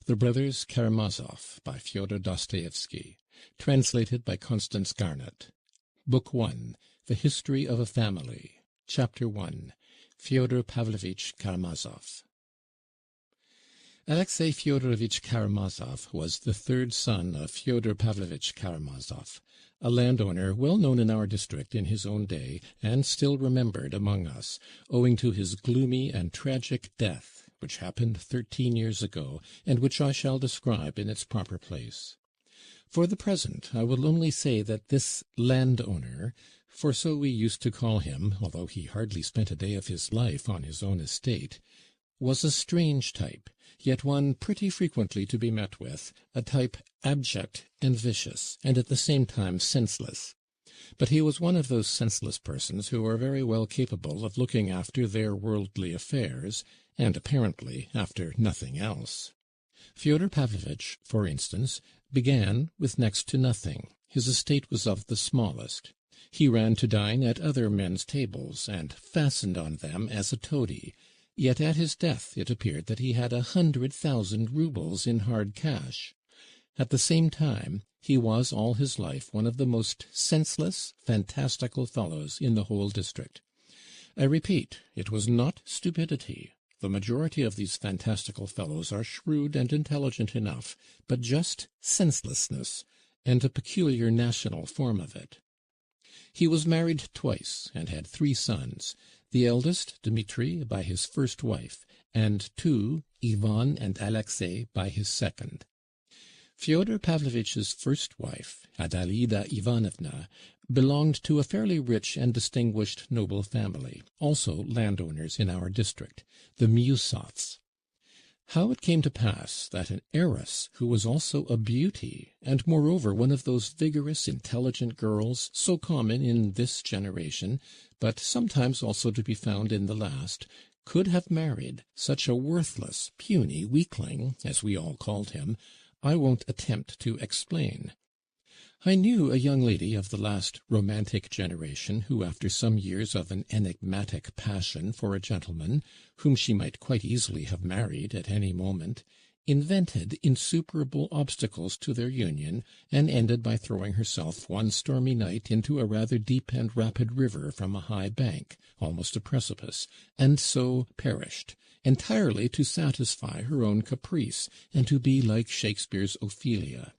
The Brothers Karamazov by Fyodor Dostoevsky. Translated by Constance Garnett. Book 1. The History of a Family. Chapter 1. Fyodor Pavlovich Karamazov. Alexey Fyodorovich Karamazov was the third son of Fyodor Pavlovich Karamazov, a landowner well known in our district in his own day, and still remembered among us, owing to his gloomy and tragic death, which happened 13 years ago, and which I shall describe in its proper place. For the present, I will only say that this landowner, for so we used to call him, although he hardly spent a day of his life on his own estate, was a strange type, yet one pretty frequently to be met with, a type abject and vicious, and at the same time senseless. But he was one of those senseless persons who are very well capable of looking after their worldly affairs, and apparently after nothing else. Fyodor Pavlovitch, for instance, began with next to nothing. His estate was of the smallest. He ran to dine at other men's tables, and fastened on them as a toady. Yet at his death it appeared that he had 100,000 roubles in hard cash. At the same time, he was all his life one of the most senseless, fantastical fellows in the whole district. I repeat, it was not stupidity. The majority of these fantastical fellows are shrewd and intelligent enough, but just senselessness, and a peculiar national form of it. He was married twice, and had 3 sons, the eldest, Dmitri, by his first wife, and 2, Ivan and Alexey, by his second. Fyodor Pavlovitch's first wife, Adalida Ivanovna, belonged to a fairly rich and distinguished noble family, also landowners in our district, the Miusovs. How it came to pass that an heiress who was also a beauty, and moreover one of those vigorous, intelligent girls so common in this generation, but sometimes also to be found in the last, could have married such a worthless, puny weakling, as we all called him, I won't attempt to explain. I knew a young lady of the last romantic generation who, after some years of an enigmatic passion for a gentleman, whom she might quite easily have married at any moment, invented insuperable obstacles to their union, and ended by throwing herself one stormy night into a rather deep and rapid river from a high bank, almost a precipice, and so perished, entirely to satisfy her own caprice, and to be like Shakespeare's Ophelia.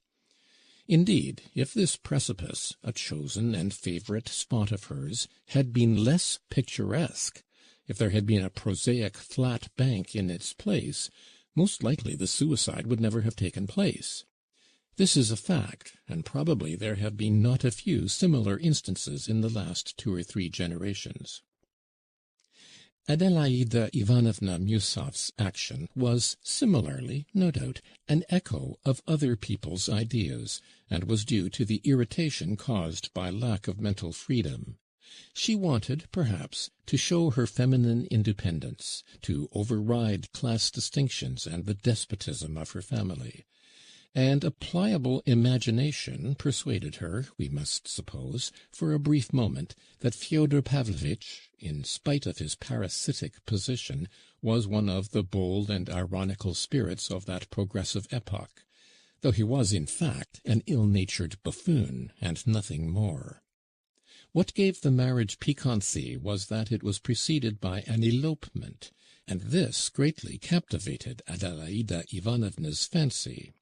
Indeed, if this precipice, a chosen and favourite spot of hers, had been less picturesque, if there had been a prosaic flat bank in its place, most likely the suicide would never have taken place. This is a fact, and probably there have been not a few similar instances in the last 2 or 3 generations. Adelaida Ivanovna Miusov's action was similarly, no doubt, an echo of other people's ideas, and was due to the irritation caused by lack of mental freedom. She wanted, perhaps, to show her feminine independence, to override class distinctions and the despotism of her family. And a pliable imagination persuaded her, we must suppose, for a brief moment, that Fyodor Pavlovitch, in spite of his parasitic position, was one of the bold and ironical spirits of that progressive epoch, though he was in fact an ill-natured buffoon, and nothing more. What gave the marriage piquancy was that it was preceded by an elopement, and this greatly captivated Adelaida Ivanovna's fancy.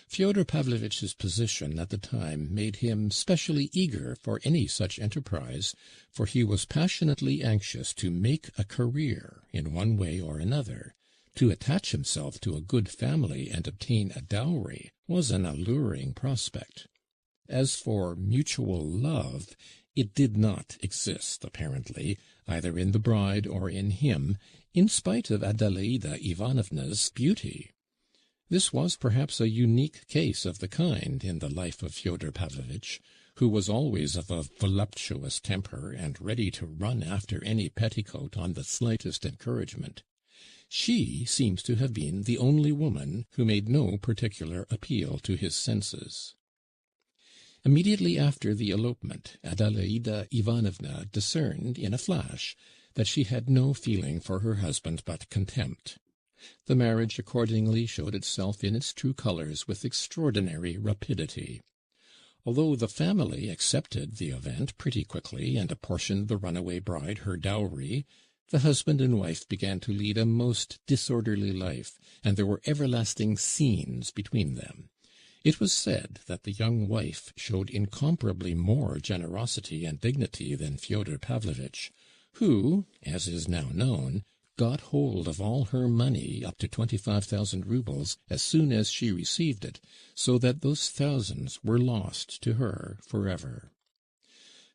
Fyodor Pavlovitch's position at the time made him specially eager for any such enterprise, for he was passionately anxious to make a career in one way or another. To attach himself to a good family and obtain a dowry was an alluring prospect. As for mutual love, it did not exist, apparently, either in the bride or in him, in spite of Adelaida Ivanovna's beauty. This was perhaps a unique case of the kind in the life of Fyodor Pavlovitch, who was always of a voluptuous temper and ready to run after any petticoat on the slightest encouragement. She seems to have been the only woman who made no particular appeal to his senses. Immediately after the elopement, Adelaida Ivanovna discerned in a flash that she had no feeling for her husband but contempt. The marriage accordingly showed itself in its true colors with extraordinary rapidity. Although the family accepted the event pretty quickly and apportioned the runaway bride her dowry, the husband and wife began to lead a most disorderly life, and there were everlasting scenes between them. It was said that the young wife showed incomparably more generosity and dignity than Fyodor Pavlovitch, who, as is now known, got hold of all her money up to 25,000 roubles as soon as she received it, so that those thousands were lost to her forever.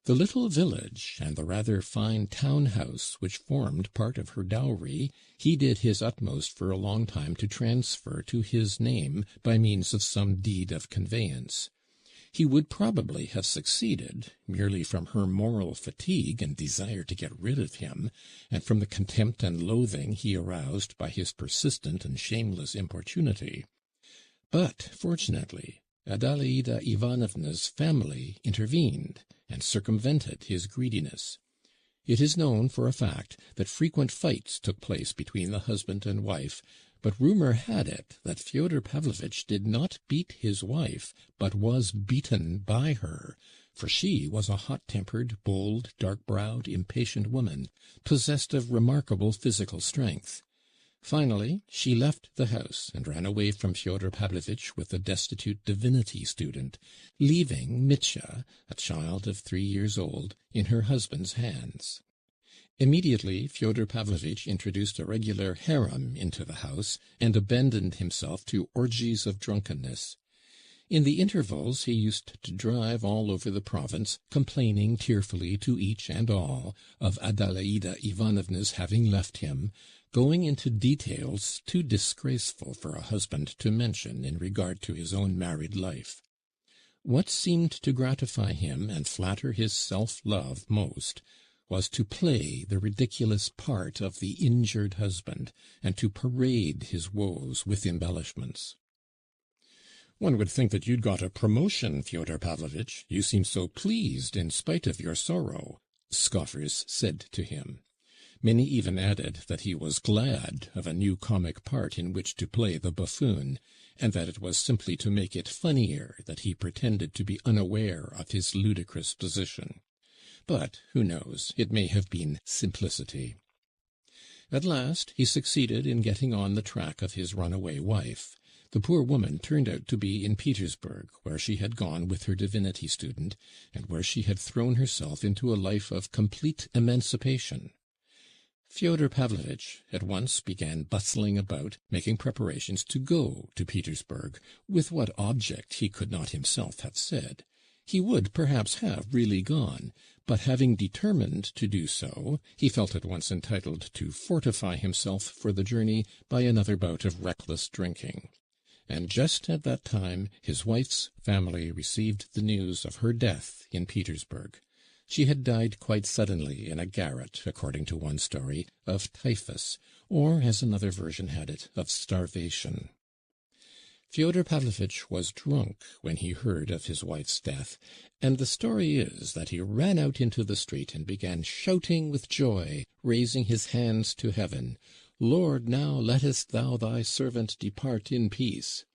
The little village and the rather fine town-house which formed part of her dowry he did his utmost for a long time to transfer to his name by means of some deed of conveyance. He would probably have succeeded, merely from her moral fatigue and desire to get rid of him, and from the contempt and loathing he aroused by his persistent and shameless importunity. But, fortunately, Adelaida Ivanovna's family intervened and circumvented his greediness. It is known for a fact that frequent fights took place between the husband and wife, but rumor had it that Fyodor Pavlovitch did not beat his wife, but was beaten by her, for she was a hot-tempered, bold, dark-browed, impatient woman, possessed of remarkable physical strength. Finally, she left the house and ran away from Fyodor Pavlovitch with a destitute divinity student, leaving Mitya, a child of 3 years old, in her husband's hands. Immediately Fyodor Pavlovitch introduced a regular harem into the house, and abandoned himself to orgies of drunkenness. In the intervals he used to drive all over the province, complaining tearfully to each and all of Adelaida Ivanovna's having left him, going into details too disgraceful for a husband to mention in regard to his own married life. What seemed to gratify him and flatter his self-love most was to play the ridiculous part of the injured husband, and to parade his woes with embellishments. "One would think that you'd got a promotion, Fyodor Pavlovitch. You seem so pleased in spite of your sorrow," scoffers said to him. Many even added that he was glad of a new comic part in which to play the buffoon, and that it was simply to make it funnier that he pretended to be unaware of his ludicrous position. But, who knows, it may have been simplicity. At last he succeeded in getting on the track of his runaway wife. The poor woman turned out to be in Petersburg, where she had gone with her divinity student, and where she had thrown herself into a life of complete emancipation. Fyodor Pavlovitch at once began bustling about, making preparations to go to Petersburg, with what object he could not himself have said. He would perhaps have really gone, but having determined to do so, he felt at once entitled to fortify himself for the journey by another bout of reckless drinking. And just at that time his wife's family received the news of her death in Petersburg. She had died quite suddenly in a garret, according to one story, of typhus, or, as another version had it, of starvation. Fyodor Pavlovitch was drunk when he heard of his wife's death, and the story is that he ran out into the street and began shouting with joy, raising his hands to heaven, "Lord, now lettest thou thy servant depart in peace."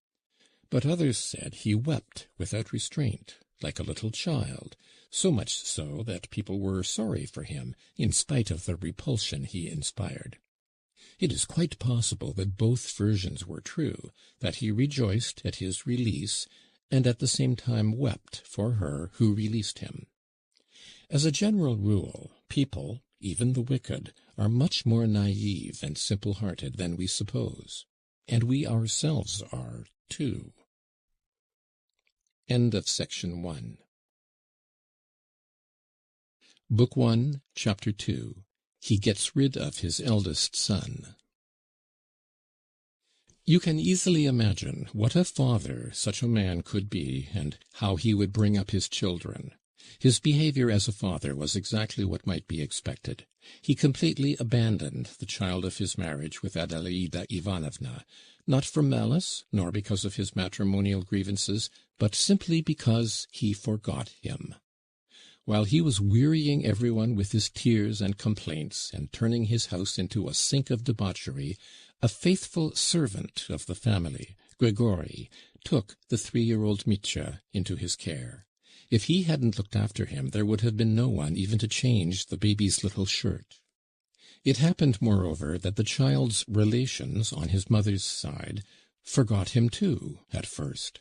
But others said he wept without restraint, like a little child, so much so that people were sorry for him, in spite of the repulsion he inspired. It is quite possible that both versions were true, that he rejoiced at his release, and at the same time wept for her who released him. As a general rule, people, even the wicked, are much more naive and simple-hearted than we suppose, and we ourselves are, too. End of section 1. Book 1, Chapter 2. He gets rid of his eldest son. You can easily imagine what a father such a man could be, and how he would bring up his children. His behavior as a father was exactly what might be expected. He completely abandoned the child of his marriage with Adelaida Ivanovna, not from malice, nor because of his matrimonial grievances, but simply because he forgot him. While he was wearying everyone with his tears and complaints, and turning his house into a sink of debauchery, a faithful servant of the family, Grigory, took the 3-year-old Mitya into his care. If he hadn't looked after him, there would have been no one even to change the baby's little shirt. It happened, moreover, that the child's relations on his mother's side forgot him too, at first.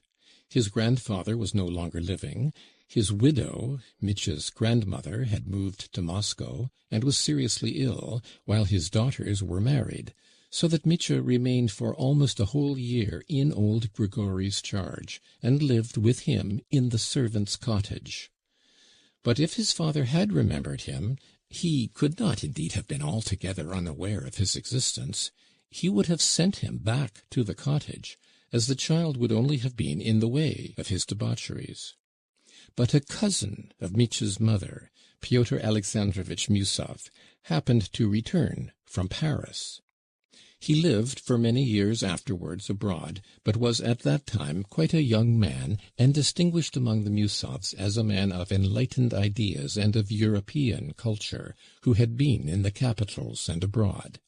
His grandfather was no longer living. His widow, Mitya's grandmother, had moved to Moscow, and was seriously ill, while his daughters were married, so that Mitya remained for almost a whole year in old Grigory's charge, and lived with him in the servants' cottage. But if his father had remembered him, he could not indeed have been altogether unaware of his existence. He would have sent him back to the cottage, as the child would only have been in the way of his debaucheries. But a cousin of Mitya's mother, Pyotr Alexandrovitch Musov, happened to return from Paris. He lived for many years afterwards abroad, but was at that time quite a young man, and distinguished among the Musovs as a man of enlightened ideas and of European culture, who had been in the capitals and abroad.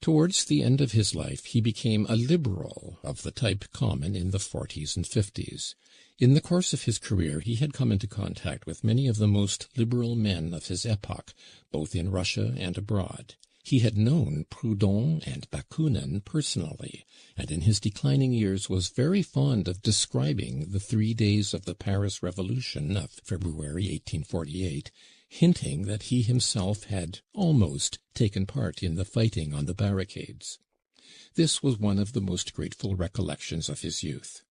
Towards the end of his life he became a liberal of the type common in the 40s and 50s. In the course of his career he had come into contact with many of the most liberal men of his epoch, both in Russia and abroad. He had known Proudhon and Bakunin personally, and in his declining years was very fond of describing the 3 days of the Paris Revolution of February 1848, hinting that he himself had almost taken part in the fighting on the barricades. This was one of the most grateful recollections of his youth.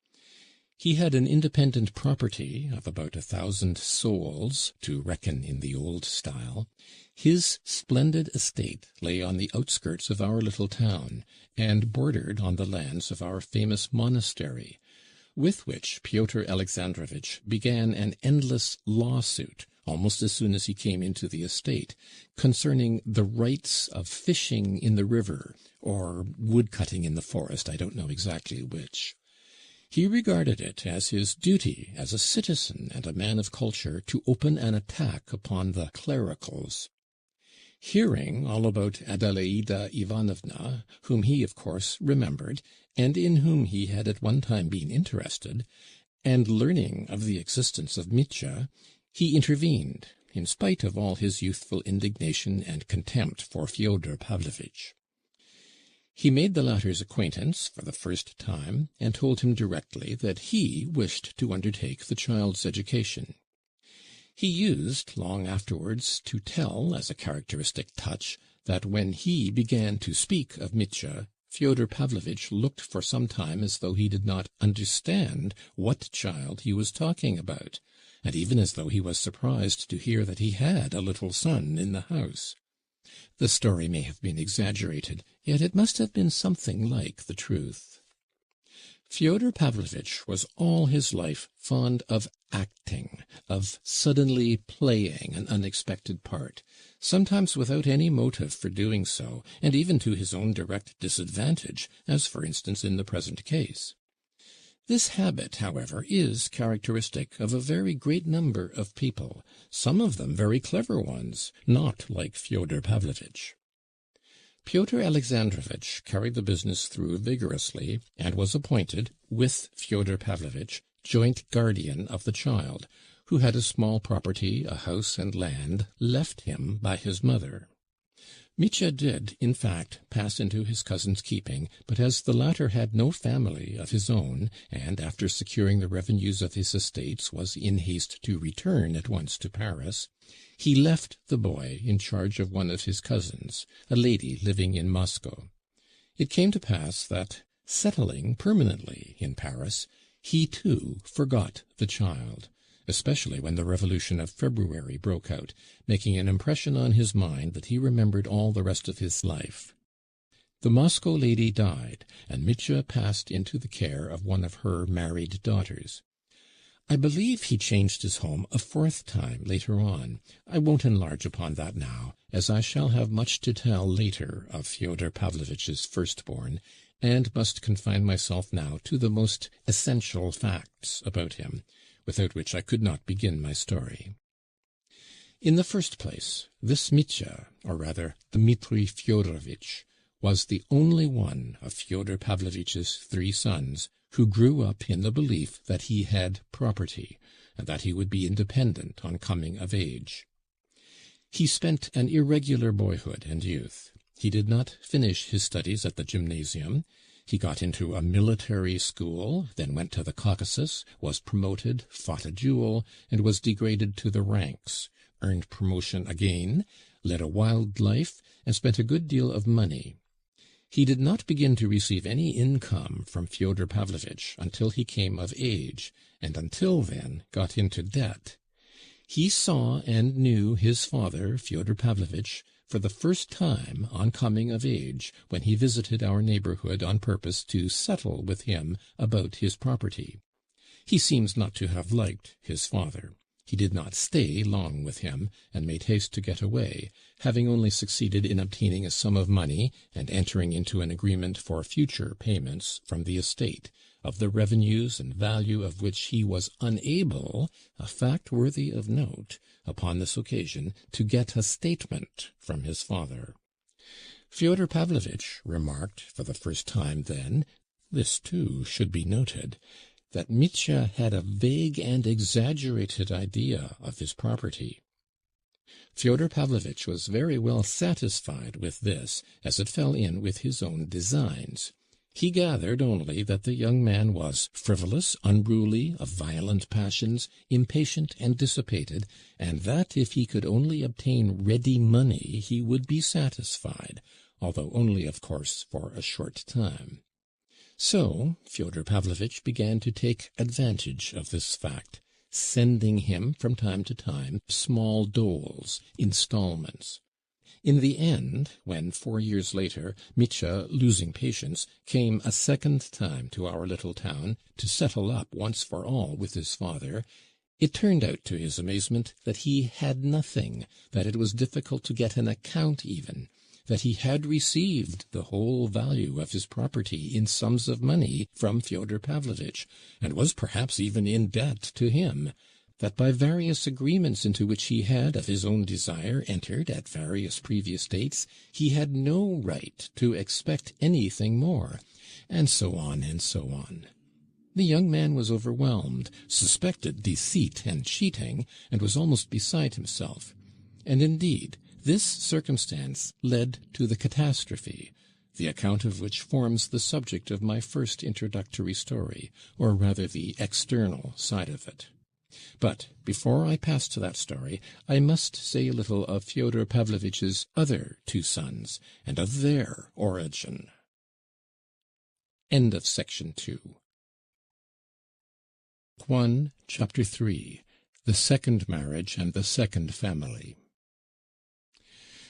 He had an independent property of about 1,000 souls, to reckon in the old style. His splendid estate lay on the outskirts of our little town, and bordered on the lands of our famous monastery, with which Pyotr Alexandrovitch began an endless lawsuit, almost as soon as he came into the estate, concerning the rights of fishing in the river, or wood-cutting in the forest, I don't know exactly which. He regarded it as his duty as a citizen and a man of culture to open an attack upon the clericals. Hearing all about Adelaida Ivanovna, whom he, of course, remembered, and in whom he had at one time been interested, and learning of the existence of Mitya, he intervened, in spite of all his youthful indignation and contempt for Fyodor Pavlovitch. He made the latter's acquaintance for the first time, and told him directly that he wished to undertake the child's education. He used, long afterwards, to tell, as a characteristic touch, that when he began to speak of Mitya, Fyodor Pavlovitch looked for some time as though he did not understand what child he was talking about, and even as though he was surprised to hear that he had a little son in the house. The story may have been exaggerated, yet it must have been something like the truth. Fyodor Pavlovitch was all his life fond of acting, of suddenly playing an unexpected part, sometimes without any motive for doing so, and even to his own direct disadvantage, as for instance in the present case. This habit, however, is characteristic of a very great number of people, some of them very clever ones, not like Fyodor Pavlovitch. Pyotr Alexandrovitch carried the business through vigorously, and was appointed, with Fyodor Pavlovitch, joint guardian of the child, who had a small property, a house and land, left him by his mother. Mitya did, in fact, pass into his cousin's keeping, but as the latter had no family of his own, and after securing the revenues of his estates was in haste to return at once to Paris, he left the boy in charge of one of his cousins, a lady living in Moscow. It came to pass that, settling permanently in Paris, he too forgot the child, especially when the Revolution of February broke out, making an impression on his mind that he remembered all the rest of his life. The Moscow lady died, and Mitya passed into the care of one of her married daughters. I believe he changed his home a 4th time later on. I won't enlarge upon that now, as I shall have much to tell later of Fyodor Pavlovitch's firstborn, and must confine myself now to the most essential facts about him, without which I could not begin my story. In the first place, this Mitya, or rather Dmitri Fyodorovitch, was the only one of Fyodor Pavlovitch's 3 sons who grew up in the belief that he had property, and that he would be independent on coming of age. He spent an irregular boyhood and youth. He did not finish his studies at the gymnasium. He got into a military school, then went to the Caucasus, was promoted, fought a duel, and was degraded to the ranks, earned promotion again, led a wild life, and spent a good deal of money. He did not begin to receive any income from Fyodor Pavlovitch until he came of age, and until then got into debt. He saw and knew his father, Fyodor Pavlovitch, for the first time on coming of age, when he visited our neighborhood on purpose to settle with him about his property. He seems not to have liked his father. He did not stay long with him, and made haste to get away, having only succeeded in obtaining a sum of money and entering into an agreement for future payments from the estate, of the revenues and value of which he was unable, a fact worthy of note, upon this occasion, to get a statement from his father. Fyodor Pavlovitch remarked for the first time then, this too should be noted, that Mitya had a vague and exaggerated idea of his property. Fyodor Pavlovitch was very well satisfied with this, as it fell in with his own designs. He gathered only that the young man was frivolous, unruly, of violent passions, impatient and dissipated, and that if he could only obtain ready money he would be satisfied, although only, of course, for a short time. So Fyodor Pavlovitch began to take advantage of this fact, sending him from time to time small doles, installments. In the end, when 4 years later Mitya, losing patience, came a second time to our little town to settle up once for all with his father, it turned out to his amazement that he had nothing, that it was difficult to get an account even, that he had received the whole value of his property in sums of money from Fyodor Pavlovitch, and was perhaps even in debt to him, that by various agreements into which he had of his own desire entered at various previous dates, he had no right to expect anything more, and so on and so on. The young man was overwhelmed, suspected deceit and cheating, and was almost beside himself. And indeed, this circumstance led to the catastrophe, the account of which forms the subject of my first introductory story, or rather the external side of it. But before I pass to that story, I must say a little of Fyodor Pavlovitch's other 2 sons, and of their origin. End of section 2. Chapter 3. The Second Marriage and the Second Family.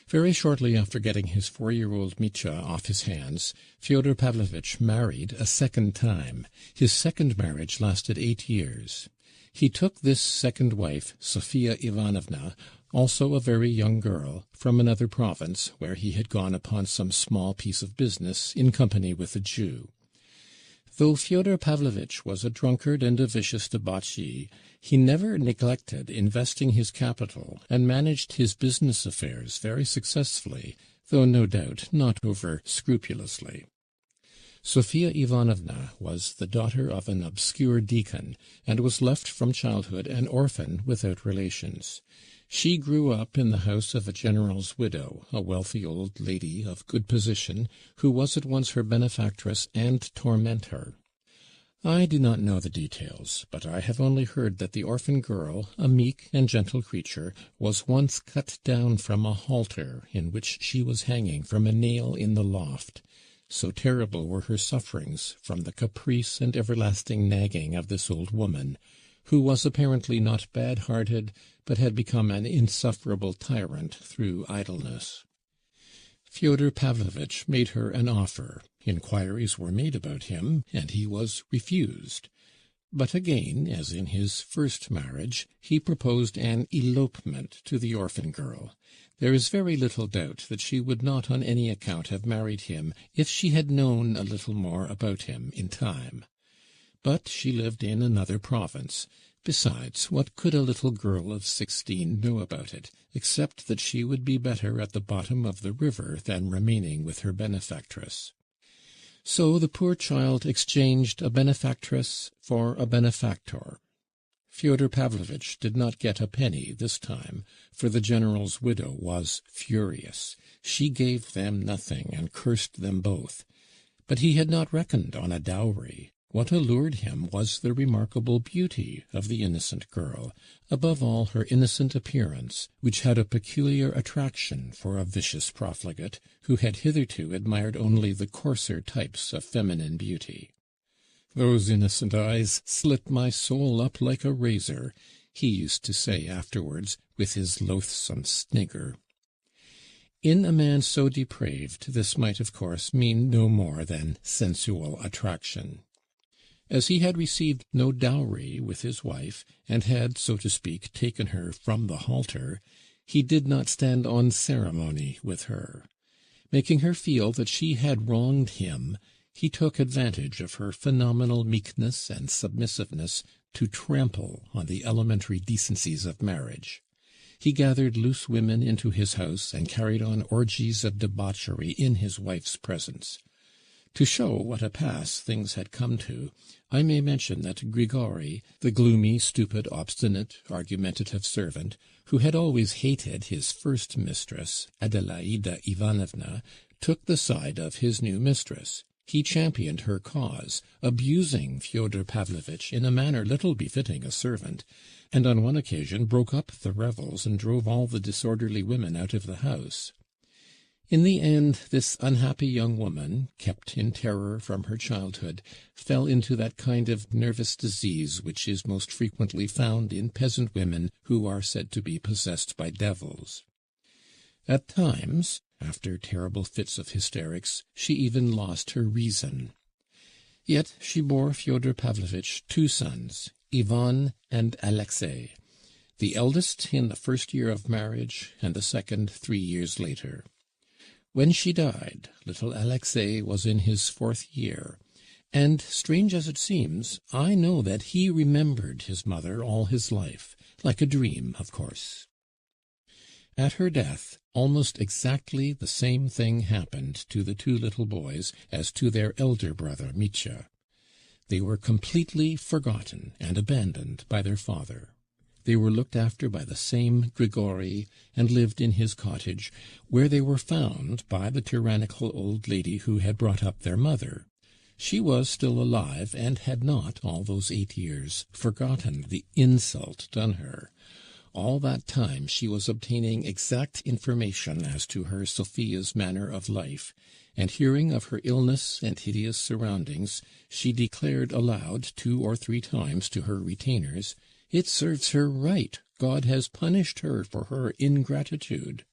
Very shortly after getting his 4-year-old Mitya off his hands, Fyodor Pavlovitch married a second time. His second marriage lasted 8 years. He took this second wife, Sophia Ivanovna, also a very young girl, from another province, where he had gone upon some small piece of business in company with a Jew. Though Fyodor Pavlovitch was a drunkard and a vicious debauchee, he never neglected investing his capital, and managed his business affairs very successfully, though no doubt not over scrupulously. Sophia Ivanovna was the daughter of an obscure deacon, and was left from childhood an orphan without relations. She grew up in the house of a general's widow, a wealthy old lady of good position, who was at once her benefactress and tormentor. I do not know the details, but I have only heard that the orphan girl, a meek and gentle creature, was once cut down from a halter in which she was hanging from a nail in the loft. So terrible were her sufferings from the caprice and everlasting nagging of this old woman, who was apparently not bad-hearted, but had become an insufferable tyrant through idleness. Fyodor Pavlovitch made her an offer. Inquiries were made about him, and he was refused. But again, as in his first marriage, he proposed an elopement to the orphan girl. There is very little doubt that she would not on any account have married him if she had known a little more about him in time. But she lived in another province, Besides, what could a little girl of 16 know about it, except that she would be better at the bottom of the river than remaining with her benefactress? So the poor child exchanged a benefactress for a benefactor. Fyodor Pavlovitch did not get a penny this time, for the general's widow was furious. She gave them nothing, and cursed them both. But he had not reckoned on a dowry. What allured him was the remarkable beauty of the innocent girl, above all her innocent appearance, which had a peculiar attraction for a vicious profligate, who had hitherto admired only the coarser types of feminine beauty. "Those innocent eyes slit my soul up like a razor," he used to say afterwards, with his loathsome snigger. In a man so depraved, this might, of course, mean no more than sensual attraction. As he had received no dowry with his wife, and had, so to speak, taken her from the halter, he did not stand on ceremony with her. Making her feel that she had wronged him, he took advantage of her phenomenal meekness and submissiveness to trample on the elementary decencies of marriage. He gathered loose women into his house, and carried on orgies of debauchery in his wife's presence. To show what a pass things had come to, I may mention that Grigori, the gloomy, stupid, obstinate, argumentative servant, who had always hated his first mistress, Adelaida Ivanovna, took the side of his new mistress. He championed her cause, abusing Fyodor Pavlovitch in a manner little befitting a servant, and on one occasion broke up the revels and drove all the disorderly women out of the house. In the end, this unhappy young woman, kept in terror from her childhood, fell into that kind of nervous disease which is most frequently found in peasant women who are said to be possessed by devils. At times, after terrible fits of hysterics, she even lost her reason. Yet she bore Fyodor Pavlovitch 2 sons, Ivan and Alexei, the eldest in the first year of marriage, and the second 3 years later. When she died, little Alexei was in his 4th year, and, strange as it seems, I know that he remembered his mother all his life, like a dream, of course. At her death, almost exactly the same thing happened to the 2 little boys as to their elder brother Mitya. They were completely forgotten and abandoned by their father. They were looked after by the same Grigori, and lived in his cottage, where they were found by the tyrannical old lady who had brought up their mother. She was still alive, and had not, all those 8 years, forgotten the insult done her. All that time she was obtaining exact information as to her Sophia's manner of life, and hearing of her illness and hideous surroundings, she declared aloud 2 or 3 times to her retainers, "It serves her right. God has punished her for her ingratitude."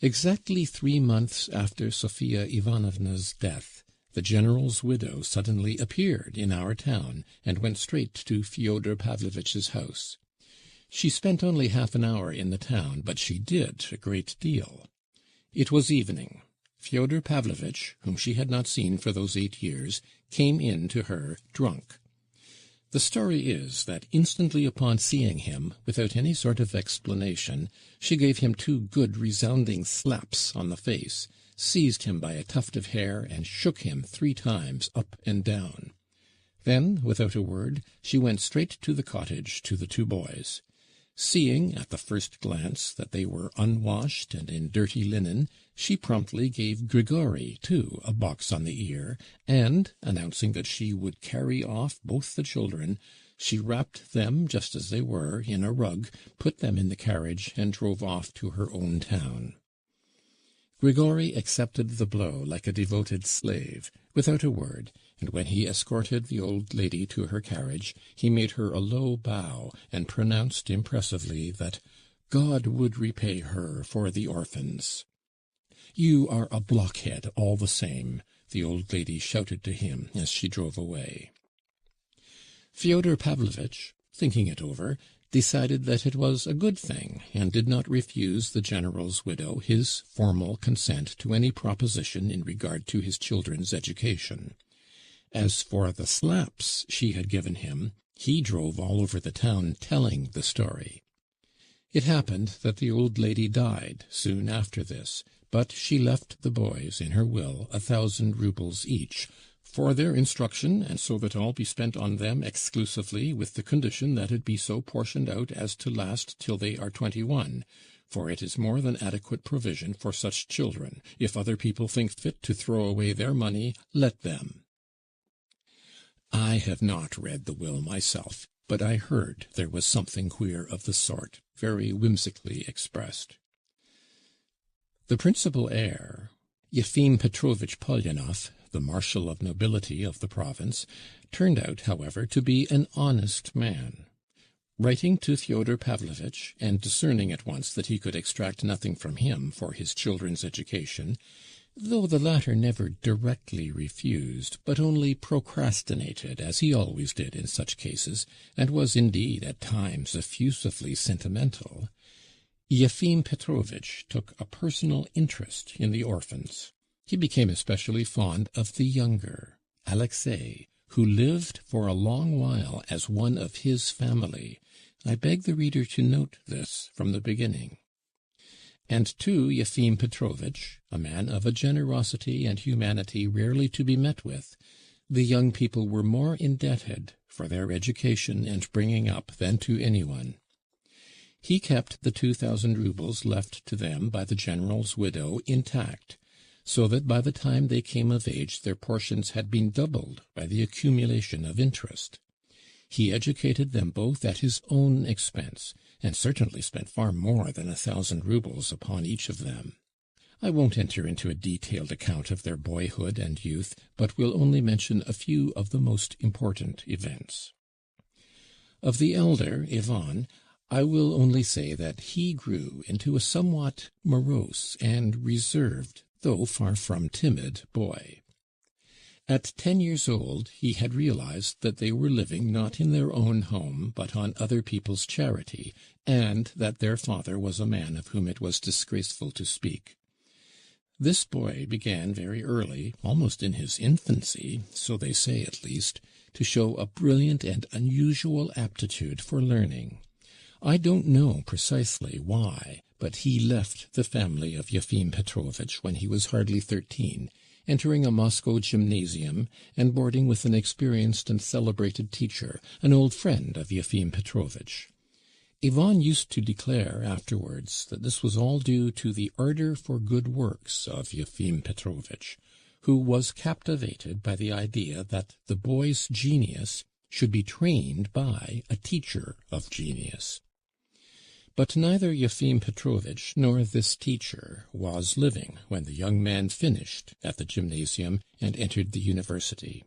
Exactly 3 months after Sophia Ivanovna's death, the general's widow suddenly appeared in our town, and went straight to Fyodor Pavlovitch's house. She spent only half an hour in the town, but she did a great deal. It was evening. Fyodor Pavlovitch, whom she had not seen for those 8 years, came in to her drunk. The story is that instantly upon seeing him, without any sort of explanation, she gave him 2 good resounding slaps on the face, seized him by a tuft of hair, and shook him 3 times up and down. Then, without a word, she went straight to the cottage to the 2 boys. Seeing at the first glance that they were unwashed and in dirty linen, she promptly gave Grigori, too, a box on the ear, and, announcing that she would carry off both the children, she wrapped them, just as they were, in a rug, put them in the carriage, and drove off to her own town. Grigori accepted the blow like a devoted slave, without a word, and when he escorted the old lady to her carriage, he made her a low bow, and pronounced impressively that God would repay her for the orphans. "You are a blockhead, all the same," the old lady shouted to him as she drove away. Fyodor Pavlovitch, thinking it over, decided that it was a good thing, and did not refuse the general's widow his formal consent to any proposition in regard to his children's education. As for the slaps she had given him, He drove all over the town telling the story. It happened that the old lady died soon after this, but she left the boys in her will 1,000 roubles each, for their instruction, and so that all be spent on them exclusively, with the condition that it be so portioned out as to last till they are 21, for it is more than adequate provision for such children. If other people think fit to throw away their money, let them. I have not read the will myself, but I heard there was something queer of the sort, very whimsically expressed. The principal heir, Yefim Petrovitch Polyanov, the marshal of nobility of the province, turned out, however, to be an honest man. Writing to Fyodor Pavlovitch, and discerning at once that he could extract nothing from him for his children's education, though the latter never directly refused, but only procrastinated, as he always did in such cases, and was indeed at times effusively sentimental, Yefim Petrovitch took a personal interest in the orphans. He became especially fond of the younger, Alexei, who lived for a long while as one of his family. I beg the reader to note this from the beginning. And to Yefim Petrovitch, a man of a generosity and humanity rarely to be met with, the young people were more indebted for their education and bringing up than to anyone. He kept the 2,000 roubles left to them by the general's widow intact, so that by the time they came of age their portions had been doubled by the accumulation of interest. He educated them both at his own expense, and certainly spent far more than 1,000 roubles upon each of them. I won't enter into a detailed account of their boyhood and youth, but will only mention a few of the most important events. Of the elder, Ivan, I will only say that he grew into a somewhat morose and reserved, though far from timid, boy. At 10 years old he had realized that they were living not in their own home, but on other people's charity, and that their father was a man of whom it was disgraceful to speak. This boy began very early, almost in his infancy, so they say at least, to show a brilliant and unusual aptitude for learning. I don't know precisely why, but he left the family of Yefim Petrovitch when he was hardly 13, entering a Moscow gymnasium, and boarding with an experienced and celebrated teacher, an old friend of Yefim Petrovitch. Ivan used to declare afterwards that this was all due to the ardor for good works of Yefim Petrovitch, who was captivated by the idea that the boy's genius should be trained by a teacher of genius. But neither Yefim Petrovitch nor this teacher was living when the young man finished at the gymnasium and entered the university.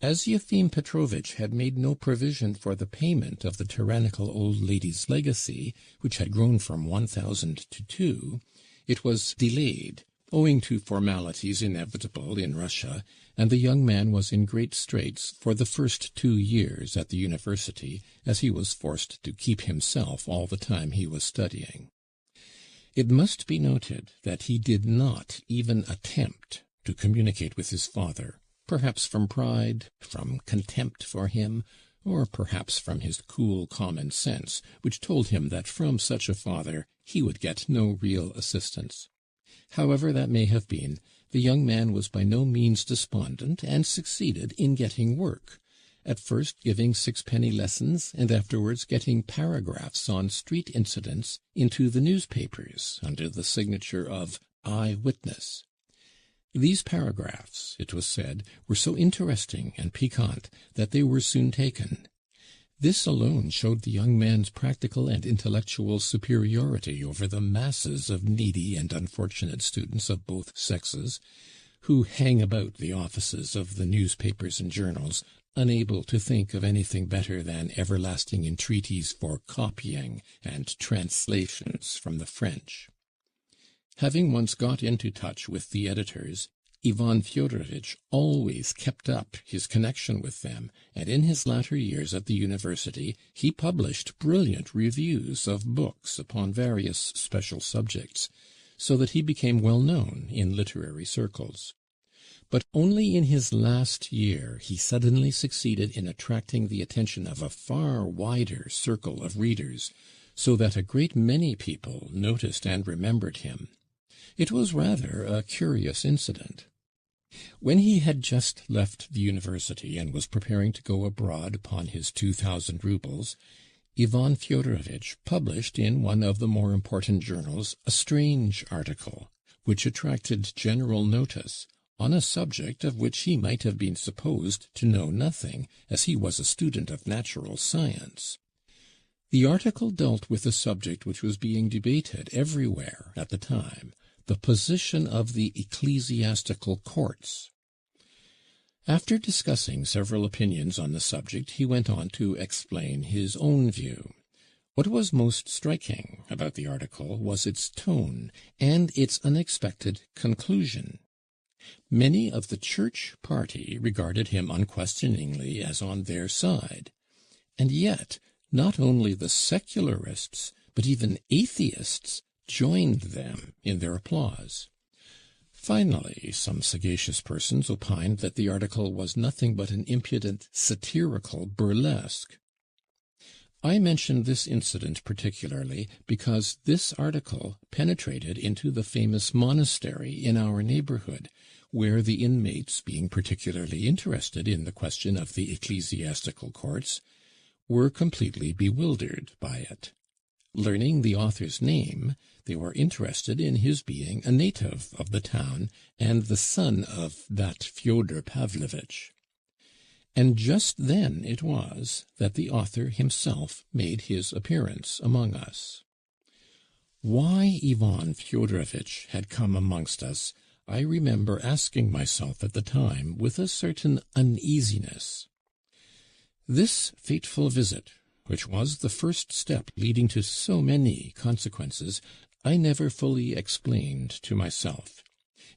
As Yefim Petrovitch had made no provision for the payment of the tyrannical old lady's legacy, which had grown from 1,000 to 2, it was delayed, owing to formalities inevitable in Russia, and the young man was in great straits for the first 2 years at the university, as he was forced to keep himself all the time he was studying. It must be noted that he did not even attempt to communicate with his father, perhaps from pride, from contempt for him, or perhaps from his cool common sense, which told him that from such a father he would get no real assistance. However that may have been, the young man was by no means despondent, and succeeded in getting work, at first giving sixpenny lessons, and afterwards getting paragraphs on street incidents into the newspapers under the signature of "Eye-witness." These paragraphs, it was said, were so interesting and piquant that they were soon taken. This alone showed the young man's practical and intellectual superiority over the masses of needy and unfortunate students of both sexes, who hang about the offices of the newspapers and journals, unable to think of anything better than everlasting entreaties for copying and translations from the French. Having once got into touch with the editors, Ivan Fyodorovitch always kept up his connection with them, and in his latter years at the university he published brilliant reviews of books upon various special subjects, so that he became well known in literary circles. But only in his last year he suddenly succeeded in attracting the attention of a far wider circle of readers, so that a great many people noticed and remembered him. It was rather a curious incident. When he had just left the university and was preparing to go abroad upon his 2,000 rubles, Ivan Fyodorovitch published in one of the more important journals a strange article, which attracted general notice, on a subject of which he might have been supposed to know nothing, as he was a student of natural science. The article dealt with a subject which was being debated everywhere at the time, the position of the ecclesiastical courts. After discussing several opinions on the subject, he went on to explain his own view. What was most striking about the article was its tone and its unexpected conclusion. Many of the church party regarded him unquestioningly as on their side, and yet not only the secularists, but even atheists joined them in their applause. Finally, some sagacious persons opined that the article was nothing but an impudent satirical burlesque. I mention this incident particularly because this article penetrated into the famous monastery in our neighborhood, where the inmates, being particularly interested in the question of the ecclesiastical courts, were completely bewildered by it. Learning the author's name, they were interested in his being a native of the town and the son of that Fyodor Pavlovitch. And just then it was that the author himself made his appearance among us. Why Ivan Fyodorovitch had come amongst us, I remember asking myself at the time with a certain uneasiness. This fateful visit, which was the first step leading to so many consequences, I never fully explained to myself.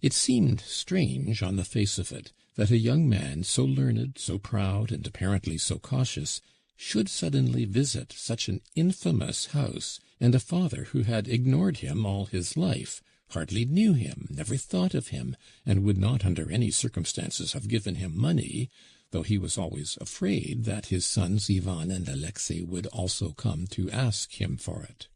It seemed strange on the face of it that a young man so learned, so proud, and apparently so cautious, should suddenly visit such an infamous house, and a father who had ignored him all his life, hardly knew him, never thought of him, and would not under any circumstances have given him money, though he was always afraid that his sons Ivan and Alexei would also come to ask him for it.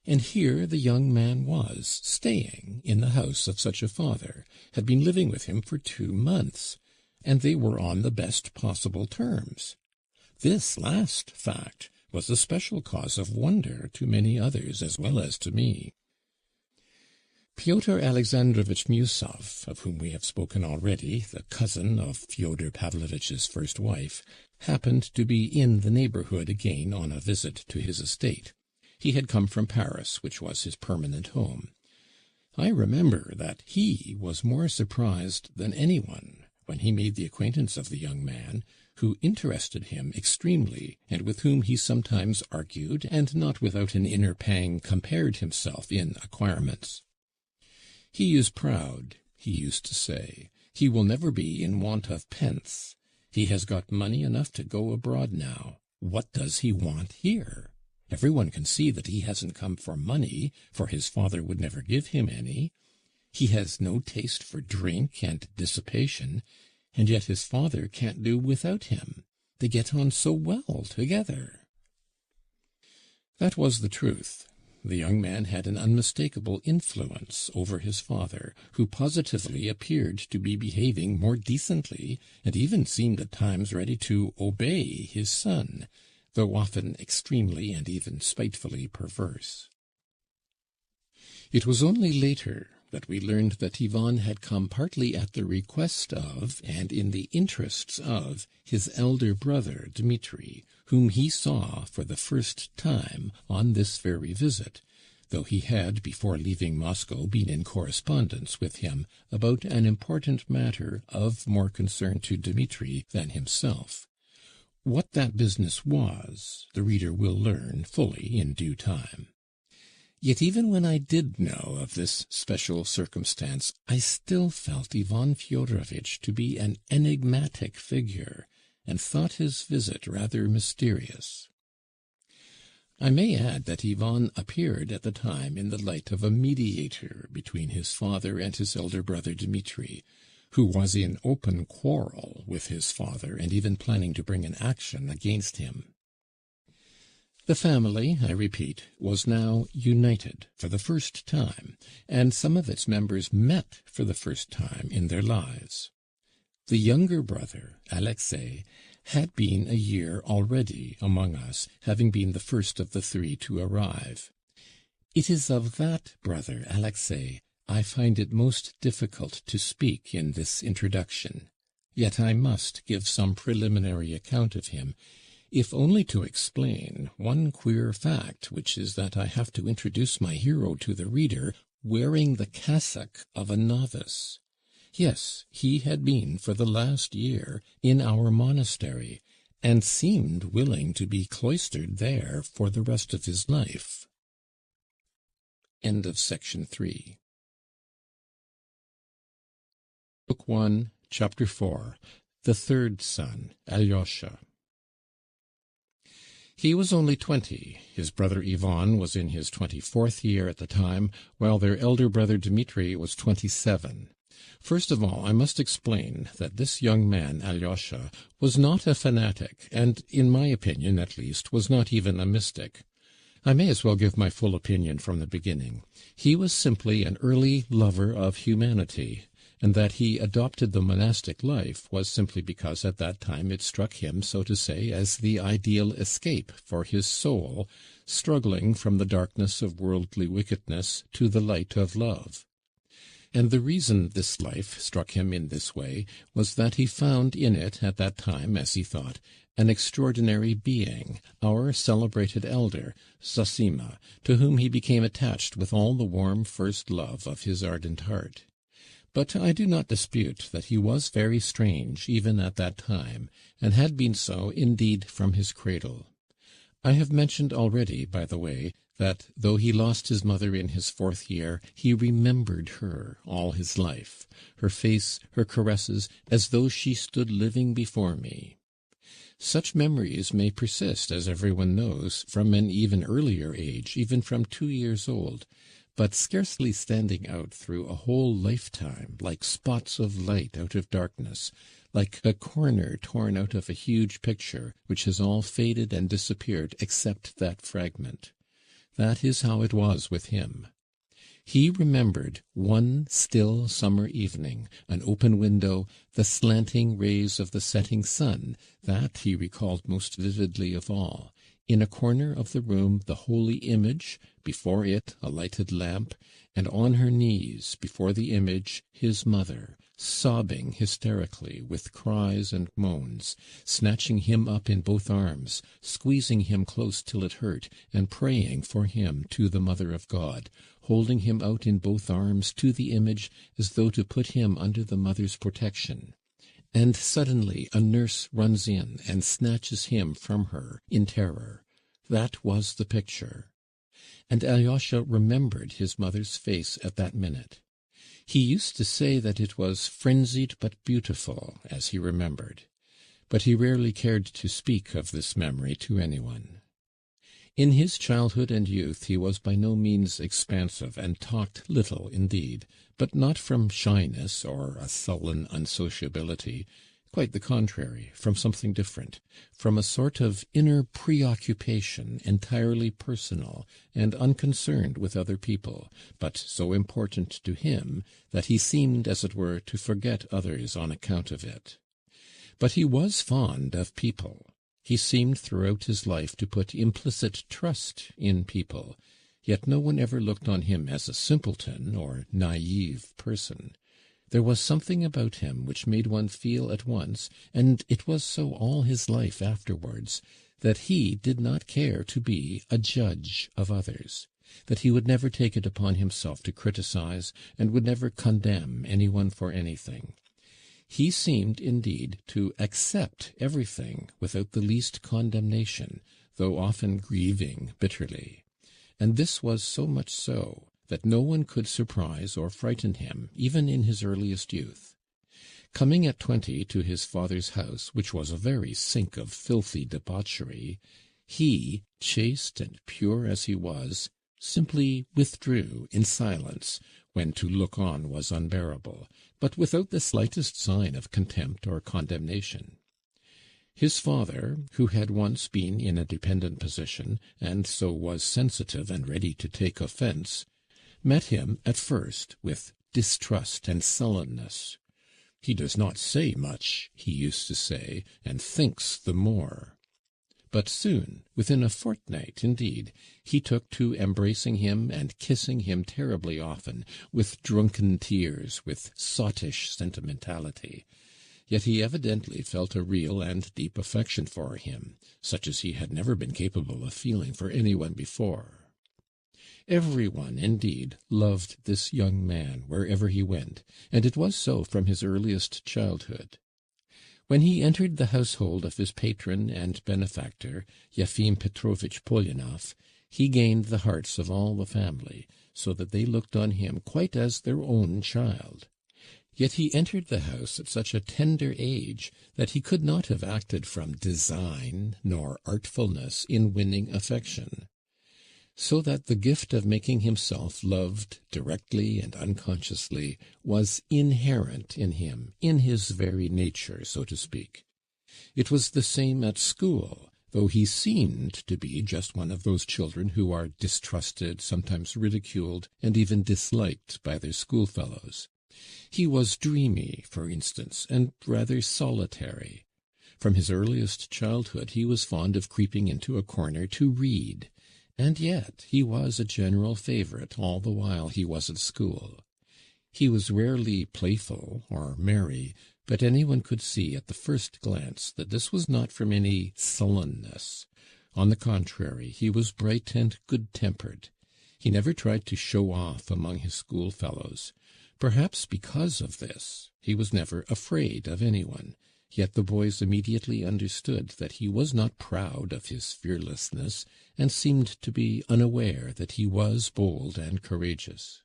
And here the young man was, staying in the house of such a father, had been living with him for 2 months, and they were on the best possible terms. This last fact was a special cause of wonder to many others as well as to me. Pyotr Alexandrovitch Musov, of whom we have spoken already, the cousin of Fyodor Pavlovitch's first wife, happened to be in the neighborhood again on a visit to his estate. He had come from Paris, which was his permanent home. I remember that he was more surprised than anyone when he made the acquaintance of the young man, who interested him extremely, and with whom he sometimes argued, and not without an inner pang compared himself in acquirements. "He is proud," he used to say. "He will never be in want of pence. He has got money enough to go abroad now. What does he want here? Everyone can see that he hasn't come for money, for his father would never give him any. He has no taste for drink and dissipation, and yet his father can't do without him. They get on so well together." That was the truth. The young man had an unmistakable influence over his father, who positively appeared to be behaving more decently, and even seemed at times ready to obey his son, though often extremely and even spitefully perverse. It was only later that we learned that Ivan had come partly at the request of, and in the interests of, his elder brother Dmitri, whom he saw for the first time on this very visit, though he had, before leaving Moscow, been in correspondence with him about an important matter of more concern to Dmitri than himself. What that business was, the reader will learn fully in due time. Yet even when I did know of this special circumstance, I still felt Ivan Fyodorovitch to be an enigmatic figure, and thought his visit rather mysterious. I may add that Ivan appeared at the time in the light of a mediator between his father and his elder brother Dmitri, who was in open quarrel with his father, and even planning to bring an action against him. The family, I repeat, was now united for the first time, and some of its members met for the first time in their lives. The younger brother, Alexei, had been a year already among us, having been the first of the three to arrive. It is of that brother, Alexei, I find it most difficult to speak in this introduction. Yet I must give some preliminary account of him, if only to explain one queer fact, which is that I have to introduce my hero to the reader wearing the cassock of a novice. Yes, he had been for the last year in our monastery, and seemed willing to be cloistered there for the rest of his life. End of section 3. Book 1, Chapter 4. The third son, Alyosha. He was only 20. His brother Ivan was in his 24th year at the time, while their elder brother Dmitri was 27. First of all, I must explain that this young man, Alyosha, was not a fanatic, and, in my opinion at least, was not even a mystic. I may as well give my full opinion from the beginning. He was simply an early lover of humanity, and that he adopted the monastic life was simply because at that time it struck him, so to say, as the ideal escape for his soul, struggling from the darkness of worldly wickedness to the light of love. And the reason this life struck him in this way was that he found in it, at that time, as he thought, an extraordinary being, our celebrated elder, Zosima, to whom he became attached with all the warm first love of his ardent heart. But I do not dispute that he was very strange even at that time, and had been so, indeed, from his cradle. I have mentioned already, by the way, that, though he lost his mother in his 4th year, he remembered her all his life, her face, her caresses, as though she stood living before me. Such memories may persist, as everyone knows, from an even earlier age, even from 2 years old, but scarcely standing out through a whole lifetime, like spots of light out of darkness, like a corner torn out of a huge picture, which has all faded and disappeared except that fragment. That is how it was with him. He remembered one still summer evening, an open window, the slanting rays of the setting sun, that he recalled most vividly of all. In a corner of the room the holy image, before it a lighted lamp, and on her knees before the image his mother, sobbing hysterically with cries and moans, snatching him up in both arms, squeezing him close till it hurt, and praying for him to the Mother of God, holding him out in both arms to the image as though to put him under the mother's protection. And suddenly a nurse runs in and snatches him from her in terror. That was the picture. And Alyosha remembered his mother's face at that minute. He used to say that it was frenzied but beautiful, as he remembered. But he rarely cared to speak of this memory to anyone. In his childhood and youth he was by no means expansive, and talked little indeed, but not from shyness or a sullen unsociability. Quite the contrary, from something different, from a sort of inner preoccupation entirely personal and unconcerned with other people, but so important to him that he seemed, as it were, to forget others on account of it. But he was fond of people. He seemed throughout his life to put implicit trust in people, yet no one ever looked on him as a simpleton or naive person. There was something about him which made one feel at once, and it was so all his life afterwards, that he did not care to be a judge of others, that he would never take it upon himself to criticize, and would never condemn anyone for anything. He seemed, indeed, to accept everything without the least condemnation, though often grieving bitterly. And this was so much so that no one could surprise or frighten him, even in his earliest youth. Coming at 20 to his father's house, which was a very sink of filthy debauchery, he, chaste and pure as he was, simply withdrew in silence when to look on was unbearable, but without the slightest sign of contempt or condemnation. His father, who had once been in a dependent position, and so was sensitive and ready to take offence, met him at first with distrust and sullenness. "He does not say much," he used to say, "and thinks the more." But soon, within a fortnight indeed, he took to embracing him and kissing him terribly often, with drunken tears, with sottish sentimentality. Yet he evidently felt a real and deep affection for him, such as he had never been capable of feeling for anyone before. Every one, indeed, loved this young man wherever he went, and it was so from his earliest childhood. When he entered the household of his patron and benefactor, Yefim Petrovitch Polyonov, he gained the hearts of all the family, so that they looked on him quite as their own child. Yet he entered the house at such a tender age that he could not have acted from design nor artfulness in winning affection, so that the gift of making himself loved directly and unconsciously was inherent in him, in his very nature, so to speak. It was the same at school, though he seemed to be just one of those children who are distrusted, sometimes ridiculed, and even disliked by their schoolfellows. He was dreamy, for instance, and rather solitary. From his earliest childhood he was fond of creeping into a corner to read, and yet he was a general favourite all the while he was at school. He was rarely playful or merry, but anyone could see at the first glance that this was not from any sullenness. On the contrary, he was bright and good-tempered. He never tried to show off among his schoolfellows. Perhaps because of this, he was never afraid of anyone, yet the boys immediately understood that he was not proud of his fearlessness, and seemed to be unaware that he was bold and courageous.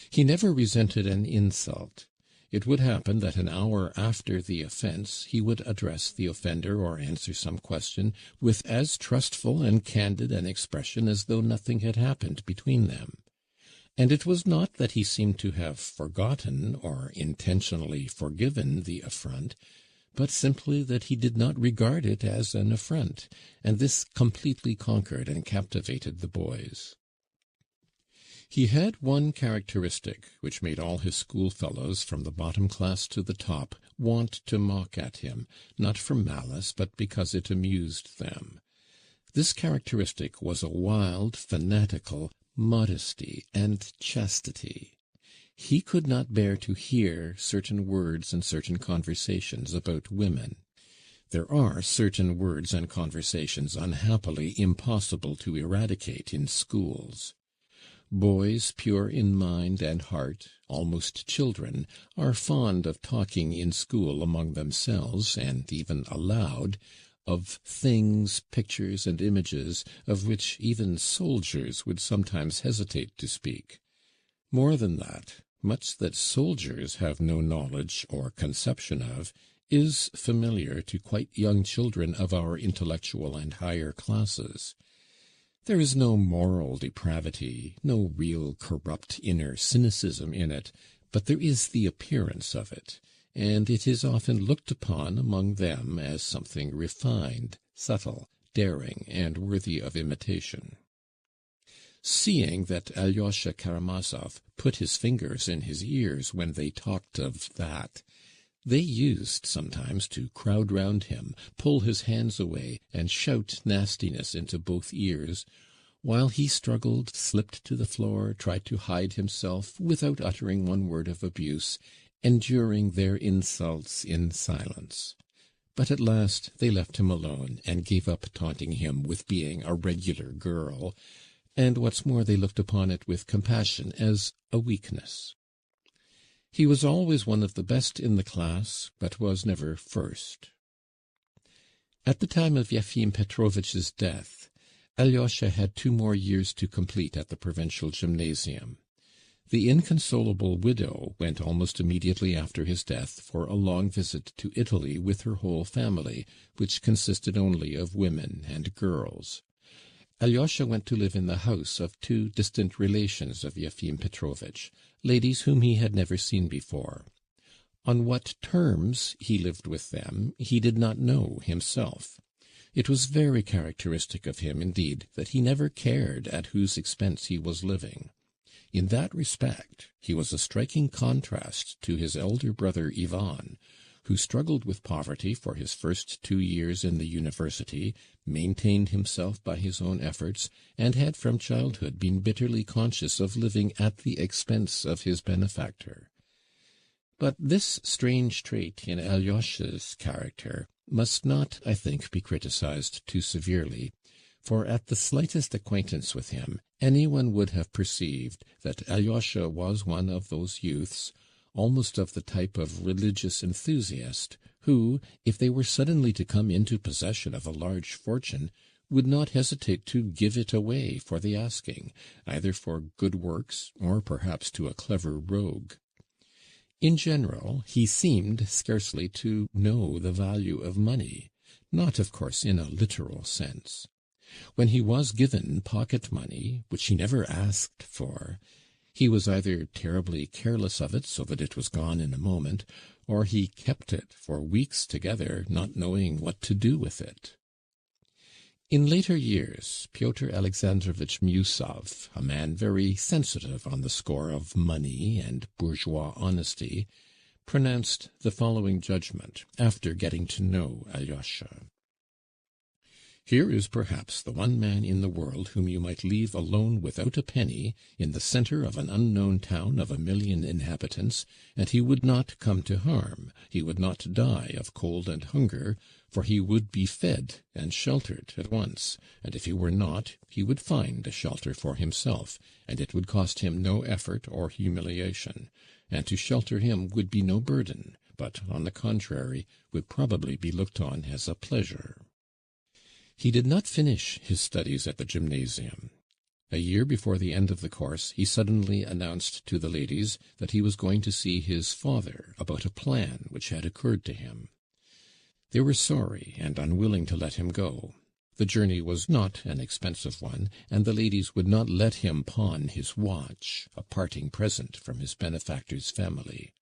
He never resented an insult. It would happen that an hour after the offence he would address the offender or answer some question with as trustful and candid an expression as though nothing had happened between them. And it was not that he seemed to have forgotten or intentionally forgiven the affront, but simply that he did not regard it as an affront, and this completely conquered and captivated the boys. He had one characteristic which made all his schoolfellows, from the bottom class to the top, want to mock at him, not from malice, but because it amused them. This characteristic was a wild, fanatical modesty and chastity. He could not bear to hear certain words and certain conversations about women. There are certain words and conversations unhappily impossible to eradicate in schools. Boys pure in mind and heart, almost children, are fond of talking in school among themselves, and even aloud, of things, pictures, and images, of which even soldiers would sometimes hesitate to speak. More than that, much that soldiers have no knowledge or conception of is familiar to quite young children of our intellectual and higher classes. There is no moral depravity, no real corrupt inner cynicism in it, but there is the appearance of it, and it is often looked upon among them as something refined, subtle, daring, and worthy of imitation. Seeing that Alyosha Karamazov put his fingers in his ears when they talked of that, they used sometimes to crowd round him, pull his hands away, and shout nastiness into both ears, while he struggled, slipped to the floor, tried to hide himself without uttering one word of abuse, enduring their insults in silence. But at last they left him alone, and gave up taunting him with being a regular girl, and what's more, they looked upon it with compassion as a weakness. He was always one of the best in the class, but was never first. At the time of Yefim Petrovitch's death, Alyosha had 2 more years to complete at the provincial gymnasium. The inconsolable widow went almost immediately after his death for a long visit to Italy with her whole family, which consisted only of women and girls. Alyosha went to live in the house of two distant relations of Yefim Petrovitch, ladies whom he had never seen before. On what terms he lived with them he did not know himself. It was very characteristic of him, indeed, that he never cared at whose expense he was living. In that respect he was a striking contrast to his elder brother Ivan, who struggled with poverty for his first 2 years in the university, maintained himself by his own efforts, and had from childhood been bitterly conscious of living at the expense of his benefactor. But this strange trait in Alyosha's character must not, I think, be criticized too severely, for at the slightest acquaintance with him anyone would have perceived that Alyosha was one of those youths, almost of the type of religious enthusiast, who, if they were suddenly to come into possession of a large fortune, would not hesitate to give it away for the asking, either for good works or perhaps to a clever rogue. In general, he seemed scarcely to know the value of money, not, of course, in a literal sense. When he was given pocket-money, which he never asked for, he was either terribly careless of it, so that it was gone in a moment, or he kept it for weeks together, not knowing what to do with it. In later years, Pyotr Alexandrovitch Miusov, a man very sensitive on the score of money and bourgeois honesty, pronounced the following judgment, after getting to know Alyosha. "Here is perhaps the one man in the world whom you might leave alone without a penny, in the centre of an unknown town of 1,000,000 inhabitants, and he would not come to harm, he would not die of cold and hunger, for he would be fed and sheltered at once, and if he were not, he would find a shelter for himself, and it would cost him no effort or humiliation, and to shelter him would be no burden, but, on the contrary, would probably be looked on as a pleasure." He did not finish his studies at the gymnasium. A year before the end of the course he suddenly announced to the ladies that he was going to see his father about a plan which had occurred to him. They were sorry and unwilling to let him go. The journey was not an expensive one, and the ladies would not let him pawn his watch, a parting present from his benefactor's family.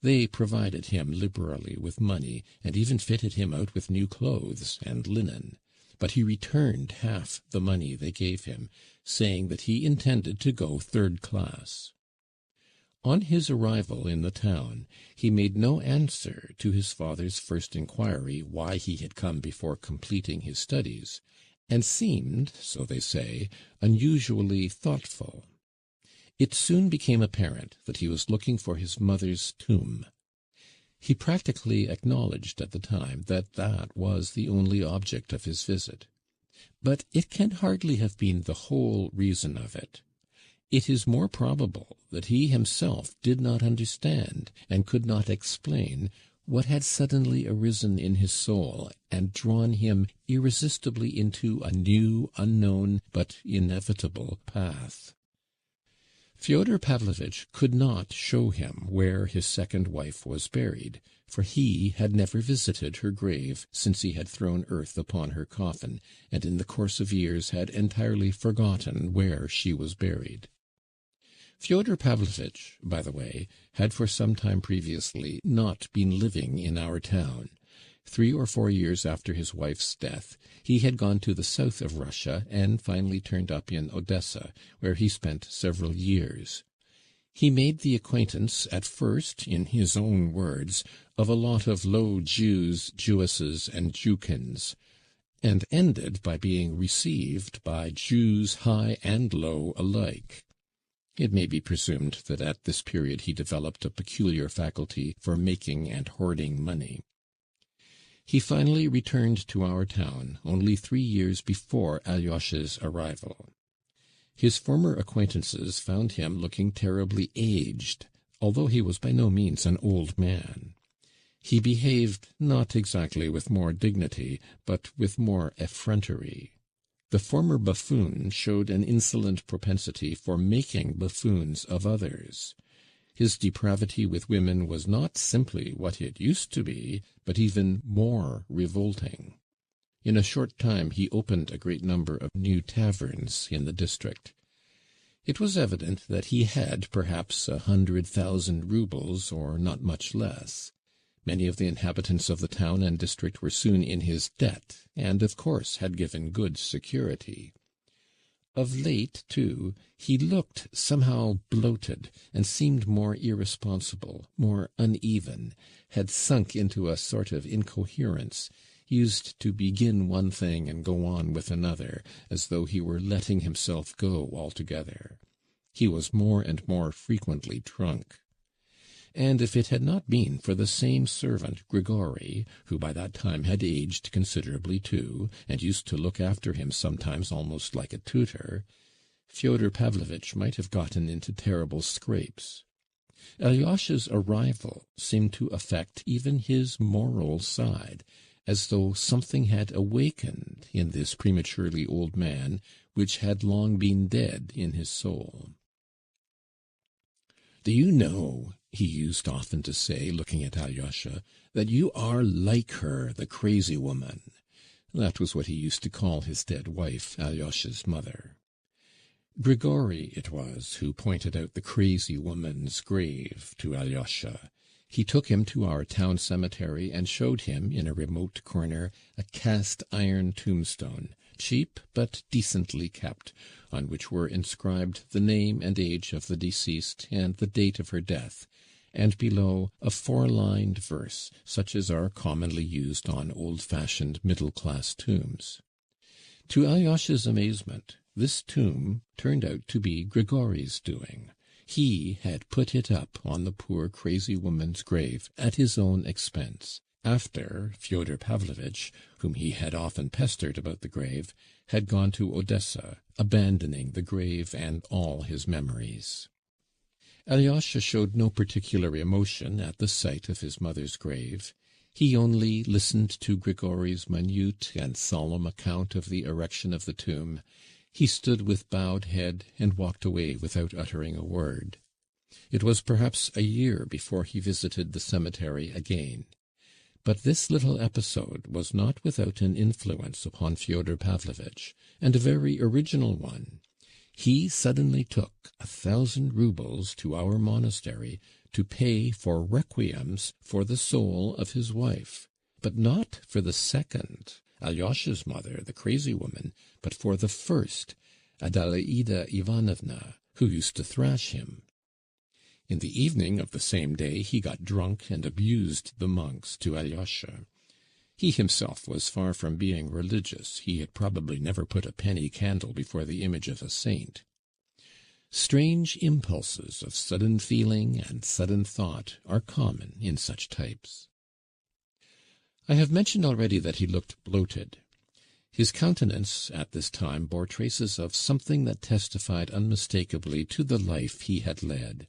They provided him liberally with money, and even fitted him out with new clothes and linen. But he returned half the money they gave him, saying that he intended to go third class. On his arrival in the town, he made no answer to his father's first inquiry why he had come before completing his studies, and seemed, so they say, unusually thoughtful. It soon became apparent that he was looking for his mother's tomb. He practically acknowledged at the time that that was the only object of his visit. But it can hardly have been the whole reason of it. It is more probable that he himself did not understand and could not explain what had suddenly arisen in his soul and drawn him irresistibly into a new, unknown, but inevitable path. Fyodor Pavlovitch could not show him where his second wife was buried, for he had never visited her grave since he had thrown earth upon her coffin, and in the course of years had entirely forgotten where she was buried. Fyodor Pavlovitch, by the way, had for some time previously not been living in our town. 3 or 4 years after his wife's death, he had gone to the south of Russia, and finally turned up in Odessa, where he spent several years. He made the acquaintance, at first, in his own words, of a lot of low Jews, Jewesses, and Jewkins, and ended by being received by Jews high and low alike. It may be presumed that at this period he developed a peculiar faculty for making and hoarding money. He finally returned to our town only 3 years before Alyosha's arrival. His former acquaintances found him looking terribly aged, although he was by no means an old man. He behaved not exactly with more dignity, but with more effrontery. The former buffoon showed an insolent propensity for making buffoons of others. His depravity with women was not simply what it used to be, but even more revolting. In a short time he opened a great number of new taverns in the district. It was evident that he had perhaps 100,000 roubles, or not much less. Many of the inhabitants of the town and district were soon in his debt, and of course had given good security. Of late, too, he looked somehow bloated, and seemed more irresponsible, more uneven, had sunk into a sort of incoherence, used to begin one thing and go on with another, as though he were letting himself go altogether. He was more and more frequently drunk. And if it had not been for the same servant, Grigory, who by that time had aged considerably too, and used to look after him sometimes almost like a tutor, Fyodor Pavlovitch might have gotten into terrible scrapes. Alyosha's arrival seemed to affect even his moral side, as though something had awakened in this prematurely old man which had long been dead in his soul. "Do you know," he used often to say, looking at Alyosha, "that you are like her, the crazy woman?" That was what he used to call his dead wife, Alyosha's mother. Grigory it was who pointed out the crazy woman's grave to Alyosha. He took him to our town cemetery and showed him, in a remote corner, a cast-iron tombstone, cheap but decently kept, on which were inscribed the name and age of the deceased and the date of her death, and below a 4-lined verse, such as are commonly used on old-fashioned middle-class tombs. To Alyosha's amazement, this tomb turned out to be Grigory's doing. He had put it up on the poor crazy woman's grave at his own expense, after Fyodor Pavlovitch, whom he had often pestered about the grave, had gone to Odessa, abandoning the grave and all his memories. Alyosha showed no particular emotion at the sight of his mother's grave. He only listened to Grigory's minute and solemn account of the erection of the tomb. He stood with bowed head and walked away without uttering a word. It was perhaps a year before he visited the cemetery again. But this little episode was not without an influence upon Fyodor Pavlovitch, and a very original one. He suddenly took 1,000 roubles to our monastery to pay for requiems for the soul of his wife, but not for the second, Alyosha's mother, the crazy woman, but for the first, Adelaida Ivanovna, who used to thrash him. In the evening of the same day he got drunk and abused the monks to Alyosha. He himself was far from being religious. He had probably never put a penny candle before the image of a saint. Strange impulses of sudden feeling and sudden thought are common in such types. I have mentioned already that he looked bloated. His countenance at this time bore traces of something that testified unmistakably to the life he had led.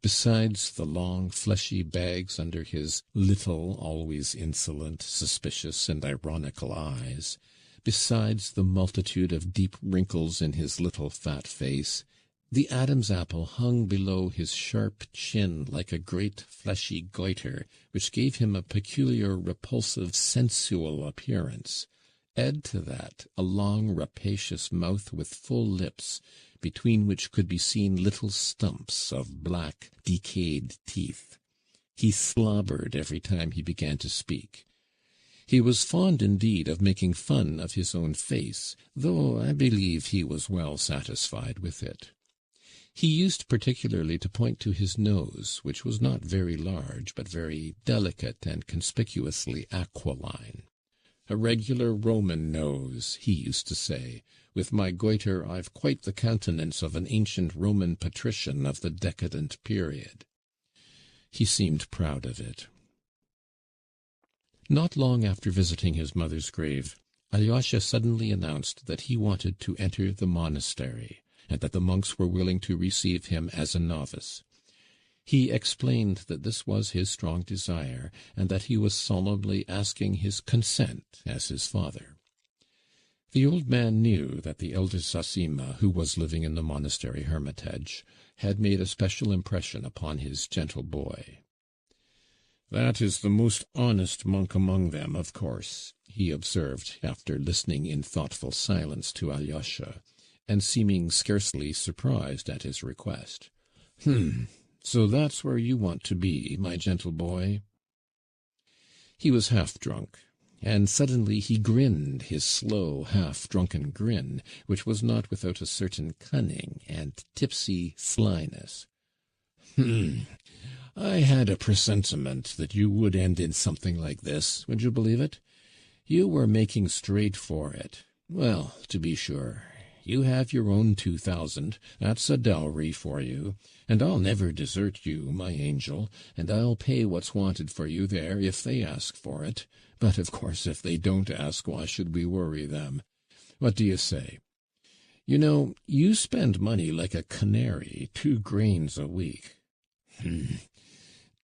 Besides the long, fleshy bags under his little, always insolent, suspicious, and ironical eyes, besides the multitude of deep wrinkles in his little fat face, the Adam's apple hung below his sharp chin like a great fleshy goiter, which gave him a peculiar, repulsive, sensual appearance. Add to that a long, rapacious mouth with full lips, between which could be seen little stumps of black, decayed teeth. He slobbered every time he began to speak. He was fond indeed of making fun of his own face, though I believe he was well satisfied with it. He used particularly to point to his nose, which was not very large, but very delicate and conspicuously aquiline. "A regular Roman nose," he used to say. "With my goiter I've quite the countenance of an ancient Roman patrician of the decadent period." He seemed proud of it. Not long after visiting his mother's grave, Alyosha suddenly announced that he wanted to enter the monastery, and that the monks were willing to receive him as a novice. He explained that this was his strong desire, and that he was solemnly asking his consent as his father. The old man knew that the elder Zossima, who was living in the monastery hermitage, had made a special impression upon his gentle boy. "That is the most honest monk among them, of course," he observed, after listening in thoughtful silence to Alyosha, and seeming scarcely surprised at his request. So that's where you want to be, my gentle boy." He was half drunk, and suddenly he grinned his slow, half-drunken grin, which was not without a certain cunning and tipsy slyness. "I had a presentiment that you would end in something like this, would you believe it? You were making straight for it. Well, to be sure, you have your own 2,000, that's a dowry for you, and I'll never desert you, my angel, and I'll pay what's wanted for you there if they ask for it. But, of course, if they don't ask, why should we worry them? What do you say? You know, you spend money like a canary, 2 grains a week.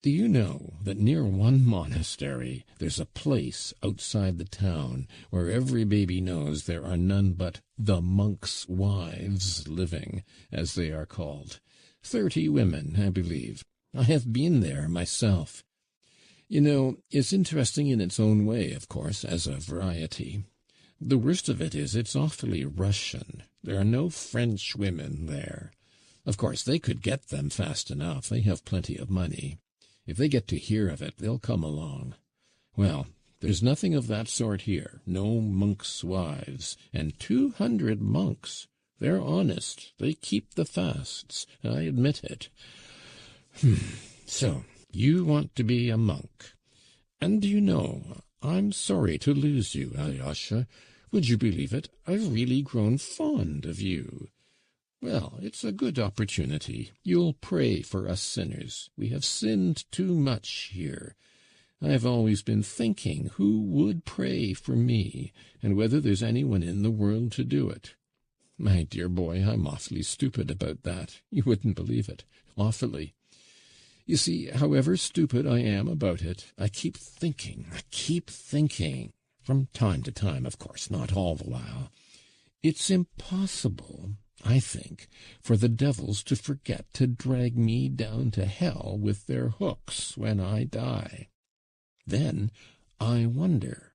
Do you know that near one monastery there's a place outside the town where every baby knows there are none but the monks' wives living, as they are called? 30 women, I believe. I have been there myself. You know, it's interesting in its own way, of course, as a variety. The worst of it is it's awfully Russian. There are no French women there. Of course, they could get them fast enough. They have plenty of money. If they get to hear of it, they'll come along. Well, there's nothing of that sort here. No monks' wives. And 200 monks. They're honest. They keep the fasts. I admit it. So, you want to be a monk. And do you know, I'm sorry to lose you, Alyosha. Would you believe it? I've really grown fond of you. Well, it's a good opportunity. You'll pray for us sinners. We have sinned too much here. I've always been thinking who would pray for me, and whether there's anyone in the world to do it. My dear boy, I'm awfully stupid about that. You wouldn't believe it. Awfully. You see, however stupid I am about it, I keep thinking, from time to time, of course, not all the while. It's impossible, I think, for the devils to forget to drag me down to hell with their hooks when I die. Then I wonder,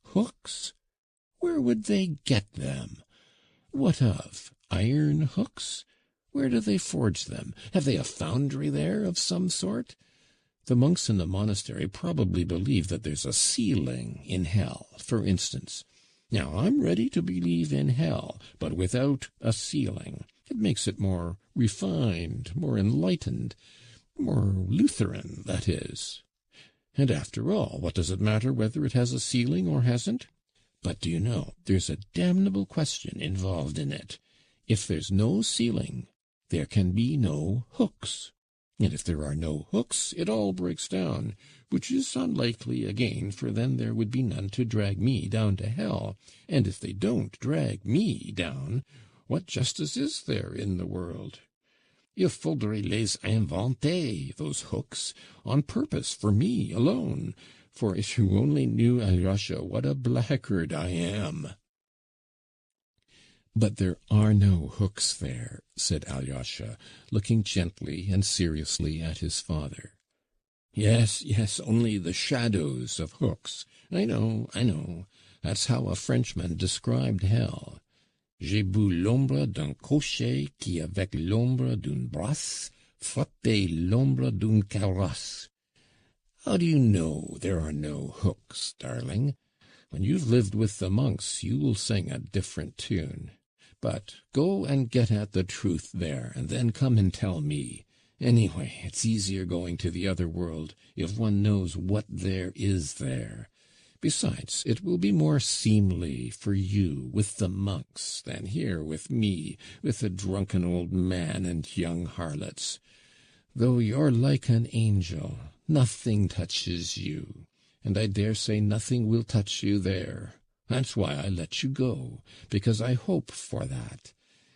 hooks? Where would they get them? What of? Iron hooks? Where do they forge them? Have they a foundry there of some sort? The monks in the monastery probably believe that there's a ceiling in hell, for instance. Now, I'm ready to believe in hell, but without a ceiling. It makes it more refined, more enlightened, more Lutheran, that is. And after all, what does it matter whether it has a ceiling or hasn't? But do you know, there's a damnable question involved in it. If there's no ceiling, there can be no hooks. And if there are no hooks, it all breaks down, which is unlikely again, for then there would be none to drag me down to hell. And if they don't drag me down, what justice is there in the world? Il faudrait les inventer, those hooks, on purpose for me alone. For if you only knew, Alyosha, what a blackguard I am. But there are no hooks there, said Alyosha, looking gently and seriously at his father. Yes, only the shadows of hooks. I know. That's how a Frenchman described hell. J'ai vu l'ombre d'un cocher qui, avec l'ombre d'une brasse, frappait l'ombre d'une carrosse. How do you know there are no hooks, darling? When you've lived with the monks, you will sing a different tune. But go and get at the truth there, and then come and tell me. Anyway, it's easier going to the other world if one knows what there is there. Besides, it will be more seemly for you with the monks than here with me, with a drunken old man and young harlots. Though you're like an angel, nothing touches you, and I dare say nothing will touch you there. That's why I let you go, because I hope for that.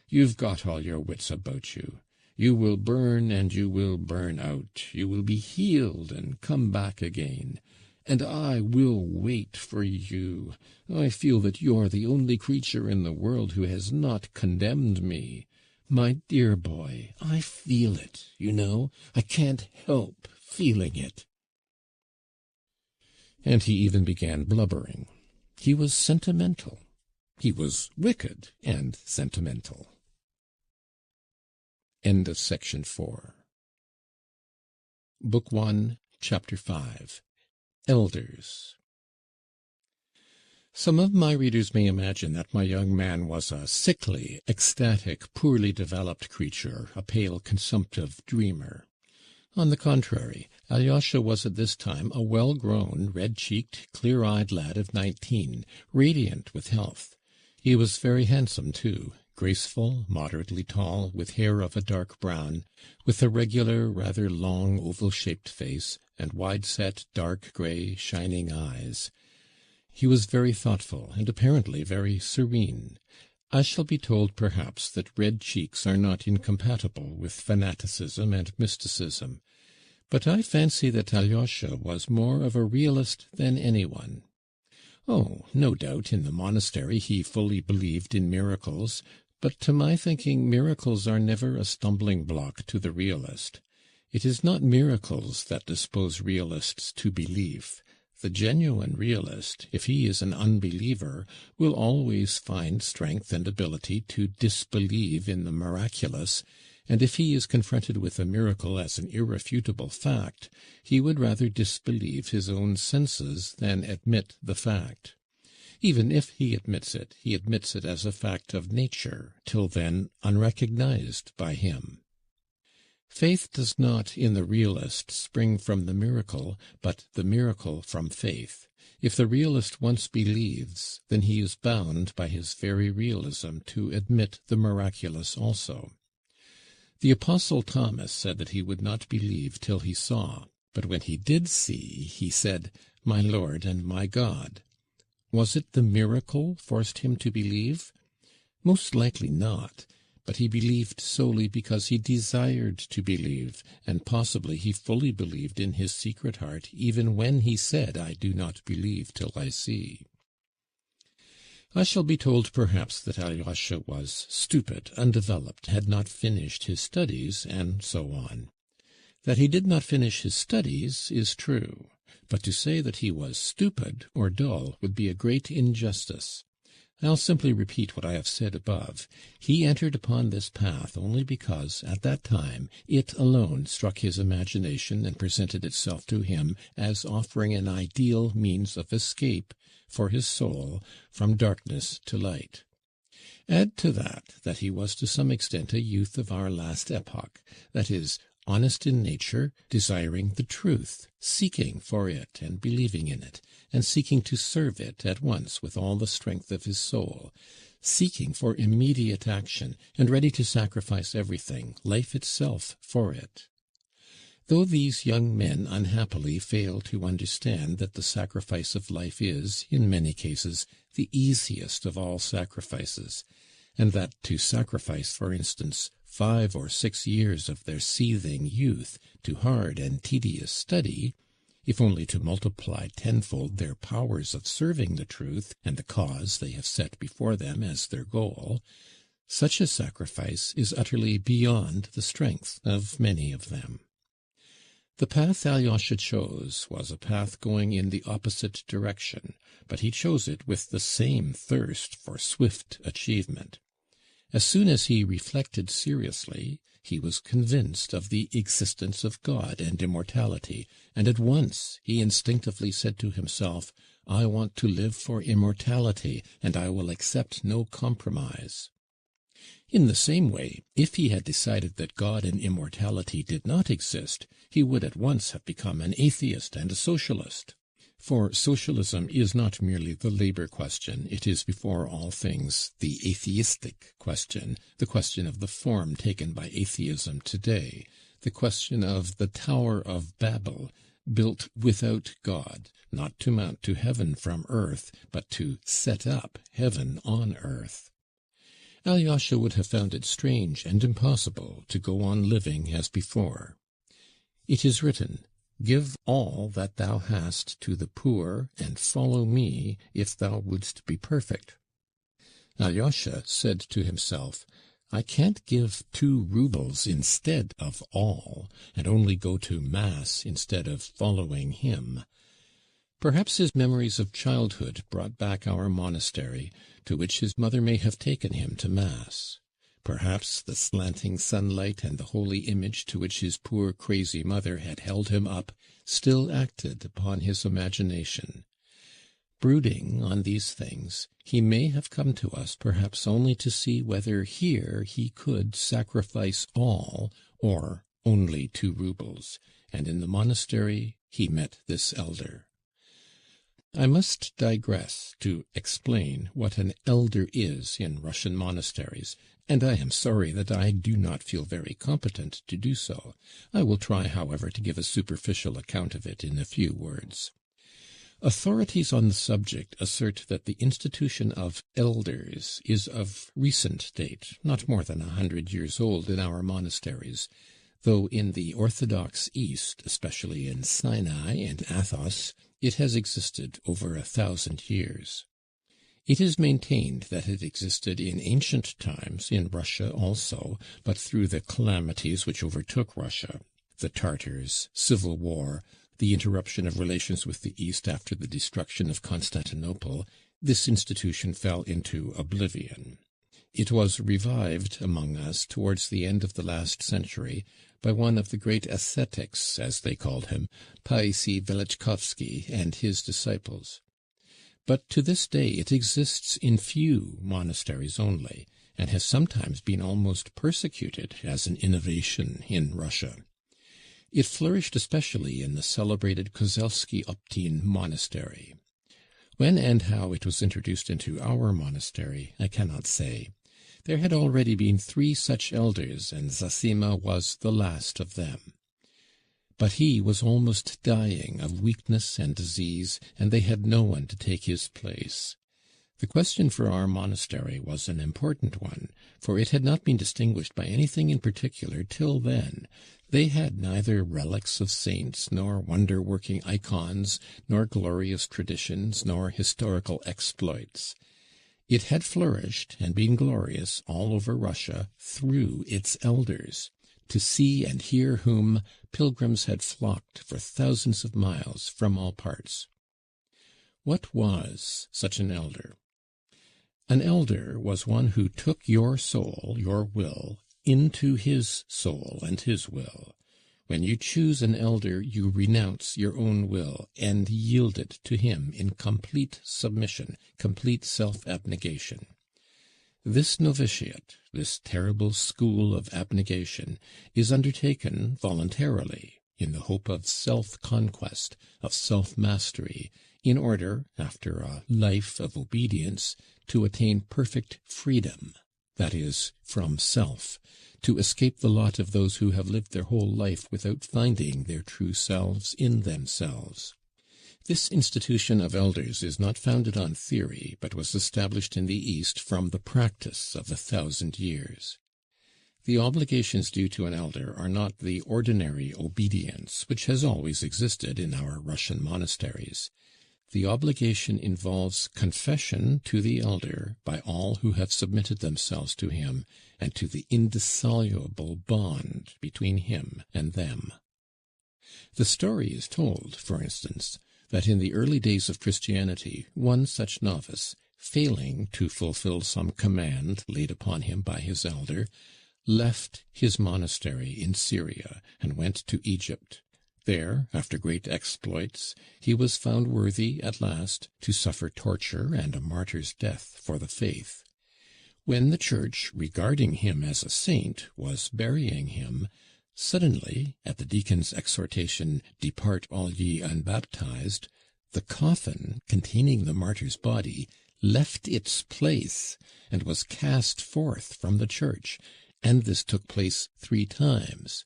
You've got all your wits about you. You will burn and you will burn out. You will be healed and come back again. And I will wait for you. I feel that you're the only creature in the world who has not condemned me. My dear boy, I feel it, you know. I can't help feeling it. And he even began blubbering. He was sentimental. He was wicked and sentimental. End of section 4. Book 1, Chapter 5. Elders. Some of my readers may imagine that my young man was a sickly, ecstatic, poorly developed creature, a pale, consumptive dreamer. On the contrary, Alyosha was at this time a well-grown, red-cheeked, clear-eyed lad of 19, radiant with health. He was very handsome, too, graceful, moderately tall, with hair of a dark brown, with a regular, rather long, oval-shaped face, and wide-set, dark grey, shining eyes. He was very thoughtful, and apparently very serene. I shall be told, perhaps, that red cheeks are not incompatible with fanaticism and mysticism, but I fancy that Alyosha was more of a realist than anyone. Oh, no doubt, in the monastery he fully believed in miracles, but to my thinking miracles are never a stumbling block to the realist. It is not miracles that dispose realists to belief. The genuine realist, if he is an unbeliever, will always find strength and ability to disbelieve in the miraculous, and if he is confronted with a miracle as an irrefutable fact, he would rather disbelieve his own senses than admit the fact. Even if he admits it as a fact of nature, till then unrecognized by him. Faith does not, in the realist, spring from the miracle, but the miracle from faith. If the realist once believes, then he is bound by his very realism to admit the miraculous also. The Apostle Thomas said that he would not believe till he saw, but when he did see, he said, "My Lord and my God." Was it the miracle forced him to believe? Most likely not. But he believed solely because he desired to believe, and possibly he fully believed in his secret heart, even when he said, "I do not believe till I see." I shall be told, perhaps, that Alyosha was stupid, undeveloped, had not finished his studies, and so on. That he did not finish his studies is true, but to say that he was stupid or dull would be a great injustice. I'll simply repeat what I have said above. He entered upon this path only because, at that time, it alone struck his imagination and presented itself to him as offering an ideal means of escape for his soul from darkness to light. Add to that he was to some extent a youth of our last epoch, that is, honest in nature, desiring the truth, seeking for it and believing in it, and seeking to serve it at once with all the strength of his soul, seeking for immediate action, and ready to sacrifice everything, life itself, for it. Though these young men unhappily fail to understand that the sacrifice of life is, in many cases, the easiest of all sacrifices, and that to sacrifice, for instance, 5 or 6 years of their seething youth to hard and tedious study, if only to multiply tenfold their powers of serving the truth and the cause they have set before them as their goal, such a sacrifice is utterly beyond the strength of many of them. The path Alyosha chose was a path going in the opposite direction, but he chose it with the same thirst for swift achievement. As soon as he reflected seriously, he was convinced of the existence of God and immortality, and at once he instinctively said to himself, "I want to live for immortality, and I will accept no compromise." In the same way, if he had decided that God and immortality did not exist, he would at once have become an atheist and a socialist. For socialism is not merely the labor question, it is before all things the atheistic question, the question of the form taken by atheism today, the question of the Tower of Babel, built without God, not to mount to heaven from earth, but to set up heaven on earth. Alyosha would have found it strange and impossible to go on living as before. It is written, "Give all that thou hast to the poor, and follow me, if thou wouldst be perfect." Alyosha said to himself, "I can't give 2 rubles instead of all, and only go to Mass instead of following him." Perhaps his memories of childhood brought back our monastery, to which his mother may have taken him to Mass. Perhaps the slanting sunlight and the holy image to which his poor crazy mother had held him up still acted upon his imagination. Brooding on these things, he may have come to us perhaps only to see whether here he could sacrifice all or only 2 rubles, and in the monastery he met this elder. I must digress to explain what an elder is in Russian monasteries, and I am sorry that I do not feel very competent to do so. I will try, however, to give a superficial account of it in a few words. Authorities on the subject assert that the institution of elders is of recent date, not more than 100 years old in our monasteries, though in the Orthodox East, especially in Sinai and Athos, it has existed over 1,000 years. It is maintained that it existed in ancient times in Russia also, but through the calamities which overtook Russia, the Tartars, civil war, the interruption of relations with the East after the destruction of Constantinople, this institution fell into oblivion. It was revived among us towards the end of the last century by one of the great ascetics, as they called him, Paisi Velichkovsky, and his disciples. But to this day it exists in few monasteries only, and has sometimes been almost persecuted as an innovation in Russia. It flourished especially in the celebrated Kozelsky Optin monastery. When and how it was introduced into our monastery, I cannot say. There had already been 3 such elders, and Zosima was the last of them. But he was almost dying of weakness and disease, and they had no one to take his place. The question for our monastery was an important one, for it had not been distinguished by anything in particular till then. They had neither relics of saints, nor wonder-working icons, nor glorious traditions, nor historical exploits. It had flourished and been glorious all over Russia through its elders, to see and hear whom pilgrims had flocked for thousands of miles from all parts. What was such an elder? An elder was one who took your soul, your will, into his soul and his will. When you choose an elder, you renounce your own will and yield it to him in complete submission, complete self-abnegation. This novitiate, this terrible school of abnegation, is undertaken voluntarily, in the hope of self-conquest, of self-mastery, in order, after a life of obedience, to attain perfect freedom, that is, from self, to escape the lot of those who have lived their whole life without finding their true selves in themselves. This institution of elders is not founded on theory, but was established in the East from the practice of 1,000 years. The obligations due to an elder are not the ordinary obedience which has always existed in our Russian monasteries. The obligation involves confession to the elder by all who have submitted themselves to him, and to the indissoluble bond between him and them. The story is told, for instance, that in the early days of Christianity, one such novice, failing to fulfill some command laid upon him by his elder, left his monastery in Syria and went to Egypt. There, after great exploits, he was found worthy at last to suffer torture and a martyr's death for the faith. When the Church, regarding him as a saint, was burying him, suddenly, at the deacon's exhortation, "Depart all ye unbaptized," the coffin containing the martyr's body left its place and was cast forth from the church, and this took place 3 times.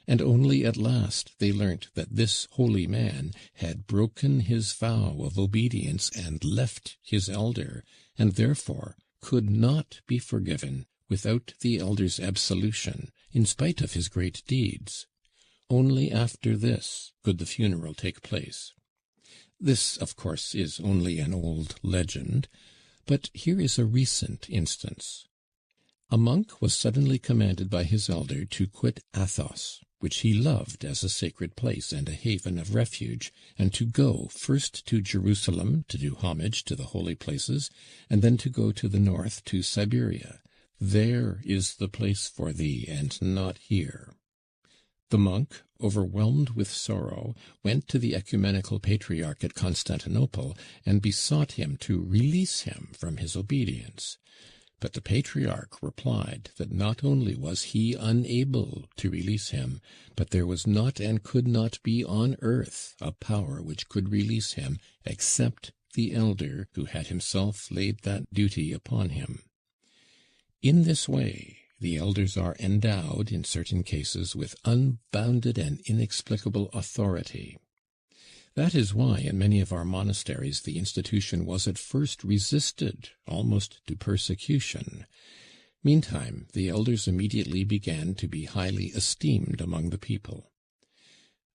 And only at last they learnt that this holy man had broken his vow of obedience and left his elder, and therefore could not be forgiven without the elder's absolution, in spite of his great deeds. Only after this could the funeral take place. This, of course, is only an old legend, but here is a recent instance. A monk was suddenly commanded by his elder to quit Athos. which he loved as a sacred place and a haven of refuge, and to go first to Jerusalem to do homage to the holy places, and then to go to the north to Siberia. There is the place for thee, and not here. The monk, overwhelmed with sorrow, went to the ecumenical patriarch at Constantinople, and besought him to release him from his obedience. But the patriarch replied that not only was he unable to release him, but there was not and could not be on earth a power which could release him, except the elder who had himself laid that duty upon him. In this way the elders are endowed, in certain cases, with unbounded and inexplicable authority. That is why in many of our monasteries the institution was at first resisted, almost to persecution. Meantime, the elders immediately began to be highly esteemed among the people.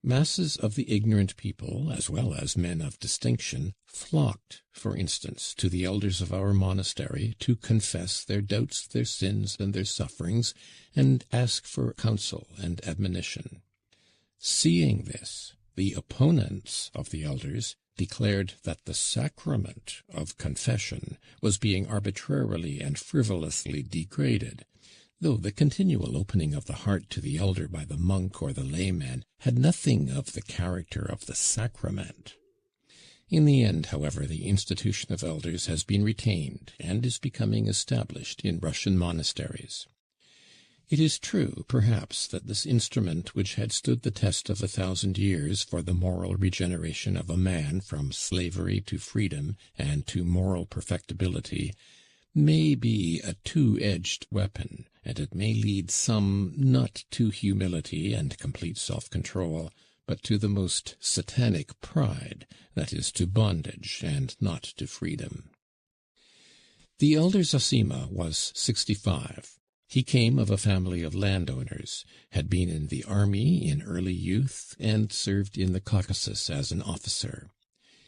Masses of the ignorant people, as well as men of distinction, flocked, for instance, to the elders of our monastery to confess their doubts, their sins, and their sufferings, and ask for counsel and admonition. Seeing this, the opponents of the elders declared that the sacrament of confession was being arbitrarily and frivolously degraded, though the continual opening of the heart to the elder by the monk or the layman had nothing of the character of the sacrament. In the end, however, the institution of elders has been retained and is becoming established in Russian monasteries. It is true, perhaps, that this instrument, which had stood the test of 1,000 years for the moral regeneration of a man from slavery to freedom and to moral perfectibility, may be a two-edged weapon, and it may lead some not to humility and complete self-control, but to the most satanic pride, that is, to bondage and not to freedom. The elder Zosima was 65. He came of a family of landowners, had been in the army in early youth, and served in the Caucasus as an officer.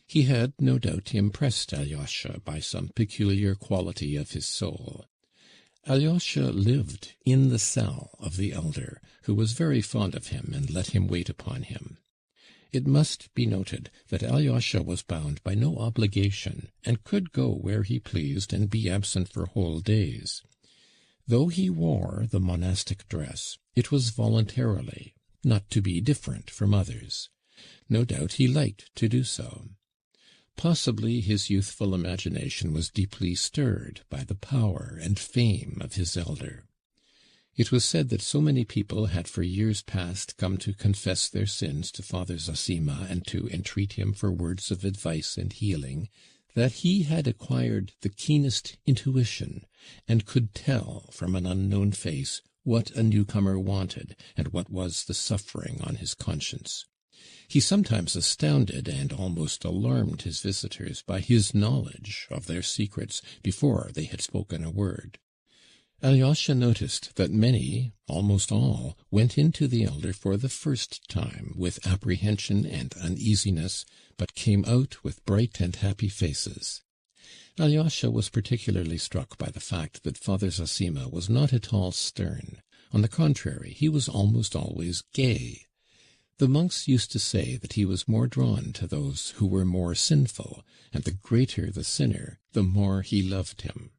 He had, no doubt, impressed Alyosha by some peculiar quality of his soul. Alyosha lived in the cell of the elder, who was very fond of him and let him wait upon him. It must be noted that Alyosha was bound by no obligation, and could go where he pleased and be absent for whole days. Though he wore the monastic dress, it was voluntarily, not to be different from others. No doubt he liked to do so. Possibly his youthful imagination was deeply stirred by the power and fame of his elder. It was said that so many people had for years past come to confess their sins to Father Zosima and to entreat him for words of advice and healing, that he had acquired the keenest intuition, and could tell from an unknown face what a newcomer wanted, and what was the suffering on his conscience. He sometimes astounded and almost alarmed his visitors by his knowledge of their secrets before they had spoken a word. Alyosha noticed that many, almost all, went into the elder for the first time with apprehension and uneasiness, but came out with bright and happy faces. Alyosha was particularly struck by the fact that Father Zosima was not at all stern. On the contrary, he was almost always gay. The monks used to say that he was more drawn to those who were more sinful, and the greater the sinner, the more he loved him.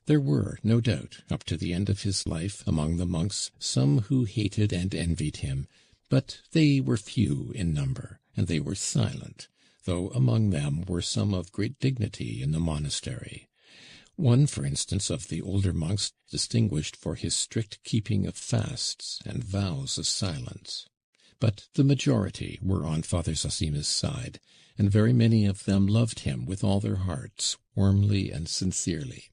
There were, no doubt, up to the end of his life, among the monks, some who hated and envied him, but they were few in number, and they were silent, though among them were some of great dignity in the monastery. One, for instance, of the older monks, distinguished for his strict keeping of fasts and vows of silence. But the majority were on Father Zosima's side, and very many of them loved him with all their hearts, warmly and sincerely.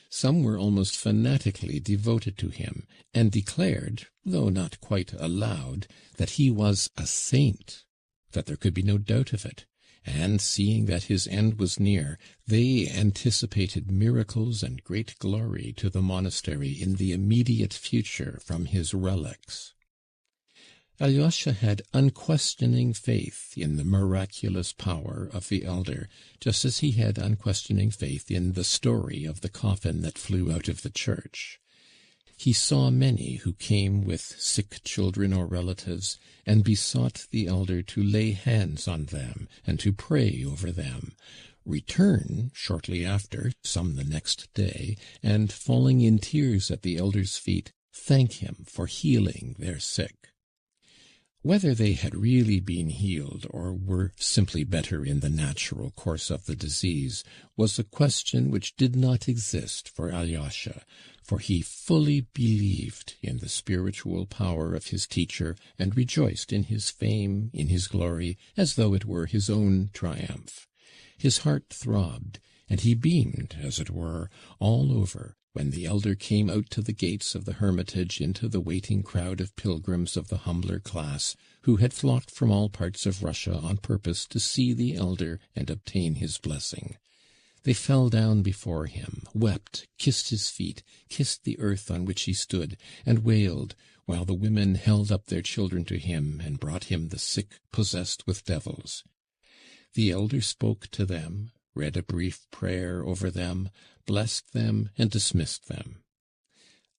Some were almost fanatically devoted to him, and declared, though not quite aloud, that he was a saint, that there could be no doubt of it, and, seeing that his end was near, they anticipated miracles and great glory to the monastery in the immediate future from his relics. Alyosha had unquestioning faith in the miraculous power of the elder, just as he had unquestioning faith in the story of the coffin that flew out of the church. He saw many who came with sick children or relatives, and besought the elder to lay hands on them and to pray over them, return shortly after, some the next day, and, falling in tears at the elder's feet, thank him for healing their sick. Whether they had really been healed, or were simply better in the natural course of the disease, was a question which did not exist for Alyosha, for he fully believed in the spiritual power of his teacher, and rejoiced in his fame, in his glory, as though it were his own triumph. His heart throbbed, and he beamed, as it were, all over, when the elder came out to the gates of the hermitage into the waiting crowd of pilgrims of the humbler class, who had flocked from all parts of Russia on purpose to see the elder and obtain his blessing. They fell down before him, wept, kissed his feet, kissed the earth on which he stood, and wailed, while the women held up their children to him and brought him the sick possessed with devils. The elder spoke to them, read a brief prayer over them, blessed them, and dismissed them.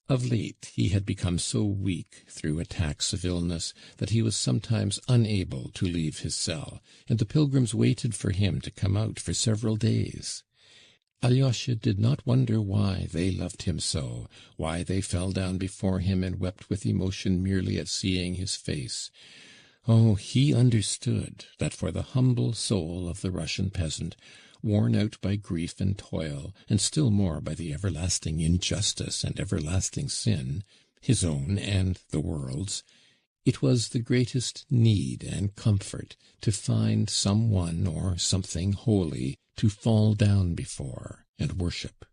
Of late he had become so weak through attacks of illness that he was sometimes unable to leave his cell, and the pilgrims waited for him to come out for several days. Alyosha did not wonder why they loved him so, why they fell down before him and wept with emotion merely at seeing his face. Oh, he understood that for the humble soul of the Russian peasant, worn out by grief and toil, and still more by the everlasting injustice and everlasting sin, his own and the world's, it was the greatest need and comfort to find some one or something holy to fall down before and worship.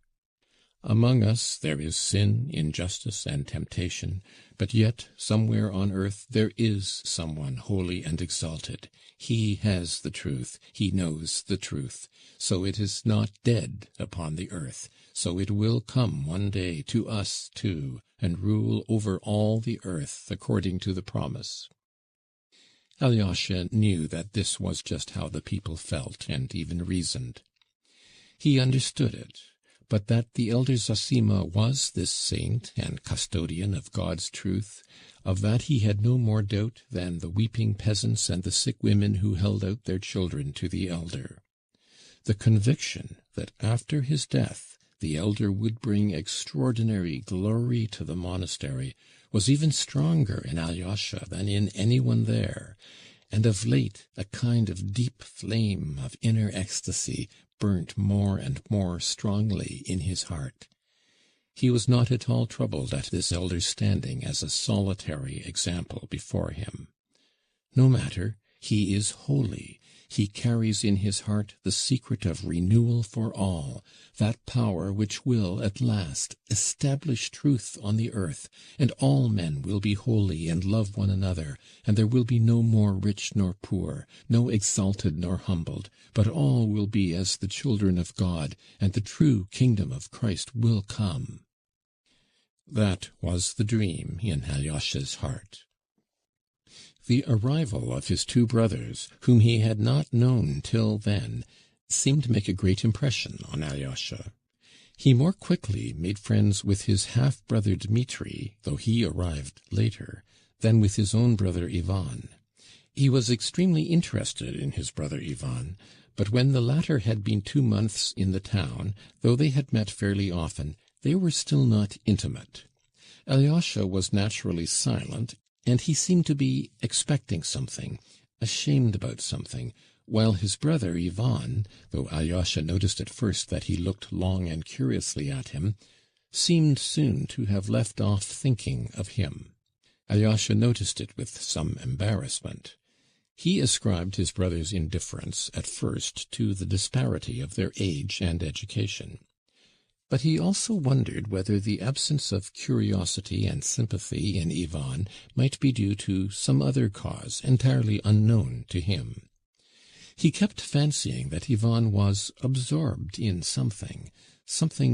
Among us there is sin, injustice, and temptation, but yet somewhere on earth there is someone holy and exalted. He has the truth, he knows the truth, so it is not dead upon the earth, so it will come one day to us too, and rule over all the earth according to the promise. Alyosha knew that this was just how the people felt and even reasoned. He understood it, but that the elder Zosima was this saint and custodian of God's truth, of that he had no more doubt than the weeping peasants and the sick women who held out their children to the elder. The conviction that after his death the elder would bring extraordinary glory to the monastery was even stronger in Alyosha than in anyone there, and of late a kind of deep flame of inner ecstasy burnt more and more strongly in his heart. He was not at all troubled at this elder's standing as a solitary example before him. No matter, he is holy. He carries in his heart the secret of renewal for all, that power which will, at last, establish truth on the earth, and all men will be holy and love one another, and there will be no more rich nor poor, no exalted nor humbled, but all will be as the children of God, and the true kingdom of Christ will come. That was the dream in Alyosha's heart. The arrival of his two brothers, whom he had not known till then, seemed to make a great impression on Alyosha. He more quickly made friends with his half-brother Dmitri, though he arrived later, than with his own brother Ivan. He was extremely interested in his brother Ivan, but when the latter had been 2 months in the town, though they had met fairly often, they were still not intimate. Alyosha was naturally silent, and he seemed to be expecting something, ashamed about something, while his brother Ivan, though Alyosha noticed at first that he looked long and curiously at him, seemed soon to have left off thinking of him. Alyosha noticed it with some embarrassment. He ascribed his brother's indifference at first to the disparity of their age and education. But he also wondered whether the absence of curiosity and sympathy in Ivan might be due to some other cause entirely unknown to him. He kept fancying that Ivan was absorbed in something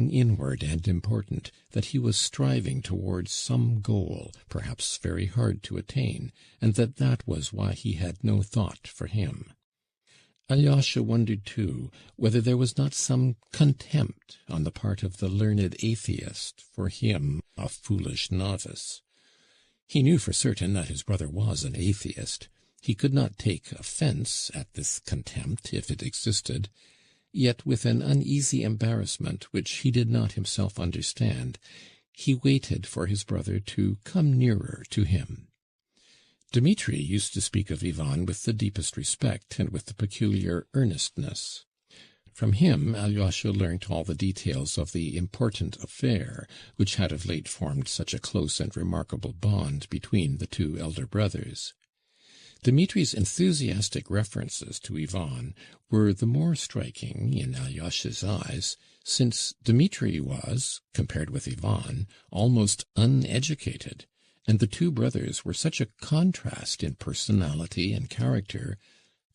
inward and important, that he was striving towards some goal, perhaps very hard to attain, and that was why he had no thought for him. Alyosha wondered, too, whether there was not some contempt on the part of the learned atheist for him, a foolish novice. He knew for certain that his brother was an atheist. He could not take offence at this contempt, if it existed, yet with an uneasy embarrassment which he did not himself understand, he waited for his brother to come nearer to him. Dmitri used to speak of Ivan with the deepest respect and with the peculiar earnestness. From him Alyosha learnt all the details of the important affair which had of late formed such a close and remarkable bond between the two elder brothers. Dmitri's enthusiastic references to Ivan were the more striking in Alyosha's eyes, since Dmitri was, compared with Ivan, almost uneducated, and the two brothers were such a contrast in personality and character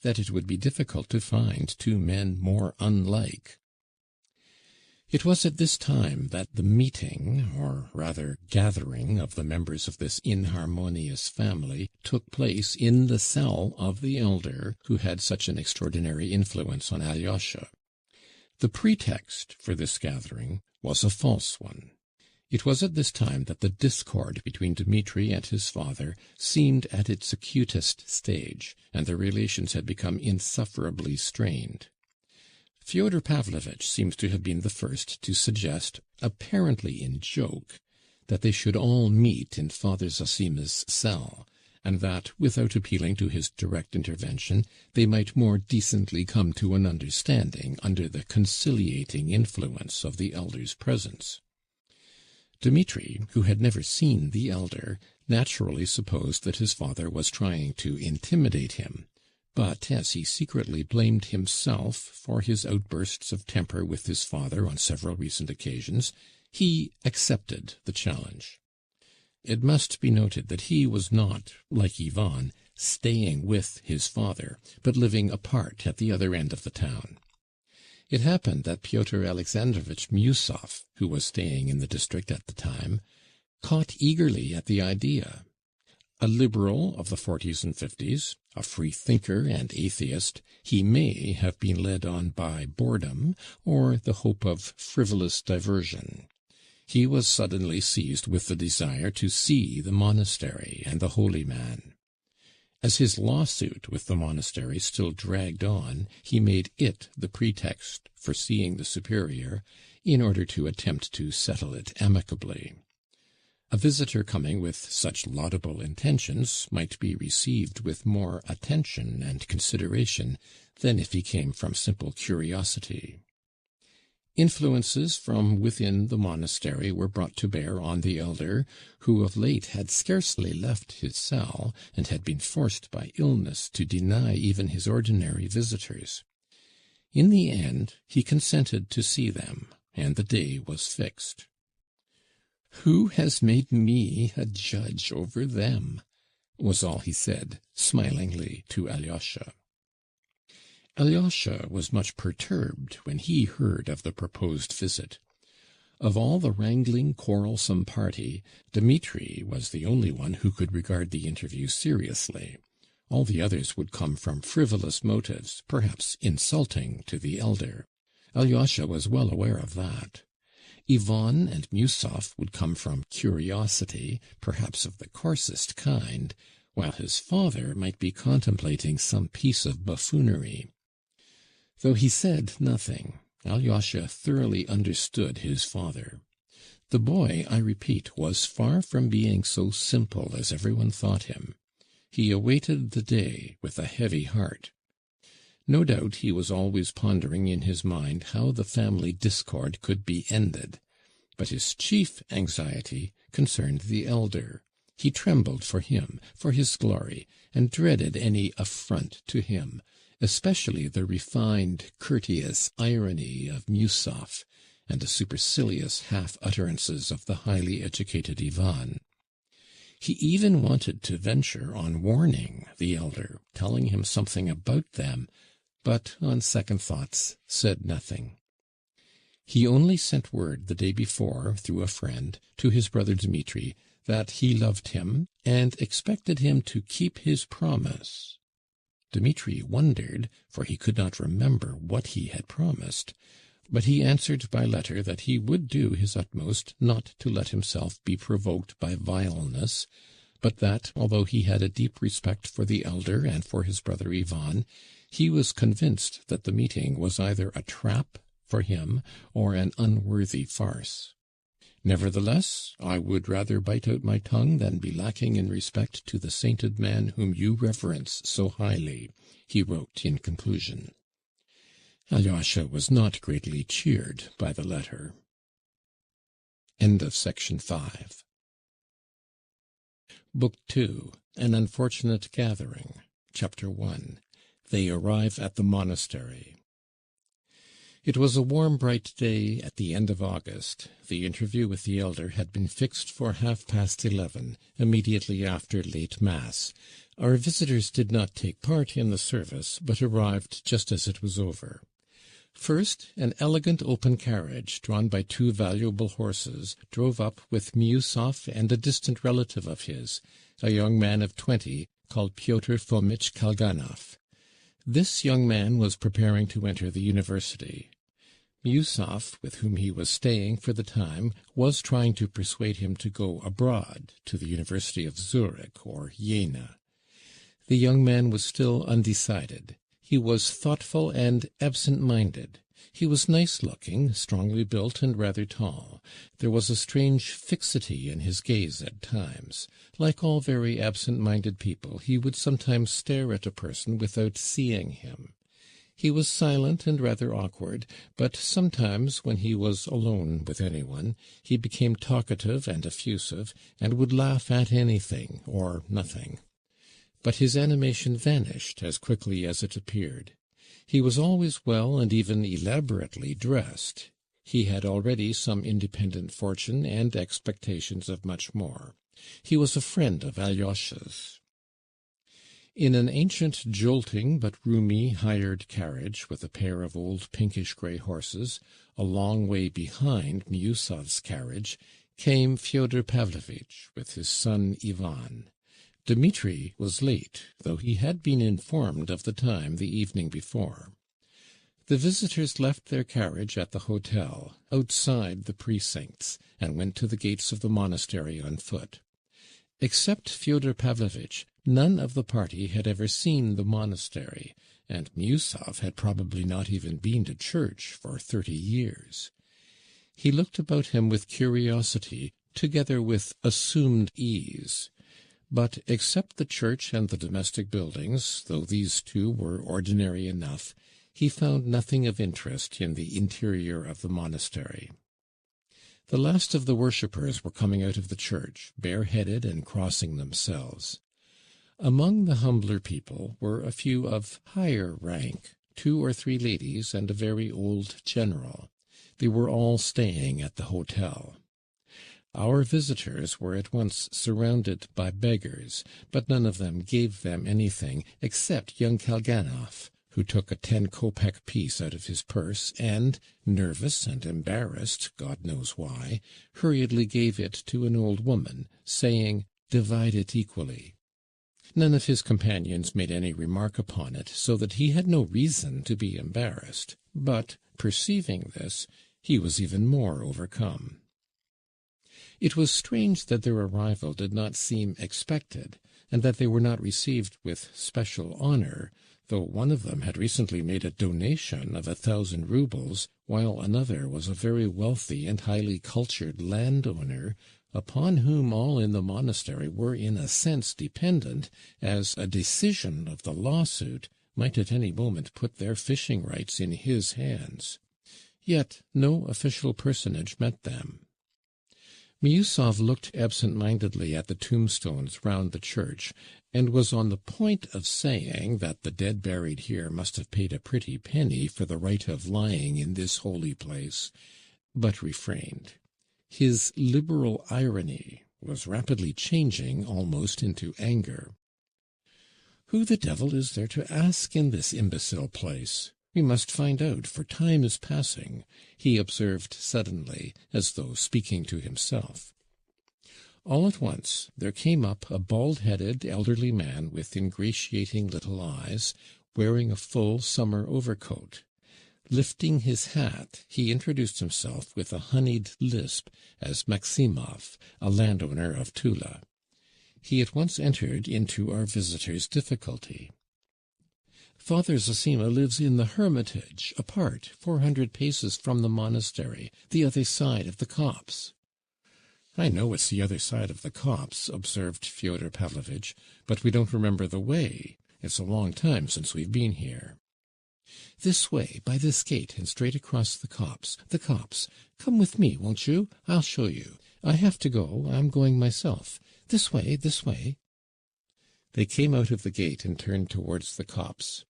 that it would be difficult to find two men more unlike. It was at this time that the meeting, or rather gathering, of the members of this inharmonious family took place in the cell of the elder who had such an extraordinary influence on Alyosha. The pretext for this gathering was a false one. It was at this time that the discord between Dmitri and his father seemed at its acutest stage, and their relations had become insufferably strained. Fyodor Pavlovitch seems to have been the first to suggest, apparently in joke, that they should all meet in Father Zosima's cell, and that, without appealing to his direct intervention, they might more decently come to an understanding under the conciliating influence of the elder's presence. Dmitri, who had never seen the elder, naturally supposed that his father was trying to intimidate him, but as he secretly blamed himself for his outbursts of temper with his father on several recent occasions, he accepted the challenge. It must be noted that he was not, like Ivan, staying with his father, but living apart at the other end of the town. It happened that Pyotr Alexandrovitch Miusov, who was staying in the district at the time, caught eagerly at the idea. A liberal of the 40s and 50s, a free thinker and atheist, he may have been led on by boredom or the hope of frivolous diversion. He was suddenly seized with the desire to see the monastery and the holy man. As his lawsuit with the monastery still dragged on, he made it the pretext for seeing the superior, in order to attempt to settle it amicably. A visitor coming with such laudable intentions might be received with more attention and consideration than if he came from simple curiosity. Influences from within the monastery were brought to bear on the elder, who of late had scarcely left his cell, and had been forced by illness to deny even his ordinary visitors. In the end he consented to see them, and the day was fixed. "Who has made me a judge over them?" was all he said, smilingly, to Alyosha. Alyosha was much perturbed when he heard of the proposed visit. Of all the wrangling, quarrelsome party, Dmitri was the only one who could regard the interview seriously. All the others would come from frivolous motives, perhaps insulting to the elder. Alyosha was well aware of that. Ivan and Miusov would come from curiosity, perhaps of the coarsest kind, while his father might be contemplating some piece of buffoonery. Though he said nothing, Alyosha thoroughly understood his father. The boy, I repeat, was far from being so simple as everyone thought him. He awaited the day with a heavy heart. No doubt he was always pondering in his mind how the family discord could be ended, but his chief anxiety concerned the elder. He trembled for him, for his glory, and dreaded any affront to him, especially the refined, courteous irony of Miusov, and the supercilious half-utterances of the highly educated Ivan. He even wanted to venture on warning the elder, telling him something about them, but on second thoughts said nothing. He only sent word the day before, through a friend, to his brother Dmitri, that he loved him and expected him to keep his promise. Dmitri wondered, for he could not remember what he had promised, but he answered by letter that he would do his utmost not to let himself be provoked by vileness, but that, although he had a deep respect for the elder and for his brother Ivan, he was convinced that the meeting was either a trap for him or an unworthy farce. "Nevertheless, I would rather bite out my tongue than be lacking in respect to the sainted man whom you reverence so highly," he wrote in conclusion. Alyosha was not greatly cheered by the letter. End of section 5. Book 2. An Unfortunate Gathering. Chapter 1. They arrive at the monastery. It was a warm, bright day at the end of August. The interview with the elder had been fixed for 11:30, immediately after late Mass. Our visitors did not take part in the service, but arrived just as it was over. First, an elegant open carriage, drawn by 2 valuable horses, drove up with Miusov and a distant relative of his, a young man of 20, called Pyotr Fomitch Kalganov. This young man was preparing to enter the university. Miusov, with whom he was staying for the time, was trying to persuade him to go abroad to the University of Zurich or Jena. The young man was still undecided. He was thoughtful and absent-minded. He was nice-looking, strongly built, and rather tall. There was a strange fixity in his gaze at times. Like all very absent-minded people, he would sometimes stare at a person without seeing him. He was silent and rather awkward, but sometimes, when he was alone with anyone, he became talkative and effusive, and would laugh at anything or nothing. But his animation vanished as quickly as it appeared. He was always well and even elaborately dressed. He had already some independent fortune and expectations of much more. He was a friend of Alyosha's. In an ancient, jolting but roomy hired carriage, with a pair of old pinkish-grey horses, a long way behind Miusov's carriage, came Fyodor Pavlovitch with his son Ivan. Dmitri was late, though he had been informed of the time the evening before. The visitors left their carriage at the hotel, outside the precincts, and went to the gates of the monastery on foot. Except Fyodor Pavlovitch, none of the party had ever seen the monastery, and Miusov had probably not even been to church for 30 years. He looked about him with curiosity, together with assumed ease. But except the church and the domestic buildings, though these 2 were ordinary enough, he found nothing of interest in the interior of the monastery. The last of the worshippers were coming out of the church, bareheaded and crossing themselves. Among the humbler people were a few of higher rank, 2 or 3 ladies and a very old general. They were all staying at the hotel. Our visitors were at once surrounded by beggars, but none of them gave them anything, except young Kalganov, who took a 10-kopeck piece out of his purse and, nervous and embarrassed, God knows why, hurriedly gave it to an old woman, saying, "Divide it equally." None of his companions made any remark upon it, so that he had no reason to be embarrassed, but, perceiving this, he was even more overcome. It was strange that their arrival did not seem expected, and that they were not received with special honor, though one of them had recently made a donation of 1,000 rubles, while another was a very wealthy and highly cultured landowner, upon whom all in the monastery were in a sense dependent, as a decision of the lawsuit might at any moment put their fishing rights in his hands. Yet no official personage met them. Miusov looked absent-mindedly at the tombstones round the church, and was on the point of saying that the dead buried here must have paid a pretty penny for the right of lying in this holy place, but refrained. His liberal irony was rapidly changing almost into anger. "Who the devil is there to ask in this imbecile place? We must find out, for time is passing," he observed suddenly, as though speaking to himself. All at once there came up a bald-headed elderly man with ingratiating little eyes, wearing a full summer overcoat. Lifting his hat, he introduced himself with a honeyed lisp as Maximov, a landowner of Tula. He at once entered into our visitor's difficulty. "Father Zossima lives in the hermitage, apart, 400 paces from the monastery, the other side of the copse." "I know it's the other side of the copse," observed Fyodor Pavlovitch, "but we don't remember the way. It's a long time since we've been here." "This way, by this gate, and straight across the copse. The copse. Come with me, won't you? I'll show you. I have to go. I'm going myself. This way, this way." They came out of the gate and turned towards the copse.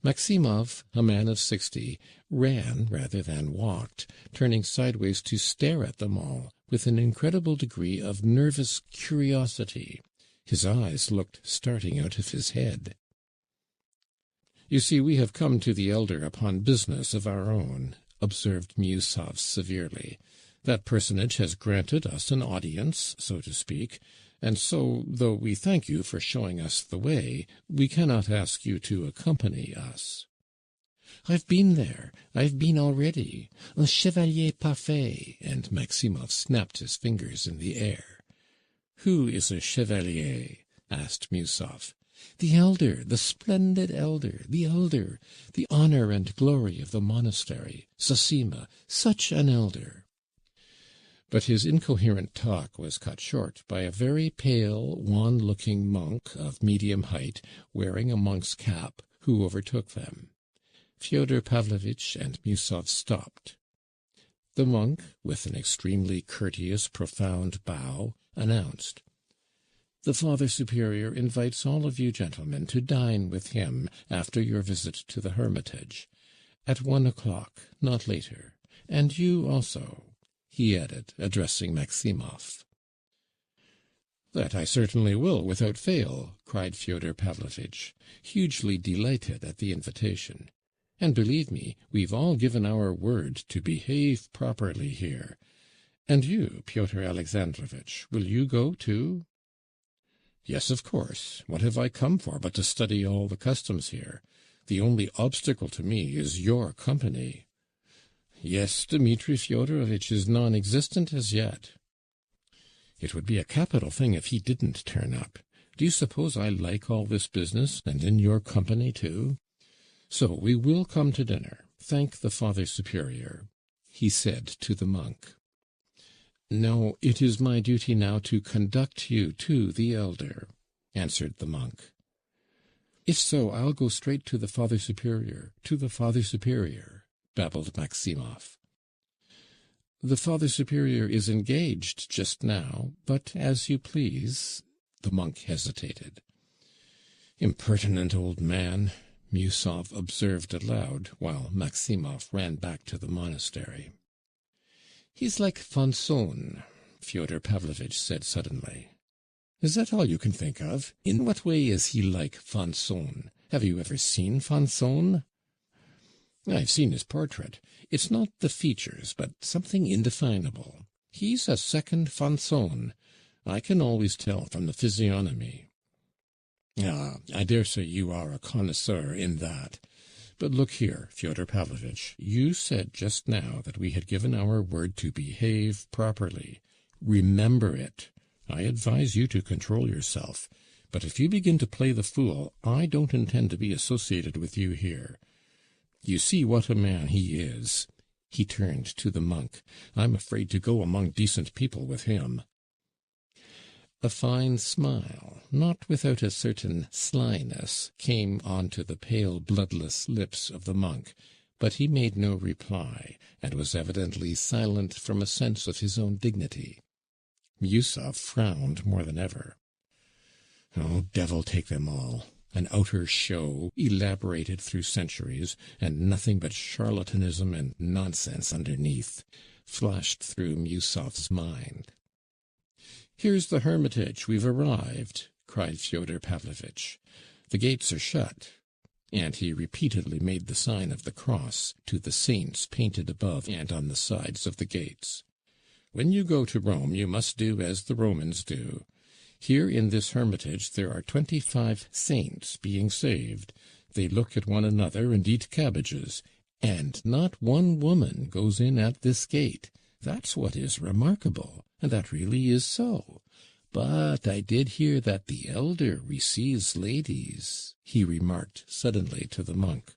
Maximov, a man of 60, ran rather than walked, turning sideways to stare at them all, with an incredible degree of nervous curiosity. His eyes looked starting out of his head. "You see, we have come to the elder upon business of our own," observed Miusov severely. "That personage has granted us an audience, so to speak, and so, though we thank you for showing us the way, we cannot ask you to accompany us." "I've been there. I've been already. Un chevalier parfait," and Maximov snapped his fingers in the air. "Who is a chevalier?" asked Miusov. "The elder, the splendid elder, the honor and glory of the monastery, Zossima, such an elder." But his incoherent talk was cut short by a very pale, wan-looking monk of medium height, wearing a monk's cap, who overtook them. Fyodor Pavlovitch and Miusov stopped. The monk, with an extremely courteous, profound bow, announced, "The Father Superior invites all of you gentlemen to dine with him after your visit to the hermitage. At 1 o'clock, not later. And you also," he added, addressing Maximov. "That I certainly will, without fail," cried Fyodor Pavlovitch, hugely delighted at the invitation. "And believe me, we've all given our word to behave properly here. And you, Pyotr Alexandrovitch, will you go too?" "Yes, of course. What have I come for but to study all the customs here? The only obstacle to me is your company." "Yes, Dmitri Fyodorovitch is non-existent as yet." "It would be a capital thing if he didn't turn up. Do you suppose I like all this business, and in your company too? So we will come to dinner. Thank the Father Superior," he said to the monk. "No, it is my duty now to conduct you to the elder," answered the monk. "If so, I'll go straight to the Father Superior, babbled Maximov. "The Father Superior is engaged just now, but as you please." The monk hesitated. "Impertinent old man," Miusov observed aloud, while Maximov ran back to the monastery. "He's like Fanson," Fyodor Pavlovitch said suddenly. "Is that all you can think of? In what way is he like Fanson? Have you ever seen Fanson?" "I've seen his portrait. It's not the features, but something indefinable. He's a second Fanson. I can always tell from the physiognomy." "Ah, I dare say you are a connoisseur in that. But look here, Fyodor Pavlovitch, you said just now that we had given our word to behave properly. Remember it. I advise you to control yourself. But if you begin to play the fool, I don't intend to be associated with you here. You see what a man he is." He turned to the monk. "I'm afraid to go among decent people with him." A fine smile, not without a certain slyness, came onto the pale, bloodless lips of the monk, but he made no reply, and was evidently silent from a sense of his own dignity. Miusov frowned more than ever. "Oh, devil take them all! An outer show, elaborated through centuries, and nothing but charlatanism and nonsense underneath," flashed through Miusov's mind. "Here's the hermitage, we've arrived," cried Fyodor Pavlovitch. "The gates are shut," and he repeatedly made the sign of the cross to the saints painted above and on the sides of the gates. when you go to Rome, you must do as the Romans do. Here in this hermitage there are 25 saints being saved. They look at one another and eat cabbages, and not one woman goes in at this gate. That's what is remarkable, and that really is so. But I did hear that the elder receives ladies," he remarked suddenly to the monk.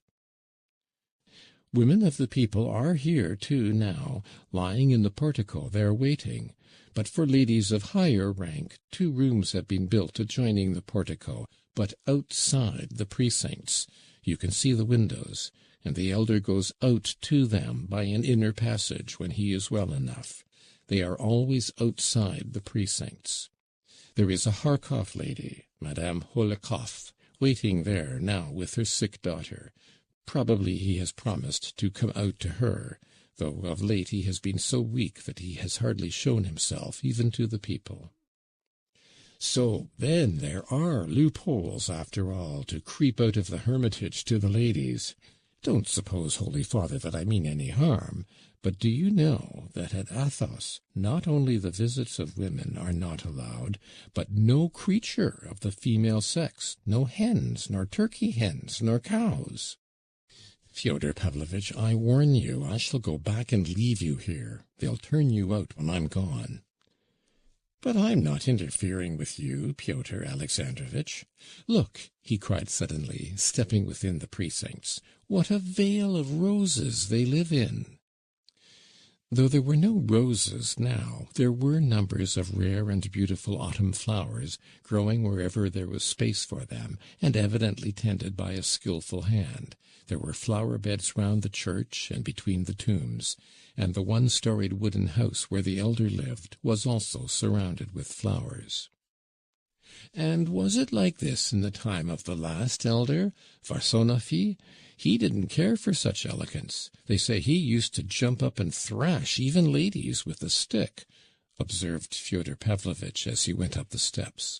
"Women of the people are here, too, now, lying in the portico there waiting. But for ladies of higher rank, 2 rooms have been built adjoining the portico, but outside the precincts. You can see the windows, and the elder goes out to them by an inner passage when he is well enough. They are always outside the precincts. There is a Harkov lady, Madame Holikov, waiting there now with her sick daughter. Probably he has promised to come out to her, though of late he has been so weak that he has hardly shown himself even to the people. So then there are loopholes, after all, to creep out of the hermitage to the ladies. Don't suppose, Holy Father, that I mean any harm, but do you know that at Athos not only the visits of women are not allowed, but no creature of the female sex, no hens, nor turkey hens, nor cows? Fyodor Pavlovitch, I warn you, I shall go back and leave you here. They'll turn you out when I'm gone." "But I'm not interfering with you, Pyotr Alexandrovitch. Look," he cried suddenly, stepping within the precincts, "what a vale of roses they live in!" Though there were no roses now, there were numbers of rare and beautiful autumn flowers, growing wherever there was space for them, and evidently tended by a skilful hand. There were flower-beds round the church and between the tombs, and the one-storied wooden house where the elder lived was also surrounded with flowers. "And was it like this in the time of the last elder, Varsonofy? He didn't care for such elegance. They say he used to jump up and thrash even ladies with a stick," observed Fyodor Pavlovitch as he went up the steps.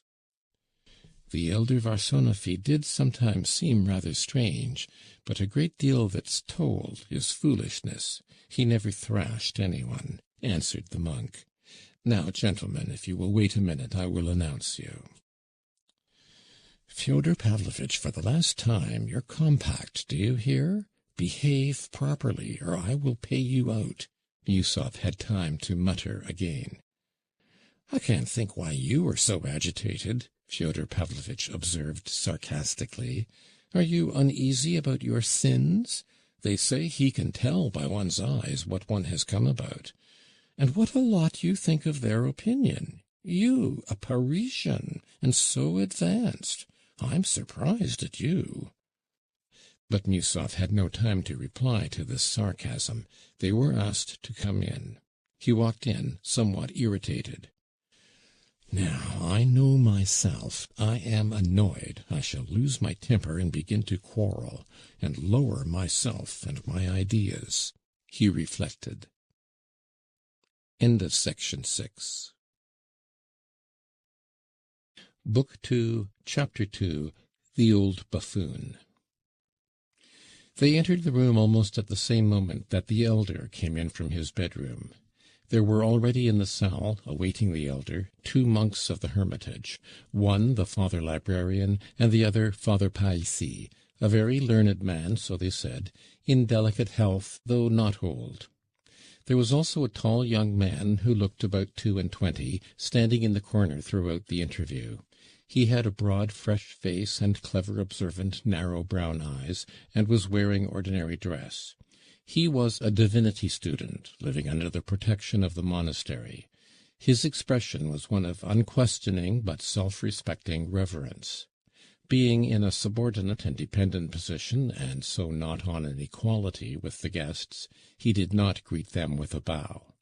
"The elder Varsonofy did sometimes seem rather strange, but a great deal that's told is foolishness. He never thrashed anyone," answered the monk. "Now, gentlemen, if you will wait a minute, I will announce you." "Fyodor Pavlovitch, for the last time, you're compact, do you hear? Behave properly, or I will pay you out," Yusuf had time to mutter again. "I can't think why you are so agitated," Fyodor Pavlovitch observed sarcastically. "Are you uneasy about your sins? They say he can tell by one's eyes what one has come about. And what a lot you think of their opinion! You, a Parisian, and so advanced! I'm surprised at you." But Yusuf had no time to reply to this sarcasm. They were asked to come in. He walked in, somewhat irritated. "Now, I know myself. I am annoyed. I shall lose my temper and begin to quarrel, and lower myself and my ideas," he reflected. End of section 6. Book 2, Chapter 2, The Old Buffoon. They entered the room almost at the same moment that the elder came in from his bedroom. There were already in the salle, awaiting the elder, 2 monks of the hermitage, one the father librarian, and the other Father Palissy, a very learned man, so they said, in delicate health, though not old. There was also a tall young man who looked about 22, standing in the corner throughout the interview. He had a broad, fresh face and clever, observant, narrow brown eyes, and was wearing ordinary dress. He was a divinity student, living under the protection of the monastery. His expression was one of unquestioning but self-respecting reverence. Being in a subordinate and dependent position, and so not on an equality with the guests, he did not greet them with a bow.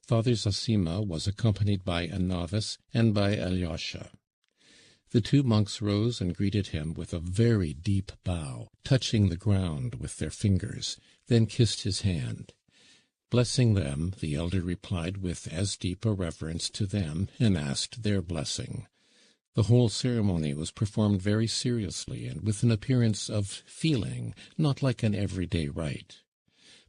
Father Zossima was accompanied by a novice and by Alyosha. The 2 monks rose and greeted him with a very deep bow, touching the ground with their fingers, then kissed his hand. Blessing them, the elder replied with as deep a reverence to them, and asked their blessing. The whole ceremony was performed very seriously and with an appearance of feeling, not like an everyday rite.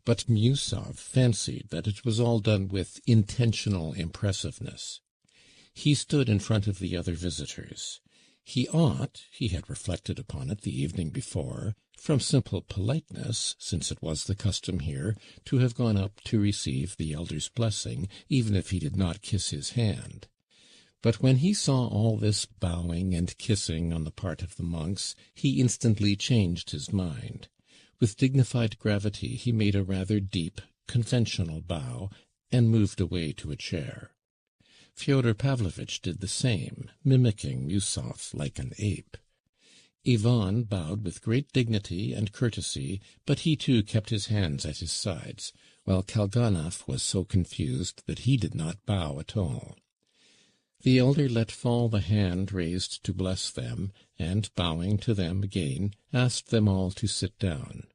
but Miusov fancied that it was all done with intentional impressiveness. He stood in front of the other visitors. He ought, he had reflected upon it the evening before, from simple politeness, since it was the custom here, to have gone up to receive the elder's blessing, even if he did not kiss his hand. But when he saw all this bowing and kissing on the part of the monks, he instantly changed his mind. With dignified gravity he made a rather deep, conventional bow, and moved away to a chair. Fyodor Pavlovitch did the same, mimicking Miusov like an ape. Ivan bowed with great dignity and courtesy, but he too kept his hands at his sides, while Kalganov was so confused that he did not bow at all. The elder let fall the hand raised to bless them, and, bowing to them again, asked them all to sit down.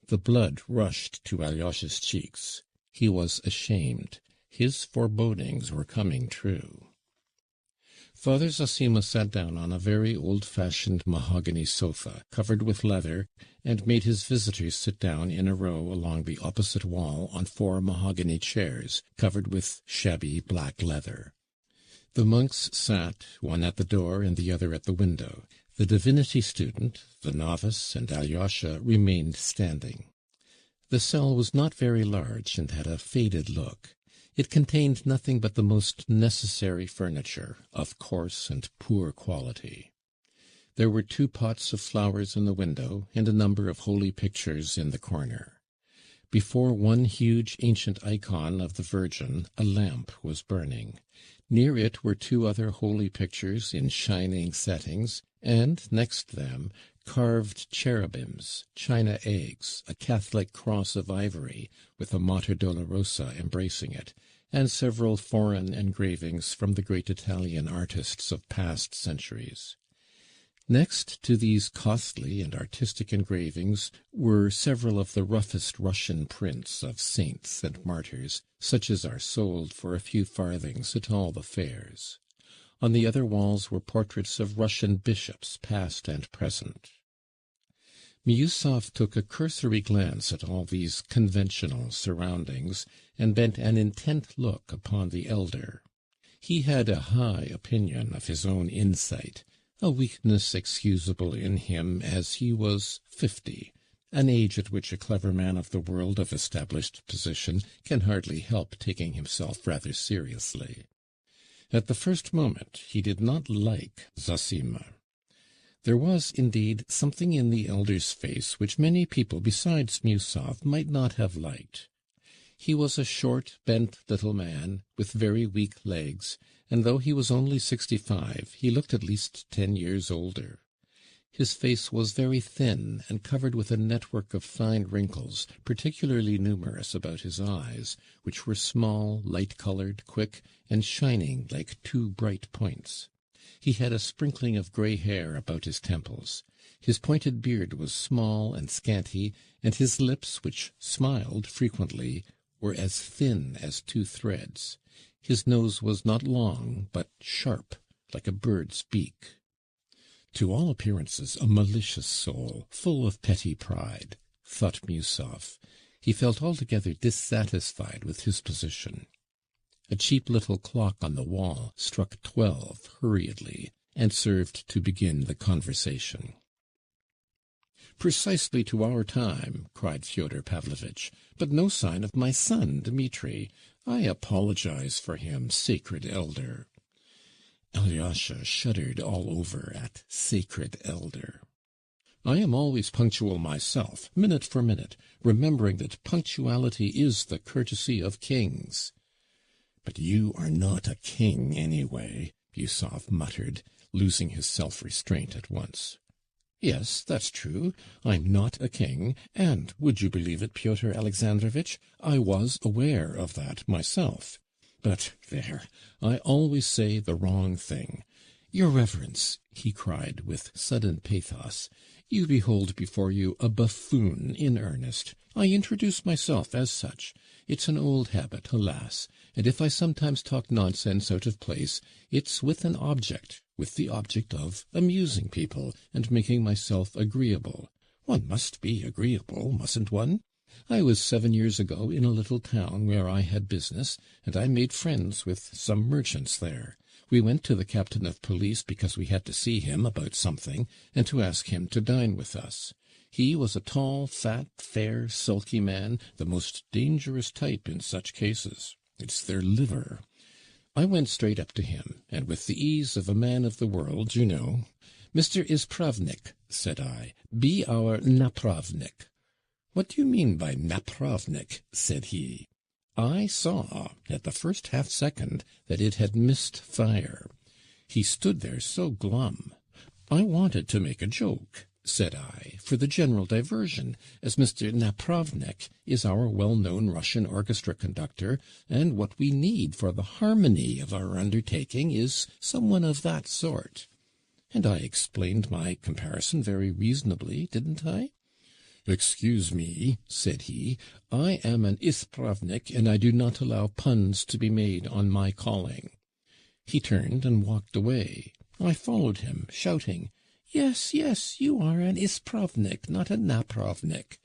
The blood rushed to Alyosha's cheeks. He was ashamed. His forebodings were coming true. Father Zossima sat down on a very old-fashioned mahogany sofa, covered with leather, and made his visitors sit down in a row along the opposite wall on 4 mahogany chairs, covered with shabby black leather. The monks sat, one at the door and the other at the window. The divinity student, the novice, and Alyosha remained standing. The cell was not very large and had a faded look. It contained nothing but the most necessary furniture, of coarse and poor quality. There were 2 pots of flowers in the window, and a number of holy pictures in the corner. Before one huge ancient icon of the Virgin, a lamp was burning. Near it were 2 other holy pictures in shining settings, and, next them, carved cherubims, china eggs, a Catholic cross of ivory, with a Mater Dolorosa embracing it, and several foreign engravings from the great Italian artists of past centuries. Next to these costly and artistic engravings were several of the roughest Russian prints of saints and martyrs, such as are sold for a few farthings at all the fairs. On the other walls were portraits of Russian bishops, past and present. Miusov took a cursory glance at all these conventional surroundings, and bent an intent look upon the elder. He had a high opinion of his own insight, a weakness excusable in him as he was 50, an age at which a clever man of the world of established position can hardly help taking himself rather seriously. At the first moment he did not like Zossima. There was, indeed, something in the elder's face which many people besides Miusov might not have liked. He was a short, bent little man, with very weak legs, and though he was only 65, he looked at least 10 years older. His face was very thin, and covered with a network of fine wrinkles, particularly numerous about his eyes, which were small, light-coloured, quick, and shining like 2 bright points. He had a sprinkling of grey hair about his temples. His pointed beard was small and scanty, and his lips, which smiled frequently, were as thin as 2 threads. His nose was not long, but sharp, like a bird's beak. To all appearances a malicious soul, full of petty pride, thought Miusov. He felt altogether dissatisfied with his position. A cheap little clock on the wall struck 12 hurriedly, and served to begin the conversation. "Precisely to our time," cried Fyodor Pavlovitch, "but no sign of my son, Dmitri. I apologize for him, sacred elder." Alyosha shuddered all over at sacred elder. "I am always punctual myself, minute for minute, remembering that punctuality is the courtesy of kings." "But you are not a king, anyway," Miusov muttered, losing his self-restraint at once. "Yes, that's true. I'm not a king, and, would you believe it, Pyotr Alexandrovitch, I was aware of that myself. But there, I always say the wrong thing. Your Reverence," he cried with sudden pathos, "you behold before you a buffoon in earnest. I introduce myself as such. It's an old habit, alas, and if I sometimes talk nonsense out of place, it's with an object, with the object of amusing people and making myself agreeable. One must be agreeable, mustn't one? I was 7 years ago in a little town where I had business, and I made friends with some merchants there. We went to the captain of police because we had to see him about something, and to ask him to dine with us. He was a tall, fat, fair, sulky man, the most dangerous type in such cases. It's their liver. I went straight up to him, and with the ease of a man of the world, you know, "Mr. Ispravnik," said I, "be our napravnik." "What do you mean by napravnik?" said he. I saw, at the first half-second, that it had missed fire. He stood there so glum. "I wanted to make a joke," said I, "for the general diversion, as Mr. Napravnik is our well-known Russian orchestra conductor, and what we need for the harmony of our undertaking is someone of that sort." And I explained my comparison very reasonably, didn't I? "Excuse me," said he, "I am an ispravnik, and I do not allow puns to be made on my calling." He turned and walked away. I followed him, shouting, "Yes, yes, you are an ispravnik, not a napravnik."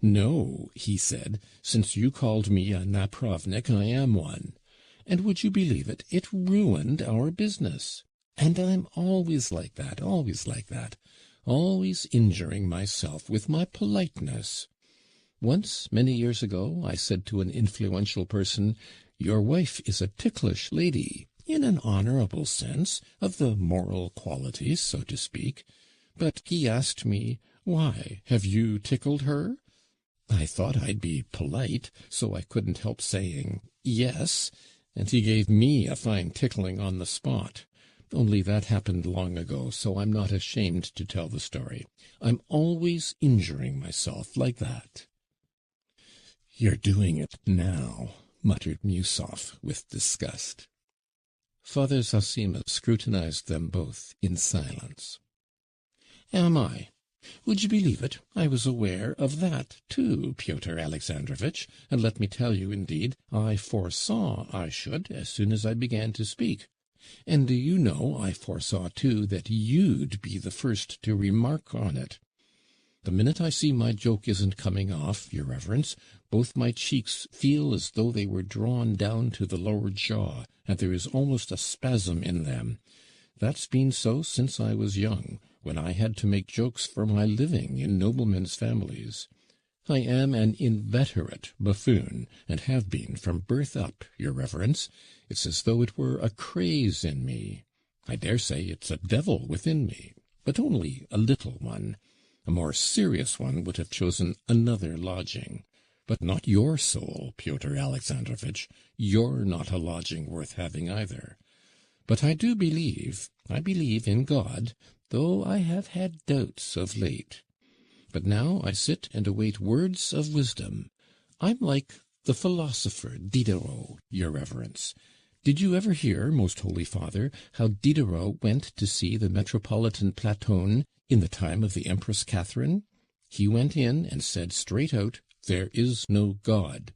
"No," he said, "since you called me a napravnik, I am one." And would you believe it? It ruined our business. And I'm always like that, always injuring myself with my politeness. Once, many years ago, I said to an influential person, "Your wife is a ticklish lady," in an honourable sense, of the moral qualities, so to speak. But he asked me, "Why, have you tickled her?" I thought I'd be polite, so I couldn't help saying, "Yes," and he gave me a fine tickling on the spot. Only that happened long ago, so I'm not ashamed to tell the story. I'm always injuring myself like that. "You're doing it now," muttered Musov with disgust. Father Zossima scrutinized them both in silence. "Am I? Would you believe it? I was aware of that, too, Pyotr Alexandrovitch, and let me tell you, indeed, I foresaw I should as soon as I began to speak. And do you know, I foresaw, too, that you'd be the first to remark on it. The minute I see my joke isn't coming off, your reverence, both my cheeks feel as though they were drawn down to the lower jaw, and there is almost a spasm in them. That's been so since I was young, when I had to make jokes for my living in noblemen's families. I am an inveterate buffoon, and have been from birth up, your reverence. It's as though it were a craze in me. I dare say it's a devil within me, but only a little one. A more serious one would have chosen another lodging. But not your soul, Pyotr Alexandrovitch. You're not a lodging worth having either. But I believe in God, though I have had doubts of late. But now I sit and await words of wisdom. I'm like the philosopher Diderot, your reverence. Did you ever hear, most holy father, how Diderot went to see the Metropolitan Platon in the time of the Empress Catherine? He went in and said straight out, "There is no God,"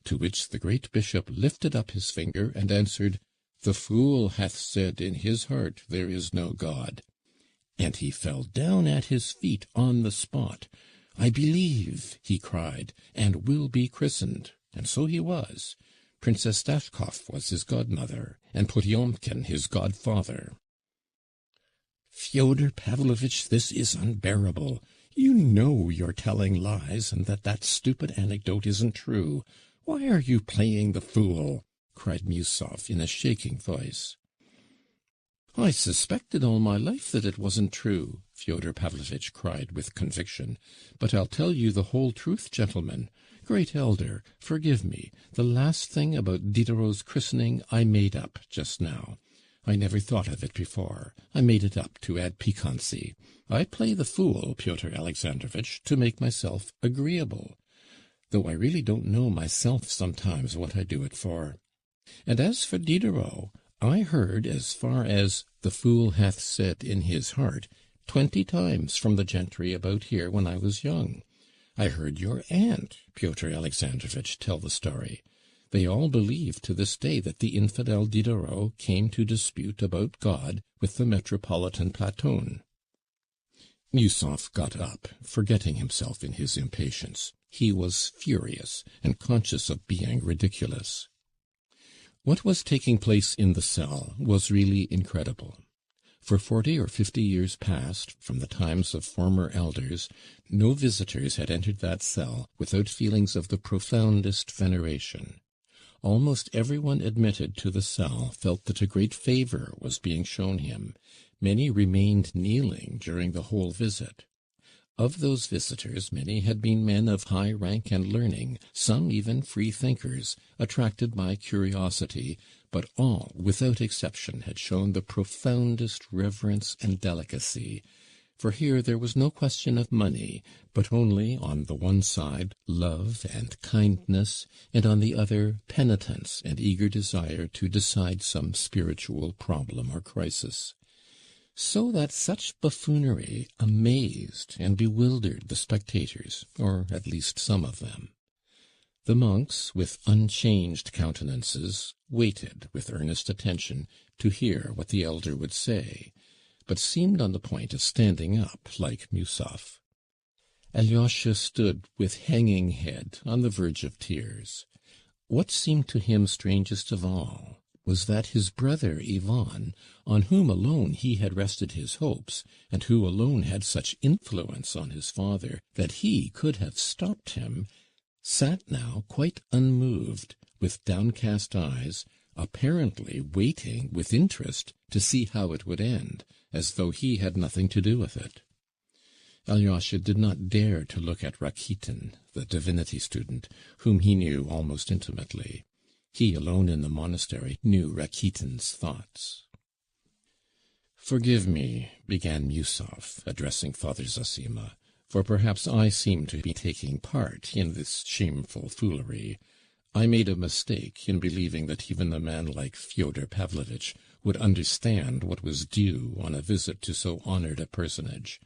to which the great bishop lifted up his finger and answered, "The fool hath said in his heart, there is no God." And he fell down at his feet on the spot. "I believe," he cried, "and will be christened." And so he was. Princess Dashkoff was his godmother, and Potyomkin his godfather. "Fyodor Pavlovitch, this is unbearable. You know you're telling lies, and that stupid anecdote isn't true. Why are you playing the fool?" cried Musov in a shaking voice. "I suspected all my life that it wasn't true," Fyodor Pavlovitch cried with conviction. "But I'll tell you the whole truth, gentlemen. Great elder, forgive me. The last thing about Diderot's christening I made up just now. I never thought of it before. I made it up to add piquancy. I play the fool, Pyotr Alexandrovitch, to make myself agreeable, though I really don't know myself sometimes what I do it for. And as for Diderot, I heard as far as 'the fool hath said in his heart' 20 times from the gentry about here when I was young. I heard your aunt, Pyotr Alexandrovitch, tell the story. They all believe to this day that the infidel Diderot came to dispute about God with the Metropolitan Platon." Musov got up, forgetting himself in his impatience. He was furious, and conscious of being ridiculous. What was taking place in the cell was really incredible. For 40 or 50 years past, from the times of former elders, no visitors had entered that cell without feelings of the profoundest veneration. Almost everyone admitted to the cell felt that a great favor was being shown him. Many remained kneeling during the whole visit. Of those visitors, many had been men of high rank and learning, some even free thinkers, attracted by curiosity, but all, without exception, had shown the profoundest reverence and delicacy, for here there was no question of money, but only, on the one side, love and kindness, and on the other, penitence and eager desire to decide some spiritual problem or crisis. So that such buffoonery amazed and bewildered the spectators, or at least some of them. The monks, with unchanged countenances, waited with earnest attention to hear what the elder would say, but seemed on the point of standing up like Musov. Alyosha stood with hanging head on the verge of tears. What seemed to him strangest of all was that his brother Ivan, on whom alone he had rested his hopes, and who alone had such influence on his father that he could have stopped him, sat now quite unmoved, with downcast eyes, apparently waiting with interest to see how it would end, as though he had nothing to do with it. Alyosha did not dare to look at Rakitin, the divinity student, whom he knew almost intimately. He alone in the monastery knew Rakitin's thoughts. "Forgive me," began Musov, addressing Father Zossima, "for perhaps I seem to be taking part in this shameful foolery. I made a mistake in believing that even a man like Fyodor Pavlovitch would understand what was due on a visit to so honored a personage.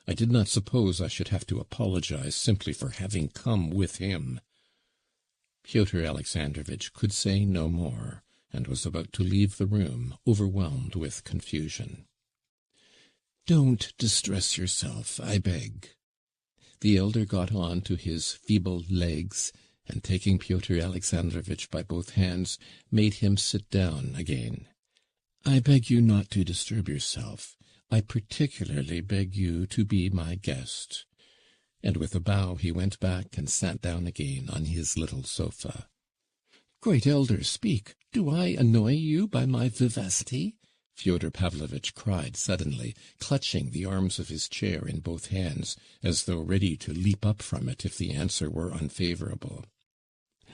I did not suppose I should have to apologize simply for having come with him." Pyotr Alexandrovitch could say no more, and was about to leave the room, overwhelmed with confusion. "Don't distress yourself, I beg." The elder got on to his feeble legs, and taking Pyotr Alexandrovitch by both hands, made him sit down again. "I beg you not to disturb yourself. I particularly beg you to be my guest." And with a bow he went back and sat down again on his little sofa. "Great elder, speak! Do I annoy you by my vivacity?" Fyodor Pavlovitch cried suddenly, clutching the arms of his chair in both hands, as though ready to leap up from it if the answer were unfavourable.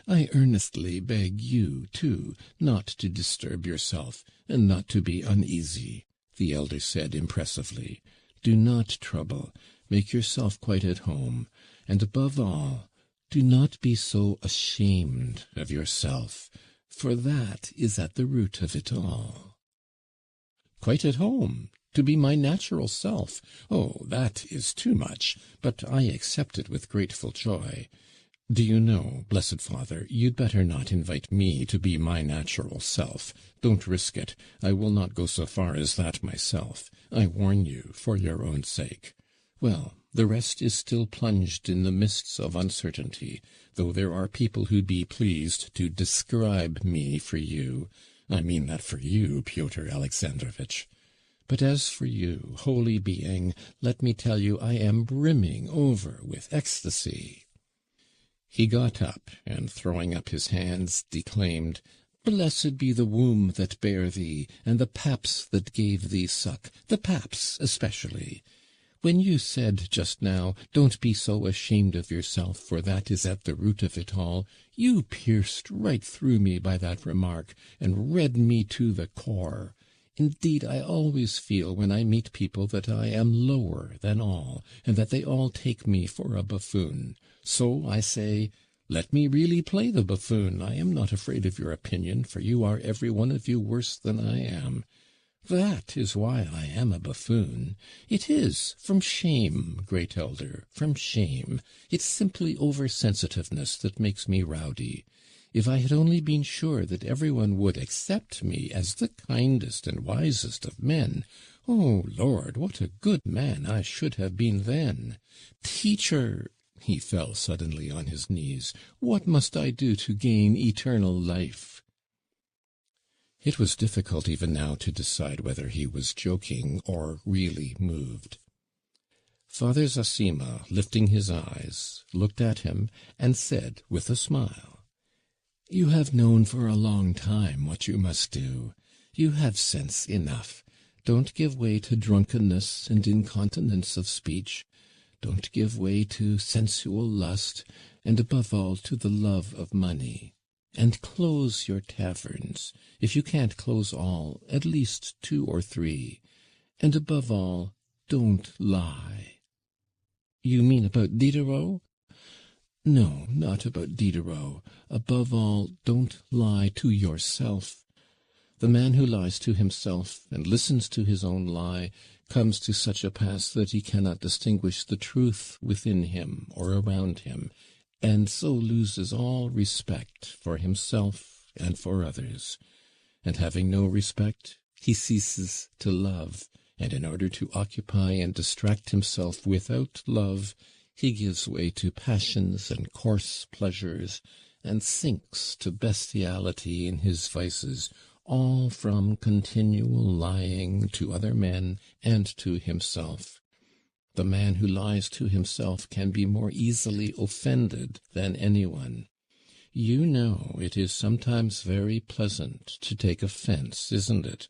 "I earnestly beg you, too, not to disturb yourself, and not to be uneasy," the elder said impressively. "Do not trouble. Make yourself quite at home, and above all, do not be so ashamed of yourself, for that is at the root of it all." "Quite at home? To be my natural self? Oh, that is too much, but I accept it with grateful joy. Do you know, blessed Father, you'd better not invite me to be my natural self. Don't risk it. I will not go so far as that myself. I warn you, for your own sake. Well, the rest is still plunged in the mists of uncertainty, though there are people who'd be pleased to describe me for you. I mean that for you, Pyotr Alexandrovitch. But as for you, holy being, let me tell you I am brimming over with ecstasy." He got up, and throwing up his hands, declaimed, "Blessed be the womb that bare thee, and the paps that gave thee suck, the paps especially. When you said just now, 'Don't be so ashamed of yourself, for that is at the root of it all,' you pierced right through me by that remark, and read me to the core. Indeed, I always feel when I meet people that I am lower than all, and that they all take me for a buffoon. So I say, let me really play the buffoon. I am not afraid of your opinion, for you are every one of you worse than I am. That is why I am a buffoon. It is from shame, great elder, from shame. It's simply over-sensitiveness that makes me rowdy. If I had only been sure that everyone would accept me as the kindest and wisest of men, oh, Lord, what a good man I should have been then. Teacher, He fell suddenly on his knees. "What must I do to gain eternal life?" It was difficult even now to decide whether he was joking or really moved. Father Zossima, lifting his eyes, looked at him and said with a smile, "You have known for a long time what you must do. You have sense enough. Don't give way to drunkenness and incontinence of speech. Don't give way to sensual lust, and above all to the love of money. And close your taverns. If you can't close all, at least 2 or 3. And above all, don't lie." "You mean about Diderot?" "No, not about Diderot. Above all, don't lie to yourself. The man who lies to himself and listens to his own lie comes to such a pass that he cannot distinguish the truth within him or around him, and so loses all respect for himself and for others. And having no respect, he ceases to love, and in order to occupy and distract himself without love, he gives way to passions and coarse pleasures, and sinks to bestiality in his vices, all from continual lying to other men and to himself. The man who lies to himself can be more easily offended than anyone. You know it is sometimes very pleasant to take offense, isn't it?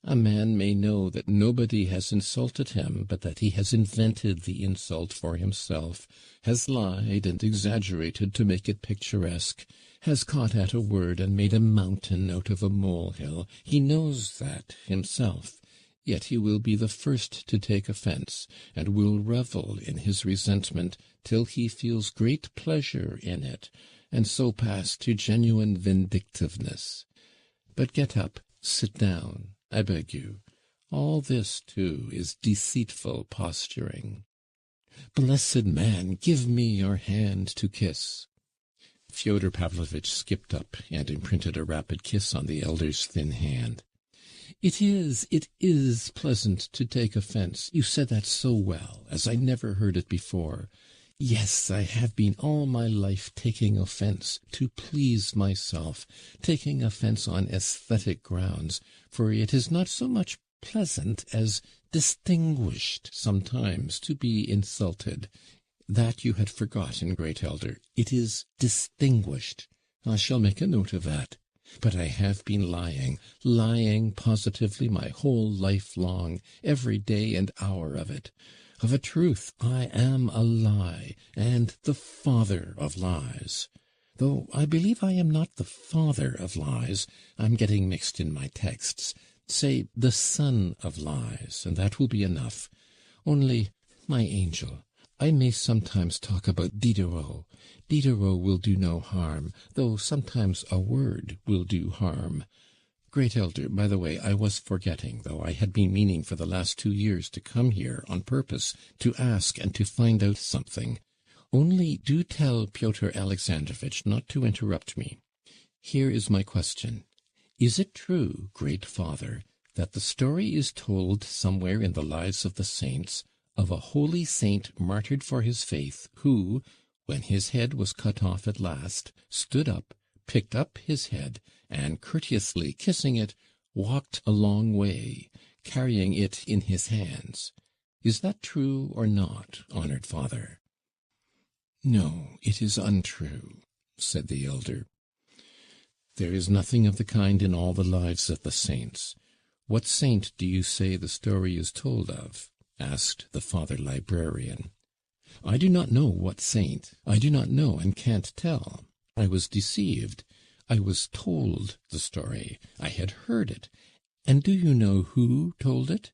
A man may know that nobody has insulted him, but that he has invented the insult for himself, has lied and exaggerated to make it picturesque, has caught at a word and made a mountain out of a molehill. He knows that himself, yet he will be the first to take offense, and will revel in his resentment till he feels great pleasure in it, and so pass to genuine vindictiveness. But get up, sit down, I beg you. All this, too, is deceitful posturing. Blessed man, give me your hand to kiss." Fyodor Pavlovitch skipped up and imprinted a rapid kiss on the elder's thin hand. It is pleasant to take offense. You said that so well, as I never heard it before. Yes, I have been all my life taking offense to please myself, taking offense on aesthetic grounds, for it is not so much pleasant as distinguished sometimes to be insulted. That you had forgotten, great elder. It is distinguished. I shall make a note of that. But I have been lying positively my whole life long, every day and hour of it. Of a truth, I am a lie, and the father of lies. Though I believe I am not the father of lies. I'm getting mixed in my texts. Say the son of lies, and that will be enough. Only, my angel, I may sometimes talk about Diderot. Diderot will do no harm, though sometimes a word will do harm. Great elder, by the way, I was forgetting, though I had been meaning for the last 2 years to come here on purpose to ask and to find out something. Only do tell Pyotr Alexandrovitch not to interrupt me. Here is my question. Is it true, great father, that the story is told somewhere in the lives of the saints of a holy saint martyred for his faith, who, when his head was cut off at last, stood up, picked up his head, and courteously kissing it, walked a long way, carrying it in his hands? Is that true or not, honored father?" "No, it is untrue," said the elder. "There is nothing of the kind in all the lives of the saints. What saint do you say the story is told of?" asked the father librarian. "I do not know what saint. I do not know and can't tell. I was deceived. I was told the story. I had heard it. And do you know who told it?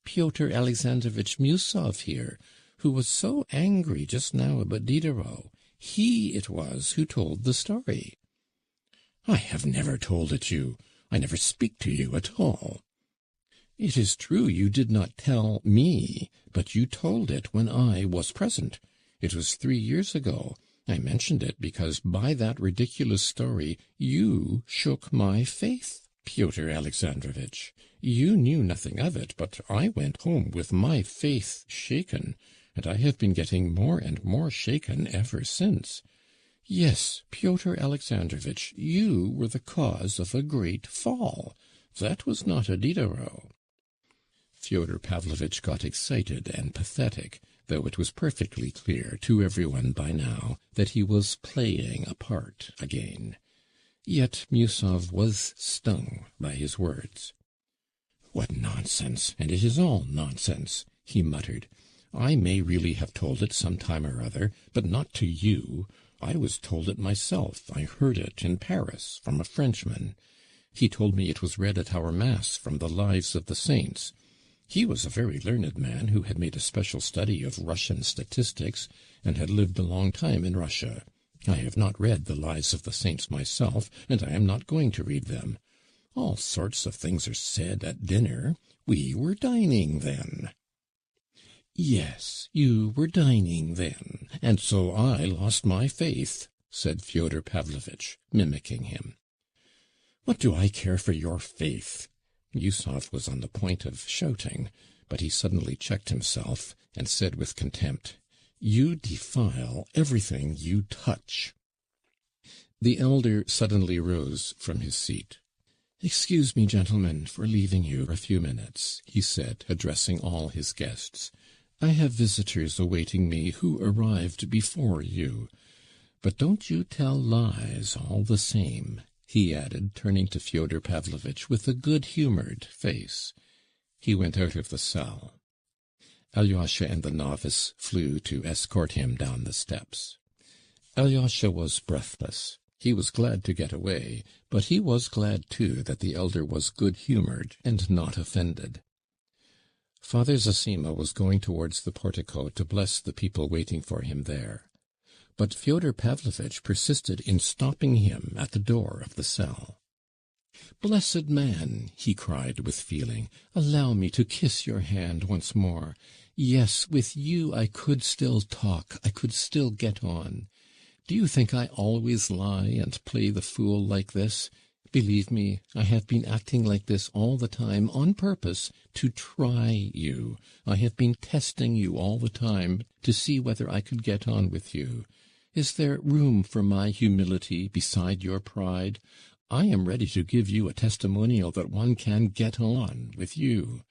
Pyotr Alexandrovitch Musov here, who was so angry just now about Diderot. He it was who told the story." "I have never told it you. I never speak to you at all." "It is true you did not tell me, but you told it when I was present. It was 3 years ago. I mentioned it because by that ridiculous story you shook my faith, Pyotr Alexandrovitch. You knew nothing of it, but I went home with my faith shaken, and I have been getting more and more shaken ever since. Yes, Pyotr Alexandrovitch, you were the cause of a great fall. That was not a Diderot." Fyodor Pavlovitch got excited and pathetic, though it was perfectly clear to everyone by now that he was playing a part again. Yet Musov was stung by his words. "What nonsense, and it is all nonsense," he muttered. "I may really have told it some time or other, but not to you. I was told it myself. I heard it in Paris from a Frenchman. He told me it was read at our Mass from the Lives of the Saints. He was a very learned man who had made a special study of Russian statistics, and had lived a long time in Russia. I have not read the Lives of the Saints myself, and I am not going to read them. All sorts of things are said at dinner. We were dining then." "Yes, you were dining then, and so I lost my faith," said Fyodor Pavlovitch, mimicking him. "What do I care for your faith?" Yusov was on the point of shouting, but he suddenly checked himself, and said with contempt, "You defile everything you touch." The elder suddenly rose from his seat. "Excuse me, gentlemen, for leaving you a few minutes," he said, addressing all his guests. "I have visitors awaiting me who arrived before you. But don't you tell lies all the same," he added, turning to Fyodor Pavlovitch with a good-humoured face. He went out of the cell. Alyosha and the novice flew to escort him down the steps. Alyosha was breathless. He was glad to get away, but he was glad, too, that the elder was good-humoured and not offended. Father Zossima was going towards the portico to bless the people waiting for him there. But Fyodor Pavlovitch persisted in stopping him at the door of the cell. "Blessed man," he cried with feeling, "allow me to kiss your hand once more. Yes, with you I could still talk, I could still get on. Do you think I always lie and play the fool like this? Believe me, I have been acting like this all the time on purpose to try you. I have been testing you all the time to see whether I could get on with you. Is there room for my humility beside your pride? I am ready to give you a testimonial that one can get on with you.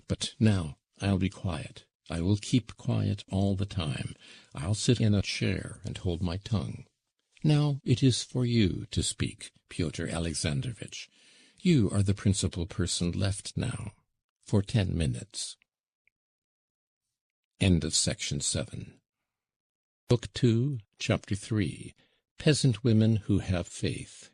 But now I'll be quiet. I will keep quiet all the time. I'll sit in a chair and hold my tongue. Now it is for you to speak, Pyotr Alexandrovitch. You are the principal person left now, for 10 minutes. End of section 7. Book 2, Chapter 3. Peasant Women Who Have Faith.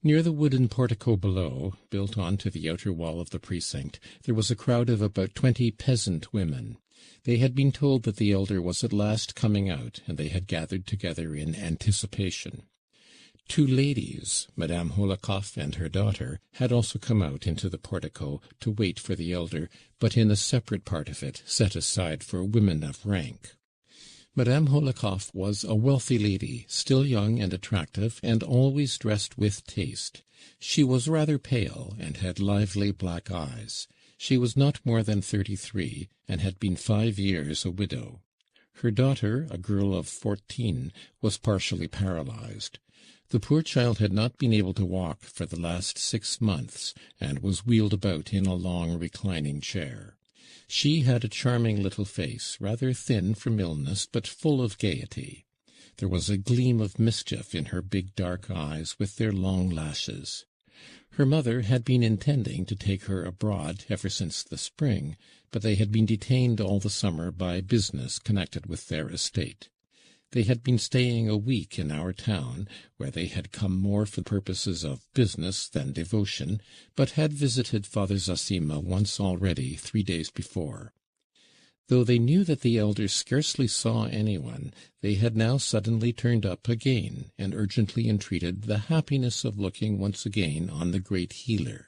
Near the wooden portico below, built on to the outer wall of the precinct, there was a crowd of about 20 peasant women. They had been told that the elder was at last coming out, and they had gathered together in anticipation. 2 ladies, Madame Hohlakoff and her daughter, had also come out into the portico to wait for the elder, but in a separate part of it, set aside for women of rank. Madame Hohlakoff was a wealthy lady, still young and attractive, and always dressed with taste. She was rather pale, and had lively black eyes. She was not more than 33, and had been 5 years a widow. Her daughter, a girl of 14, was partially paralyzed. The poor child had not been able to walk for the last 6 months, and was wheeled about in a long reclining chair. She had a charming little face, rather thin from illness, but full of gaiety. There was a gleam of mischief in her big dark eyes with their long lashes. Her mother had been intending to take her abroad ever since the spring, but they had been detained all the summer by business connected with their estate. They had been staying a week in our town, where they had come more for purposes of business than devotion, but had visited Father Zossima once already 3 days before. Though they knew that the elder scarcely saw anyone, they had now suddenly turned up again, and urgently entreated the happiness of looking once again on the great healer.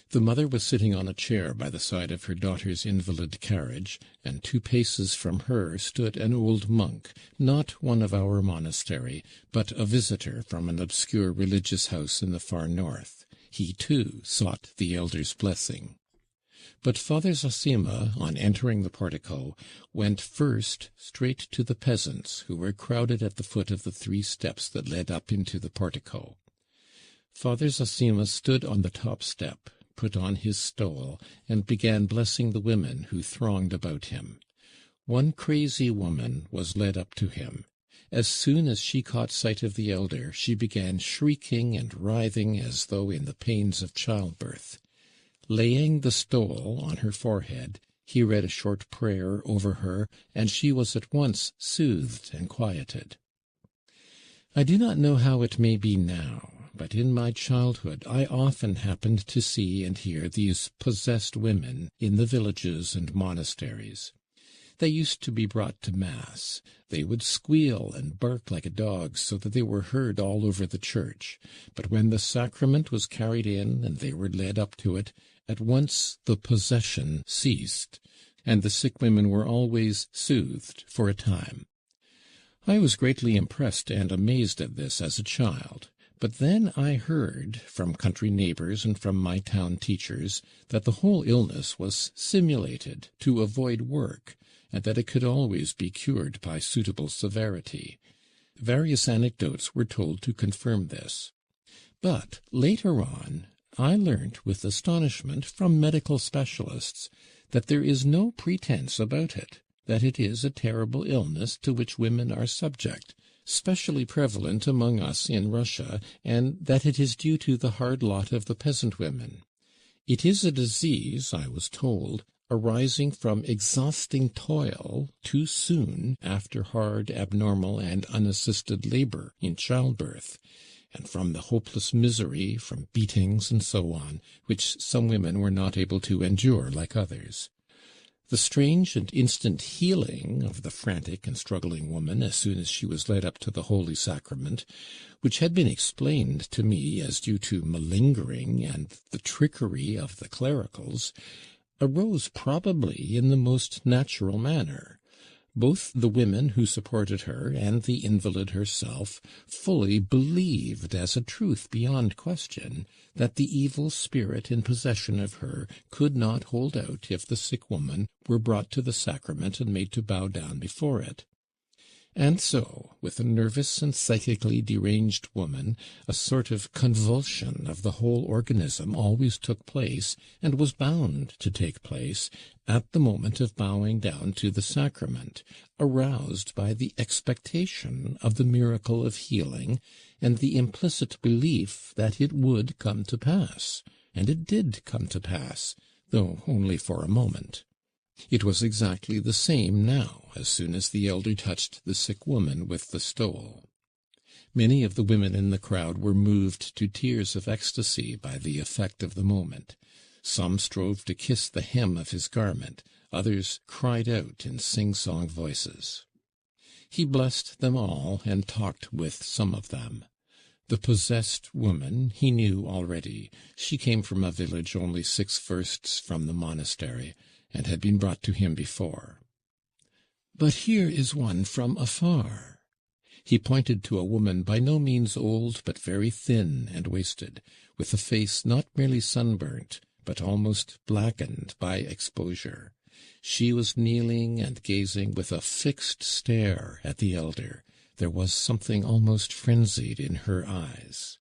The mother was sitting on a chair by the side of her daughter's invalid carriage, and 2 paces from her stood an old monk, not one of our monastery, but a visitor from an obscure religious house in the far north. He, too, sought the elder's blessing. But Father Zossima, on entering the portico, went first straight to the peasants, who were crowded at the foot of the 3 steps that led up into the portico. Father Zossima stood on the top step, put on his stole, and began blessing the women who thronged about him. One crazy woman was led up to him. As soon as she caught sight of the elder, she began shrieking and writhing as though in the pains of childbirth. Laying the stole on her forehead, he read a short prayer over her, and she was at once soothed and quieted. I do not know how it may be now, but in my childhood I often happened to see and hear these possessed women in the villages and monasteries. They used to be brought to Mass. They would squeal and bark like a dog, so that they were heard all over the church. But when the sacrament was carried in and they were led up to it, at once the possession ceased, and the sick women were always soothed for a time. I was greatly impressed and amazed at this as a child. But then I heard, from country neighbors and from my town teachers, that the whole illness was simulated to avoid work, and that it could always be cured by suitable severity. Various anecdotes were told to confirm this. But later on, I learnt with astonishment from medical specialists that there is no pretense about it, that it is a terrible illness to which women are subject, specially prevalent among us in Russia, and that it is due to the hard lot of the peasant women. It is a disease, I was told, arising from exhausting toil too soon after hard, abnormal, and unassisted labor in childbirth, and from the hopeless misery, from beatings and so on, which some women were not able to endure like others. The strange and instant healing of the frantic and struggling woman as soon as she was led up to the Holy Sacrament, which had been explained to me as due to malingering and the trickery of the clericals, arose probably in the most natural manner. Both the women who supported her and the invalid herself fully believed as a truth beyond question that the evil spirit in possession of her could not hold out if the sick woman were brought to the sacrament and made to bow down before it. And so, with a nervous and psychically deranged woman, a sort of convulsion of the whole organism always took place, and was bound to take place, at the moment of bowing down to the sacrament, aroused by the expectation of the miracle of healing, and the implicit belief that it would come to pass. And it did come to pass, though only for a moment. It was exactly the same now, as soon as the elder touched the sick woman with the stole. Many of the women in the crowd were moved to tears of ecstasy by the effect of the moment. Some strove to kiss the hem of his garment, others cried out in sing-song voices. He blessed them all and talked with some of them. The possessed woman he knew already. She came from a village only 6 versts from the monastery, and had been brought to him before. But here is one from afar. He pointed to a woman by no means old, but very thin and wasted, with a face not merely sunburnt, but almost blackened by exposure. She was kneeling and gazing with a fixed stare at the elder. There was something almost frenzied in her eyes.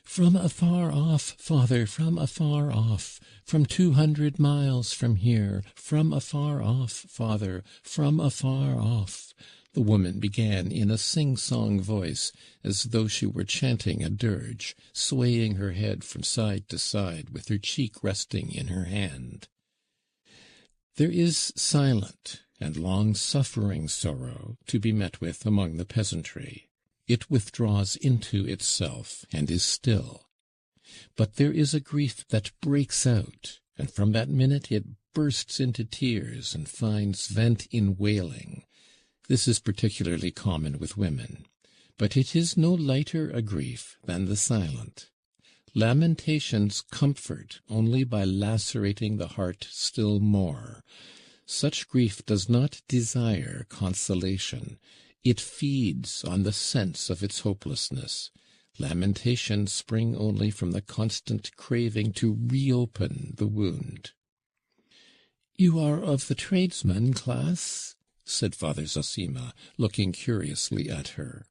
"From afar off, Father, from afar off, from 200 miles from here, from afar off, Father, from afar off," the woman began in a sing-song voice, as though she were chanting a dirge, swaying her head from side to side, with her cheek resting in her hand. There is silent and long-suffering sorrow to be met with among the peasantry. It withdraws into itself and is still. But there is a grief that breaks out, and from that minute it bursts into tears and finds vent in wailing. This is particularly common with women. But it is no lighter a grief than the silent. Lamentations comfort only by lacerating the heart still more. Such grief does not desire consolation. It feeds on the sense of its hopelessness. Lamentations spring only from the constant craving to reopen the wound. "You are of the tradesman class?" said Father Zossima, looking curiously at her.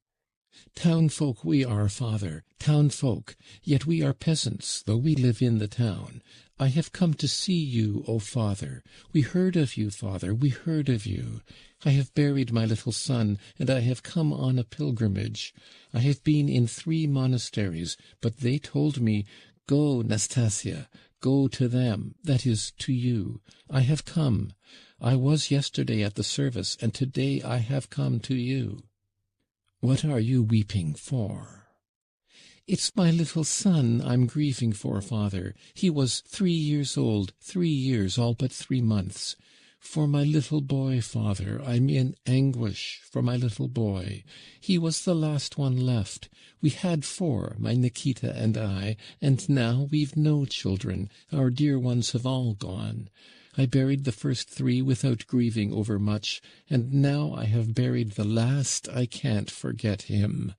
"Town-folk we are, father, town-folk, yet we are peasants, though we live in the town. I have come to see you, O father. We heard of you, father, we heard of you. I have buried my little son, and I have come on a pilgrimage. I have been in 3 monasteries, but they told me, 'Go, Nastasia, go to them,' that is, to you. I have come. I was yesterday at the service, and today I have come to you." "What are you weeping for?" "It's my little son I'm grieving for, father. He was 3 years old, 3 years, all but 3 months. For my little boy, father, I'm in anguish for my little boy. He was the last one left. We had 4, my Nikita and I, and now we've no children. Our dear ones have all gone. I buried the first 3 without grieving over much, and now I have buried the last I can't forget him.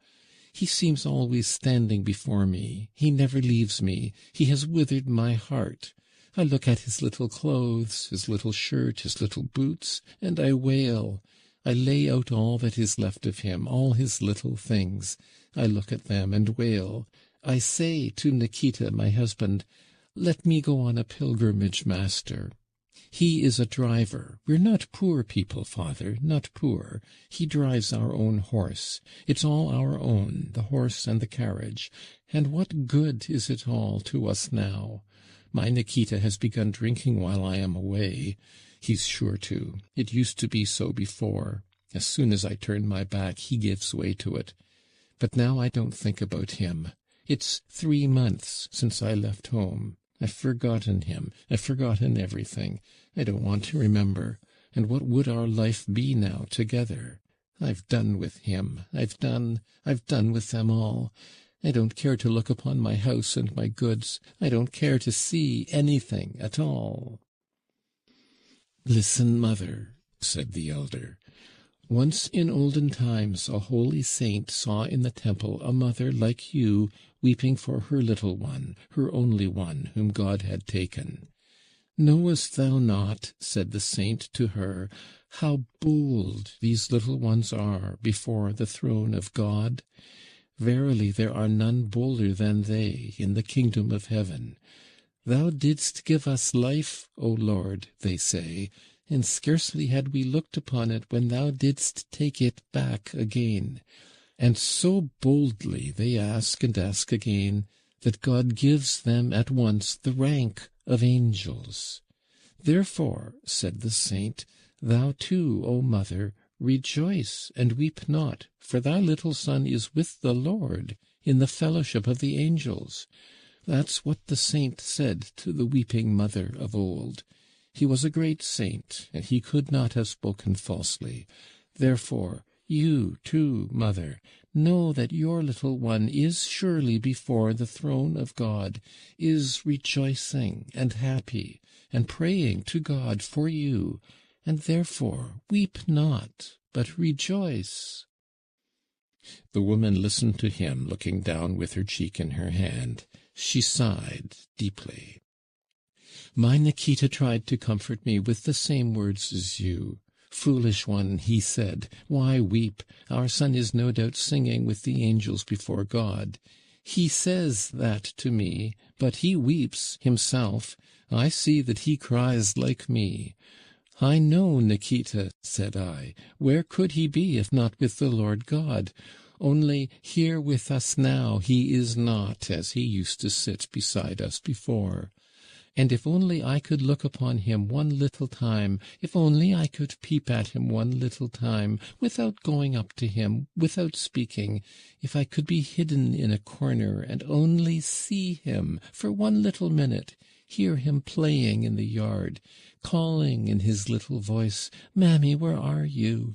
He seems always standing before me. He never leaves me. He has withered my heart. I look at his little clothes, his little shirt, his little boots, and I wail. I lay out all that is left of him, all his little things. I look at them and wail. I say to Nikita, my husband, 'Let me go on a pilgrimage, master.' He is a driver. We're not poor people, father, not poor. He drives our own horse. It's all our own, the horse and the carriage. And what good is it all to us now? My Nikita has begun drinking while I am away. He's sure to. It used to be so before. As soon as I turn my back, he gives way to it. But now I don't think about him. It's 3 months since I left home. I've forgotten him. I've forgotten everything. I don't want to remember. And what would our life be now together? I've done with him. I've done with them all. I don't care to look upon my house and my goods. I don't care to see anything at all." "Listen, mother," said the elder. "Once in olden times a holy saint saw in the temple a mother like you weeping for her little one, her only one, whom God had taken. 'Knowest thou not,' said the saint to her, 'how bold these little ones are before the throne of God? Verily there are none bolder than they in the kingdom of heaven. Thou didst give us life, O Lord,' they say, 'and scarcely had we looked upon it when thou didst take it back again.' And so boldly they ask and ask again, that God gives them at once the rank of angels. Therefore, said the saint, thou too, O mother, rejoice and weep not, for thy little son is with the Lord in the fellowship of the angels. That's what the saint said to the weeping mother of old. He was a great saint, and he could not have spoken falsely. Therefore, you, too, mother, know that your little one is surely before the throne of God, is rejoicing and happy, and praying to God for you, and therefore weep not, but rejoice." The woman listened to him, looking down with her cheek in her hand. She sighed deeply. "My Nikita tried to comfort me with the same words as you. 'Foolish one,' he said, 'why weep? Our son is no doubt singing with the angels before God.' He says that to me, but he weeps himself. I see that he cries like me. 'I know Nikita,' said I. 'Where could he be if not with the Lord God? Only here with us now he is not, as he used to sit beside us before. And if only I could look upon him one little time, if only I could peep at him one little time, without going up to him, without speaking, if I could be hidden in a corner and only see him for one little minute, hear him playing in the yard, calling in his little voice, "Mammy, where are you?"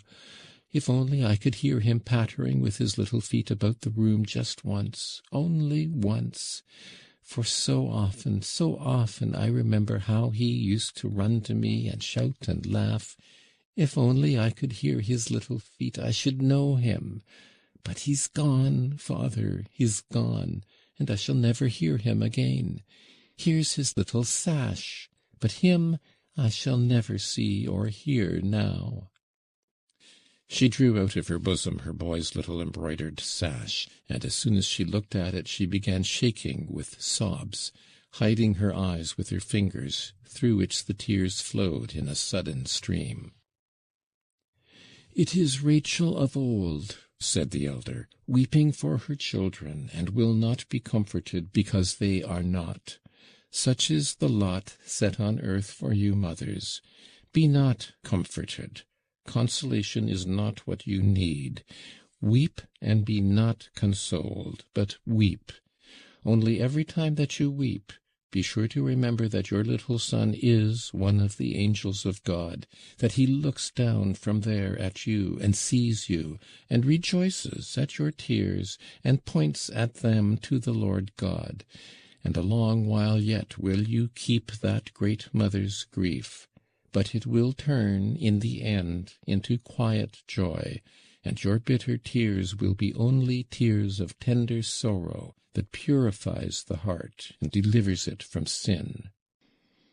If only I could hear him pattering with his little feet about the room just once, only once. For so often I remember how he used to run to me and shout and laugh. If only I could hear his little feet, I should know him. But he's gone, father, he's gone, and I shall never hear him again. Here's his little sash, but him I shall never see or hear now." She drew out of her bosom her boy's little embroidered sash, and as soon as she looked at it she began shaking with sobs, hiding her eyes with her fingers, through which the tears flowed in a sudden stream. "It is Rachel of old," said the elder, "weeping for her children, and will not be comforted because they are not. Such is the lot set on earth for you mothers. Be not comforted. Consolation is not what you need. Weep and be not consoled, but weep. Only every time that you weep, be sure to remember that your little son is one of the angels of God, that he looks down from there at you and sees you, and rejoices at your tears, and points at them to the Lord God. And a long while yet will you keep that great mother's grief. But it will turn, in the end, into quiet joy, and your bitter tears will be only tears of tender sorrow that purifies the heart and delivers it from sin.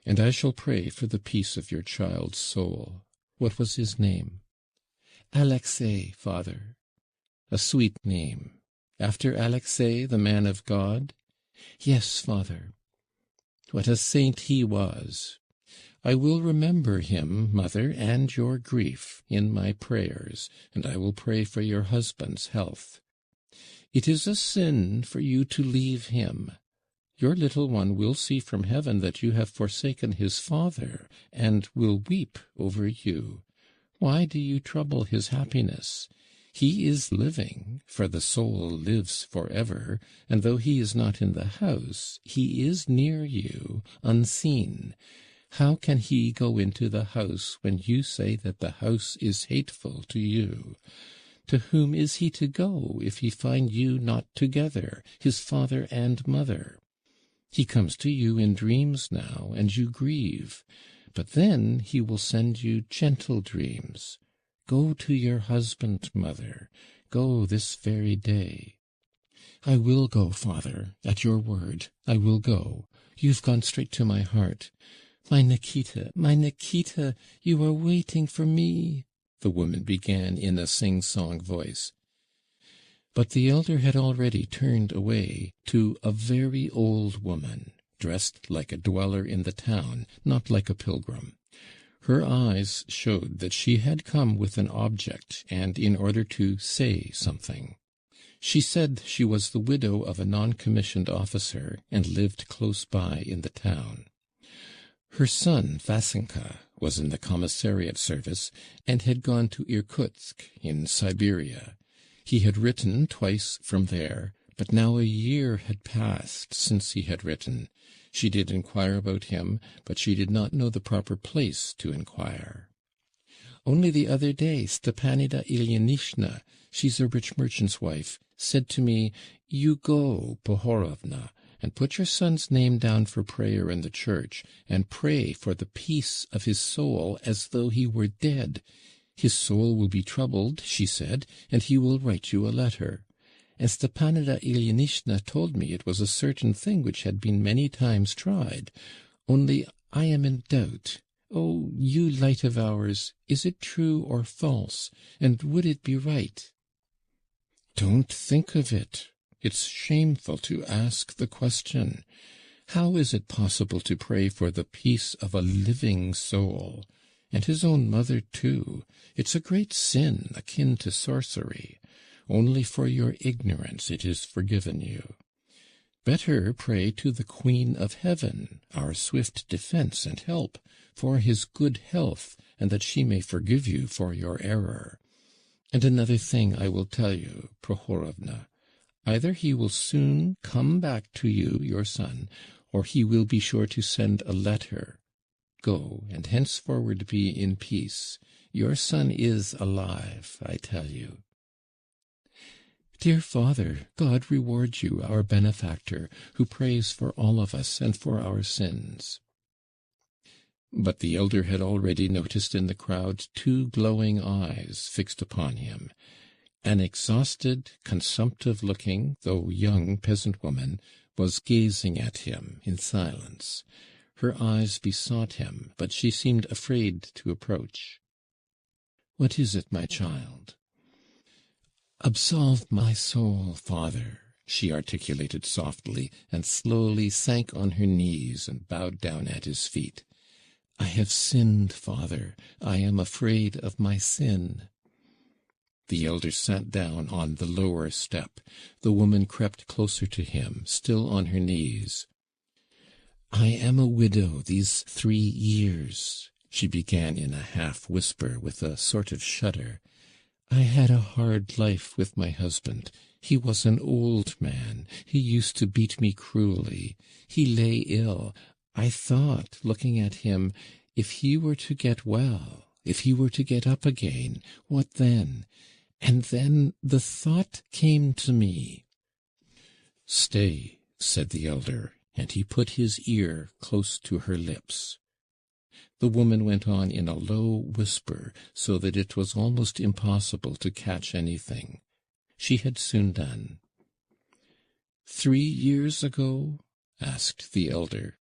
And I shall pray for the peace of your child's soul. What was his name?" "Alexei, father." "A sweet name. After Alexei, the man of God?" "Yes, father." "What a saint he was! I will remember him, mother, and your grief in my prayers, and I will pray for your husband's health. It is a sin for you to leave him. Your little one will see from heaven that you have forsaken his father, and will weep over you. Why do you trouble his happiness? He is living, for the soul lives forever, and though he is not in the house, he is near you, unseen. How can he go into the house when you say that the house is hateful to you? To whom is he to go if he find you not together, his father and mother? He comes to you in dreams now, and you grieve. But then he will send you gentle dreams. Go to your husband, mother. Go this very day." "I will go, father, at your word. I will go. You've gone straight to my heart. My Nikita, you are waiting for me," the woman began in a sing-song voice. But the elder had already turned away to a very old woman, dressed like a dweller in the town, not like a pilgrim. Her eyes showed that she had come with an object, and in order to say something. She said she was the widow of a non-commissioned officer, and lived close by in the town. Her son, Vasenka, was in the commissariat service, and had gone to Irkutsk, in Siberia. He had written twice from there, but now a year had passed since he had written. She did inquire about him, but she did not know the proper place to inquire. "Only the other day Stepanida Ilyinishna, she's a rich merchant's wife, said to me, 'You go, Pohorovna, and put your son's name down for prayer in the church, and pray for the peace of his soul as though he were dead. His soul will be troubled,' she said, 'and he will write you a letter.' And Stepanida Ilyinishna told me it was a certain thing which had been many times tried. Only I am in doubt. Oh, you light of ours, is it true or false, and would it be right?" "Don't think of it. It's shameful to ask the question. How is it possible to pray for the peace of a living soul? And his own mother, too. It's a great sin, akin to sorcery. Only for your ignorance it is forgiven you. Better pray to the Queen of Heaven, our swift defense and help, for his good health, and that she may forgive you for your error. And another thing I will tell you, Prohorovna. Either he will soon come back to you, your son, or he will be sure to send a letter. Go, and henceforward be in peace. Your son is alive, I tell you." "Dear father, God reward you, our benefactor, who prays for all of us and for our sins." But the elder had already noticed in the crowd 2 glowing eyes fixed upon him. An exhausted, consumptive-looking, though young peasant woman was gazing at him in silence. Her eyes besought him, but she seemed afraid to approach. "What is it, my child?" "Absolve my soul, father," she articulated softly, and slowly sank on her knees and bowed down at his feet. "I have sinned, father. I am afraid of my sin." The elder sat down on the lower step. The woman crept closer to him, still on her knees. "I am a widow these 3 years," she began in a half-whisper, with a sort of shudder. "I had a hard life with my husband. He was an old man. He used to beat me cruelly. He lay ill. I thought, looking at him, if he were to get well, if he were to get up again, what then? And then the thought came to me." "Stay," said the elder, and he put his ear close to her lips. The woman went on in a low whisper, so that it was almost impossible to catch anything. She had soon done. 3 years ago?" asked the elder.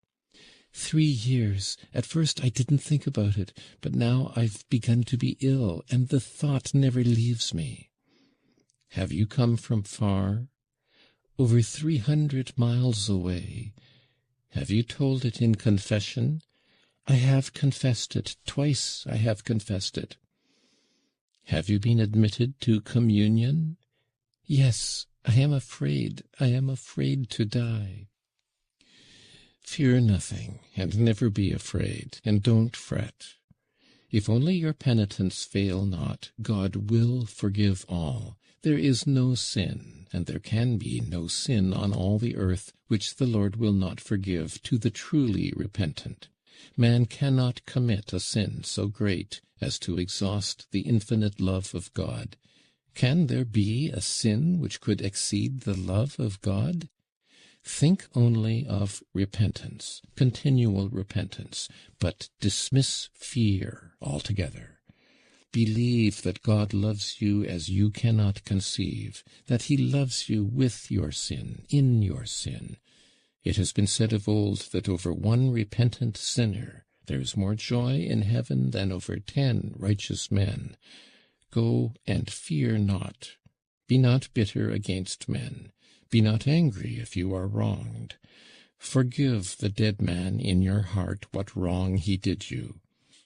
3 years. At first I didn't think about it, but now I've begun to be ill, and the thought never leaves me." "Have you come from far?" "Over 300 miles away." "Have you told it in confession?" "I have confessed it. Twice I have confessed it." "Have you been admitted to communion?" "Yes. I am afraid to die." "Fear nothing, and never be afraid, and don't fret. If only your penitence fail not, God will forgive all. There is no sin, and there can be no sin on all the earth, which the Lord will not forgive to the truly repentant. Man cannot commit a sin so great as to exhaust the infinite love of God. Can there be a sin which could exceed the love of God? Think only of repentance, continual repentance, but dismiss fear altogether. Believe that God loves you as you cannot conceive, that he loves you with your sin, in your sin. It has been said of old that over one repentant sinner there is more joy in heaven than over 10 righteous men. Go and fear not. Be not bitter against men. Be not angry if you are wronged. Forgive the dead man in your heart what wrong he did you.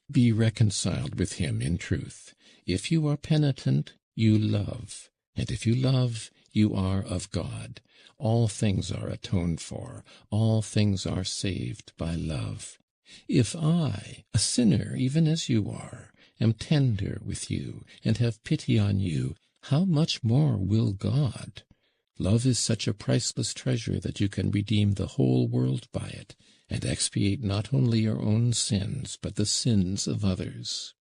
Be reconciled with him in truth. If you are penitent, you love, and if you love, you are of God. All things are atoned for, all things are saved by love. If I, a sinner even as you are, am tender with you, and have pity on you, how much more will God? Love is such a priceless treasure that you can redeem the whole world by it, and expiate not only your own sins, but the sins of others."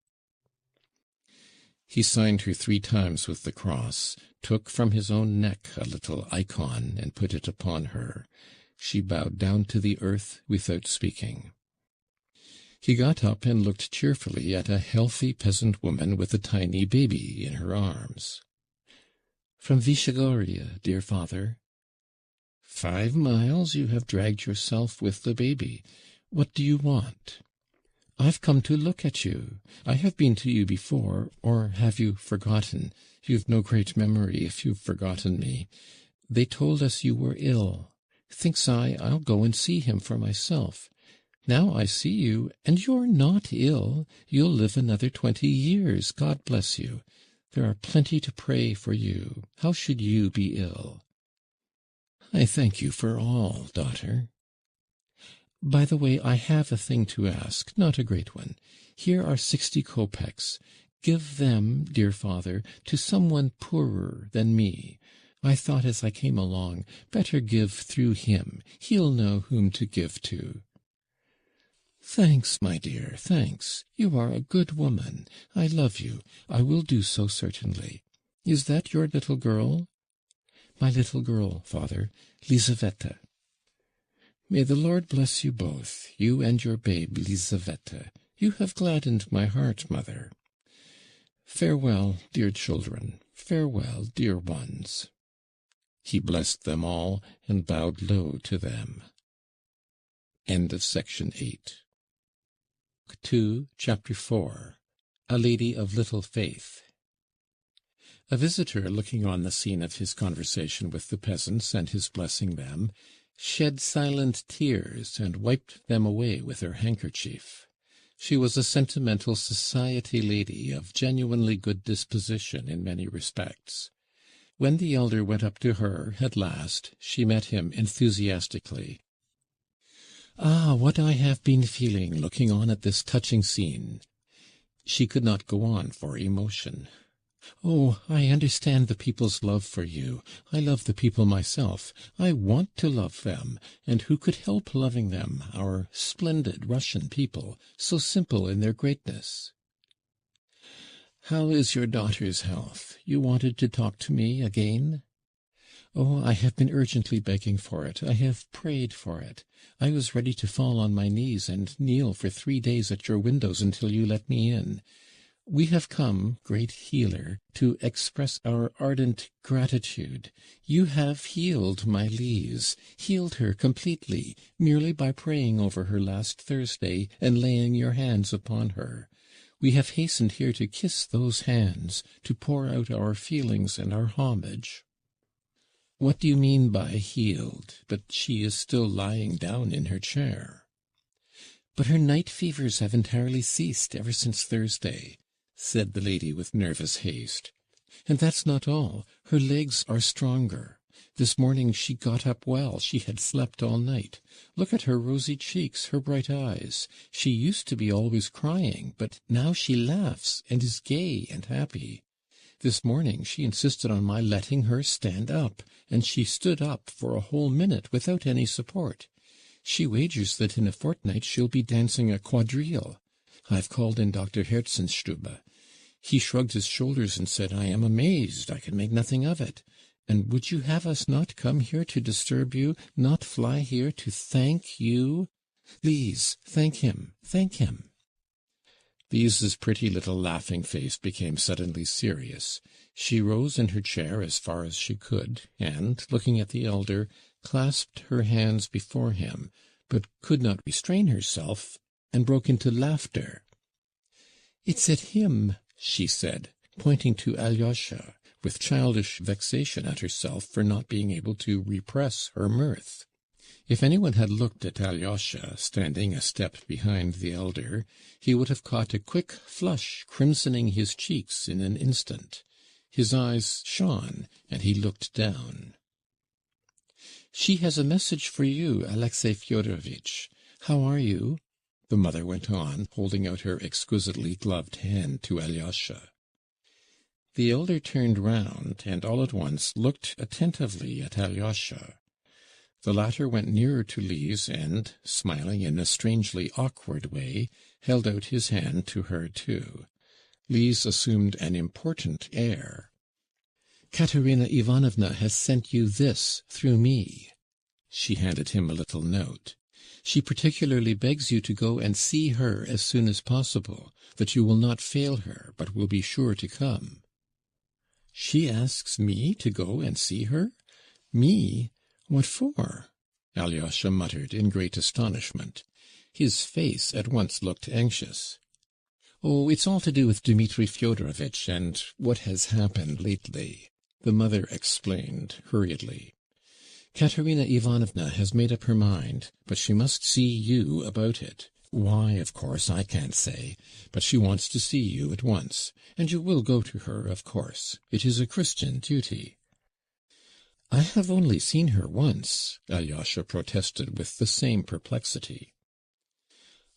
He signed her 3 times with the cross, took from his own neck a little icon, and put it upon her. She bowed down to the earth without speaking. He got up and looked cheerfully at a healthy peasant woman with a tiny baby in her arms. "From Vishagoria, dear father." 5 miles you have dragged yourself with the baby. What do you want?" "I've come to look at you. I have been to you before, or have you forgotten? You've no great memory if you've forgotten me. They told us you were ill. Thinks I'll go and see him for myself. Now I see you, and you're not ill. You'll live another 20 years, God bless you. There are plenty to pray for you. How should you be ill?" "I thank you for all, daughter." "By the way, I have a thing to ask, not a great one. Here are 60 kopecks. Give them, dear father, to someone poorer than me. I thought as I came along, better give through him. He'll know whom to give to." "Thanks, my dear, thanks. You are a good woman. I love you. I will do so certainly. Is that your little girl?" "My little girl, father, Lizaveta." "May the Lord bless you both, you and your babe, Lizaveta. You have gladdened my heart, mother. Farewell, dear children. Farewell, dear ones." He blessed them all, and bowed low to them. End of section 8. 2, Chapter 4. A Lady of Little Faith. A visitor, looking on the scene of his conversation with the peasants and his blessing them, shed silent tears and wiped them away with her handkerchief. She was a sentimental society lady of genuinely good disposition in many respects. When the elder went up to her at last, she met him enthusiastically. "Ah, what I have been feeling, looking on at this touching scene!" She could not go on for emotion. "Oh, I understand the people's love for you. I love the people myself. I want to love them. And who could help loving them, our splendid Russian people, so simple in their greatness?" "How is your daughter's health? You wanted to talk to me again?" "Oh, I have been urgently begging for it. I have prayed for it. I was ready to fall on my knees and kneel for 3 days at your windows until you let me in. We have come, great healer, to express our ardent gratitude. You have healed my Lise, healed her completely, merely by praying over her last Thursday and laying your hands upon her. We have hastened here to kiss those hands, to pour out our feelings and our homage." "What do you mean by healed? But she is still lying down in her chair." "But her night fevers have entirely ceased ever since Thursday," said the lady with nervous haste. "And that's not all. Her legs are stronger. This morning she got up well. She had slept all night. Look at her rosy cheeks, her bright eyes. She used to be always crying, but now she laughs and is gay and happy. This morning she insisted on my letting her stand up, and she stood up for a whole minute without any support. She wagers that in a fortnight she'll be dancing a quadrille. I've called in Dr. Herzenstube. He shrugged his shoulders and said, 'I am amazed. I can make nothing of it. And would you have us not come here to disturb you, not fly here to thank you? Lise, thank him, thank him.'" Lise's pretty little laughing face became suddenly serious. She rose in her chair as far as she could, and, looking at the elder, clasped her hands before him, but could not restrain herself, and broke into laughter. "It's at him," she said, pointing to Alyosha, with childish vexation at herself for not being able to repress her mirth. If anyone had looked at Alyosha, standing a step behind the elder, he would have caught a quick flush crimsoning his cheeks in an instant. His eyes shone, and he looked down. "She has a message for you, Alexey Fyodorovitch. How are you?" the mother went on, holding out her exquisitely gloved hand to Alyosha. The elder turned round, and all at once looked attentively at Alyosha. The latter went nearer to Lise, and, smiling in a strangely awkward way, held out his hand to her too. Lise assumed an important air. "Katerina Ivanovna has sent you this through me." She handed him a little note. "She particularly begs you to go and see her as soon as possible, that you will not fail her, but will be sure to come." "She asks me to go and see her? Me? What for?" Alyosha muttered in great astonishment. His face at once looked anxious. "Oh, it's all to do with Dmitri Fyodorovitch and what has happened lately," the mother explained hurriedly. "Katerina Ivanovna has made up her mind, but she must see you about it. Why, of course, I can't say, but she wants to see you at once, and you will go to her, of course. It is a Christian duty." "I have only seen her once," Alyosha protested with the same perplexity.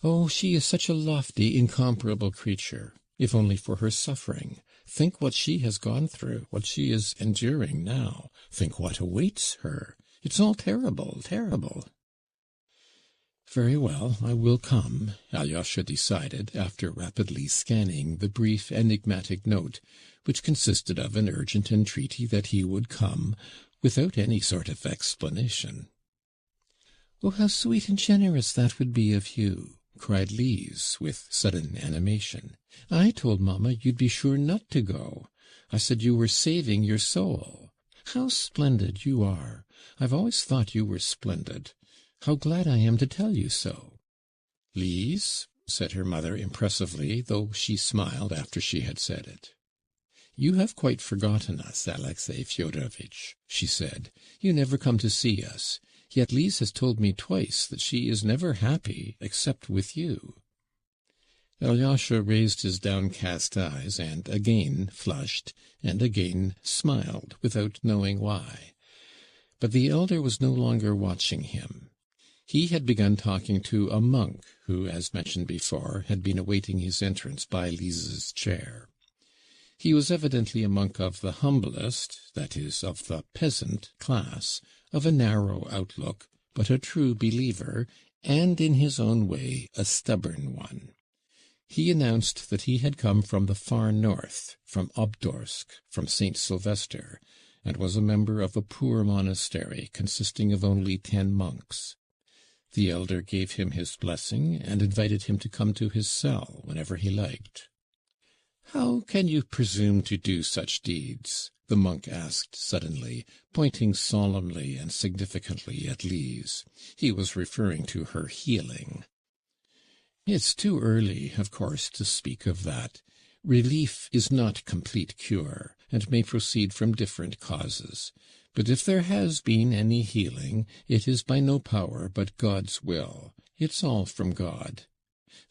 "Oh, she is such a lofty, incomparable creature. If only for her suffering. Think what she has gone through, what she is enduring now. Think what awaits her. It's all terrible, terrible." "Very well, I will come," Alyosha decided, after rapidly scanning the brief enigmatic note, which consisted of an urgent entreaty that he would come, without any sort of explanation. "Oh, how sweet and generous that would be of you!" cried Lise, with sudden animation. "I told mamma you'd be sure not to go. I said you were saving your soul. How splendid you are! I've always thought you were splendid. How glad I am to tell you so." "Lise," said her mother impressively, though she smiled after she had said it. "You have quite forgotten us, Alexey Fyodorovitch," she said. "You never come to see us. Yet Lise has told me twice that she is never happy except with you." Alyosha raised his downcast eyes, and again flushed, and again smiled, without knowing why. But the elder was no longer watching him. He had begun talking to a monk who, as mentioned before, had been awaiting his entrance by Lise's chair. He was evidently a monk of the humblest, that is, of the peasant class, of a narrow outlook, but a true believer, and in his own way a stubborn one. He announced that he had come from the far north, from Obdorsk, from St. Sylvester, and was a member of a poor monastery consisting of only 10 monks. The elder gave him his blessing, and invited him to come to his cell whenever he liked. "How can you presume to do such deeds?" the monk asked suddenly, pointing solemnly and significantly at Lise. He was referring to her healing. "It's too early, of course, to speak of that. Relief is not complete cure, and may proceed from different causes. But if there has been any healing, it is by no power but God's will. It's all from God.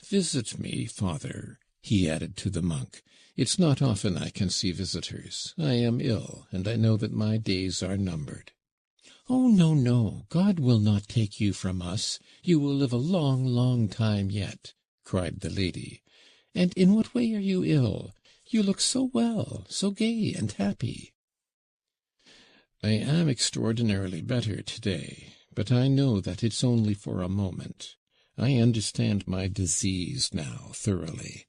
Visit me, Father," he added to the monk. "It's not often I can see visitors. I am ill, and I know that my days are numbered." "Oh, no, no, God will not take you from us. You will live a long, long time yet," cried the lady. "And in what way are you ill? You look so well, so gay and happy." "I am extraordinarily better today, but I know that it's only for a moment. I understand my disease now thoroughly.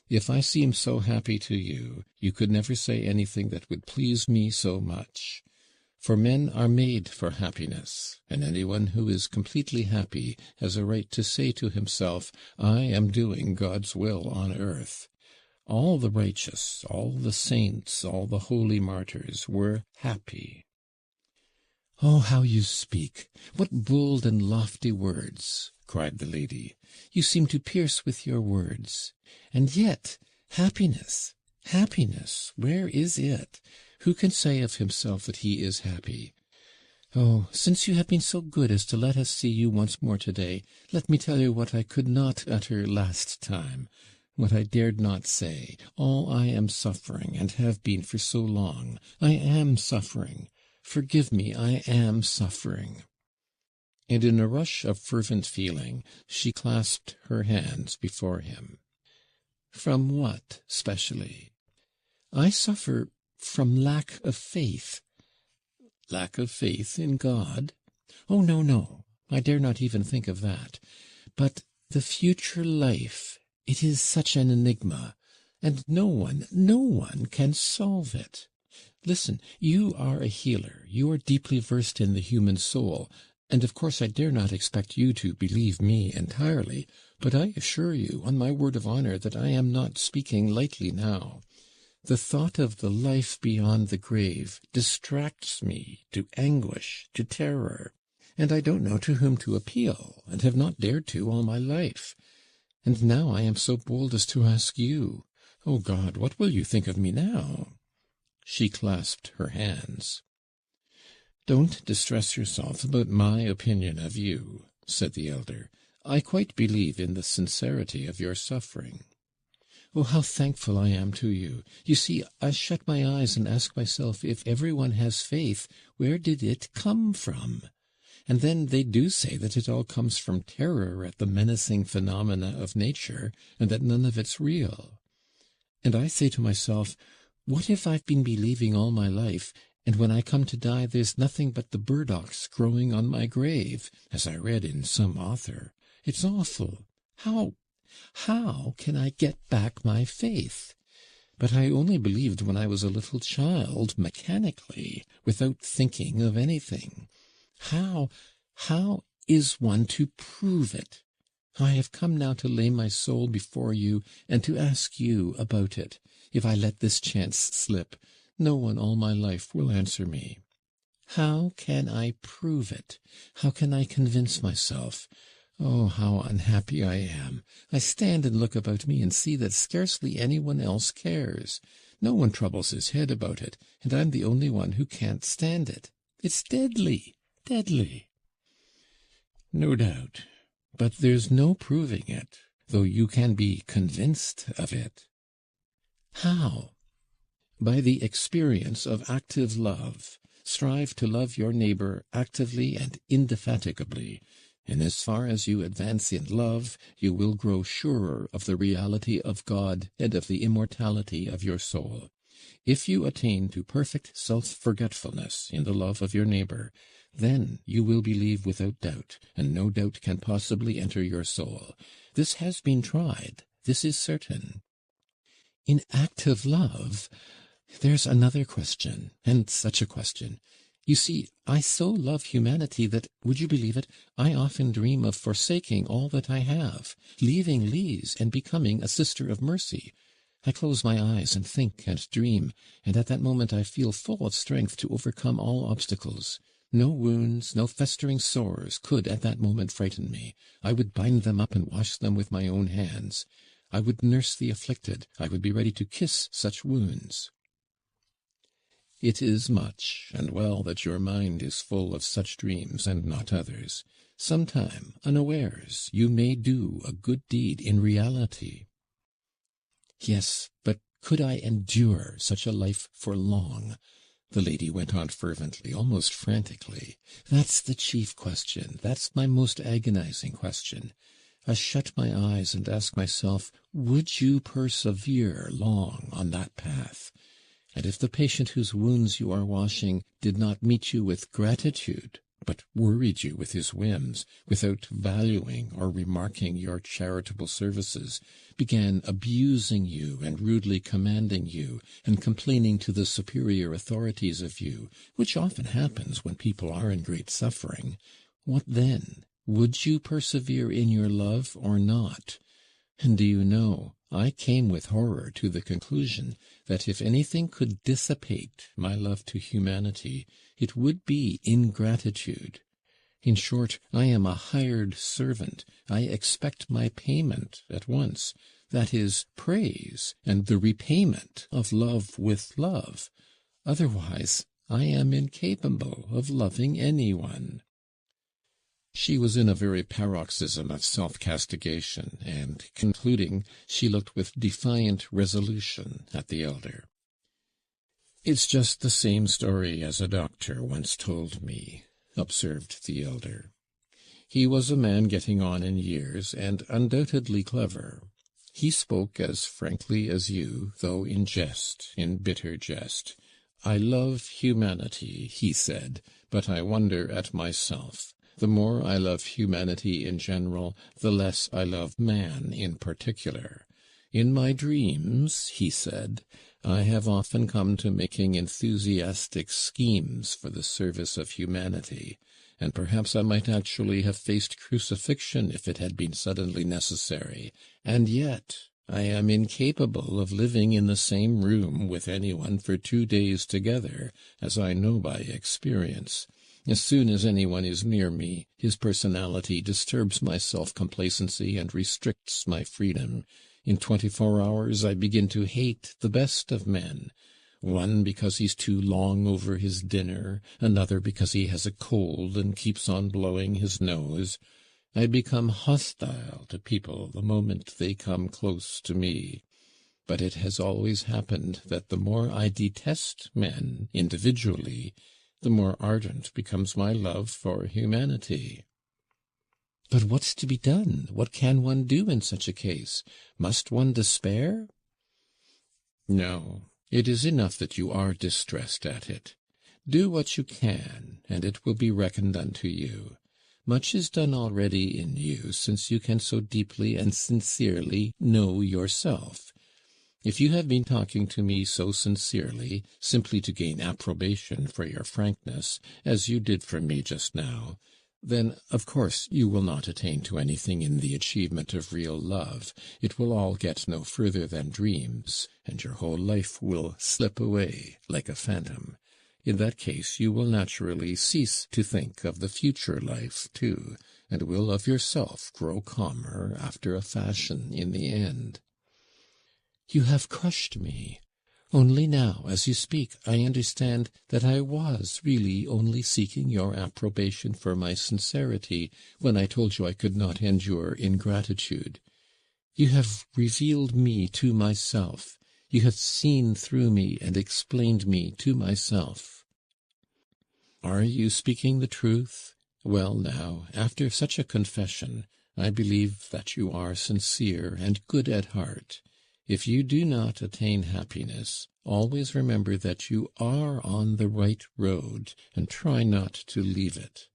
If I seem so happy to you, you could never say anything that would please me so much. For men are made for happiness, and anyone who is completely happy has a right to say to himself, 'I am doing God's will on earth.' All the righteous, all the saints, all the holy martyrs were happy." "Oh, how you speak! What bold and lofty words!" cried the lady. "You seem to pierce with your words. And yet, happiness, happiness, where is it? Who can say of himself that he is happy? Oh, since you have been so good as to let us see you once more today, let me tell you what I could not utter last time, what I dared not say, all I am suffering, and have been for so long. I am suffering. Forgive me, I am suffering." And in a rush of fervent feeling, she clasped her hands before him. "From what, specially?" "I suffer from lack of faith." "Lack of faith in God?" "Oh, no, no, I dare not even think of that. But the future life, it is such an enigma, and no one can solve it. Listen, you are a healer, you are deeply versed in the human soul, and of course I dare not expect you to believe me entirely, but I assure you, on my word of honor, that I am not speaking lightly now. The thought of the life beyond the grave distracts me to anguish, to terror, and I don't know to whom to appeal, and have not dared to all my life. And now I am so bold as to ask you. Oh God, what will you think of me now?" She clasped her hands. "Don't distress yourself about my opinion of you," said the elder. "I quite believe in the sincerity of your suffering." "Oh, how thankful I am to you! You see, I shut my eyes and ask myself, if everyone has faith, where did it come from? And then they do say that it all comes from terror at the menacing phenomena of nature, and that none of it's real. And I say to myself, what if I've been believing all my life, and when I come to die there's nothing but the burdocks growing on my grave, as I read in some author? It's awful. How can I get back my faith? But I only believed when I was a little child, mechanically, without thinking of anything. How is one to prove it? I have come now to lay my soul before you, and to ask you about it. If I let this chance slip, no one all my life will answer me. How can I prove it? How can I convince myself? Oh, how unhappy I am! I stand and look about me and see that scarcely anyone else cares. No one troubles his head about it, and I'm the only one who can't stand it. It's deadly, deadly. No doubt. But there's no proving it, though you can be convinced of it. How? By the experience of active love. Strive to love your neighbor actively and indefatigably. In as far as you advance in love, you will grow surer of the reality of God and of the immortality of your soul. If you attain to perfect self-forgetfulness in the love of your neighbor, then you will believe without doubt, and no doubt can possibly enter your soul. This has been tried. This is certain. In active love, there's another question, and such a question. You see, I so love humanity that, would you believe it, I often dream of forsaking all that I have, leaving Lise and becoming a sister of mercy. I close my eyes and think and dream, and at that moment I feel full of strength to overcome all obstacles. No wounds, no festering sores could at that moment frighten me. I would bind them up and wash them with my own hands. I would nurse the afflicted. I would be ready to kiss such wounds. It is much and well that your mind is full of such dreams and not others. Sometime, unawares, you may do a good deed in reality. Yes, but could I endure such a life for long? The lady went on fervently, almost frantically. That's the chief question. That's my most agonizing question. I shut my eyes and ask myself, would you persevere long on that path? And if the patient whose wounds you are washing did not meet you with gratitude, but worried you with his whims, without valuing or remarking your charitable services, began abusing you and rudely commanding you, and complaining to the superior authorities of you, which often happens when people are in great suffering, what then? Would you persevere in your love or not? And do you know, I came with horror to the conclusion that if anything could dissipate my love to humanity, it would be ingratitude. In short, I am a hired servant. I expect my payment at once, that is, praise, and the repayment of love with love. Otherwise, I am incapable of loving anyone. She was in a very paroxysm of self-castigation, and, concluding, she looked with defiant resolution at the elder. "It's just the same story as a doctor once told me," observed the elder. "He was a man getting on in years, and undoubtedly clever. He spoke as frankly as you, though in jest, in bitter jest. 'I love humanity,' he said, 'but I wonder at myself. The more I love humanity in general, the less I love man in particular. In my dreams,' he said, 'I have often come to making enthusiastic schemes for the service of humanity, and perhaps I might actually have faced crucifixion if it had been suddenly necessary, and yet I am incapable of living in the same room with anyone for 2 days together, as I know by experience. As soon as anyone is near me, his personality disturbs my self-complacency and restricts my freedom. In 24 hours I begin to hate the best of men, one because he's too long over his dinner, another because he has a cold and keeps on blowing his nose. I become hostile to people the moment they come close to me. But it has always happened that the more I detest men individually, the more ardent becomes my love for humanity." "But what's to be done? What can one do in such a case? Must one despair?" "No, it is enough that you are distressed at it. Do what you can, and it will be reckoned unto you. Much is done already in you, since you can so deeply and sincerely know yourself. If you have been talking to me so sincerely, simply to gain approbation for your frankness, as you did from me just now, then, of course, you will not attain to anything in the achievement of real love. It will all get no further than dreams, and your whole life will slip away like a phantom. In that case you will naturally cease to think of the future life, too, and will of yourself grow calmer after a fashion in the end. You have crushed me. Only now, as you speak, I understand that I was really only seeking your approbation for my sincerity when I told you I could not endure ingratitude. You have revealed me to myself. You have seen through me and explained me to myself. Are you speaking the truth? Well, now, after such a confession, I believe that you are sincere and good at heart. If you do not attain happiness, always remember that you are on the right road, and try not to leave it.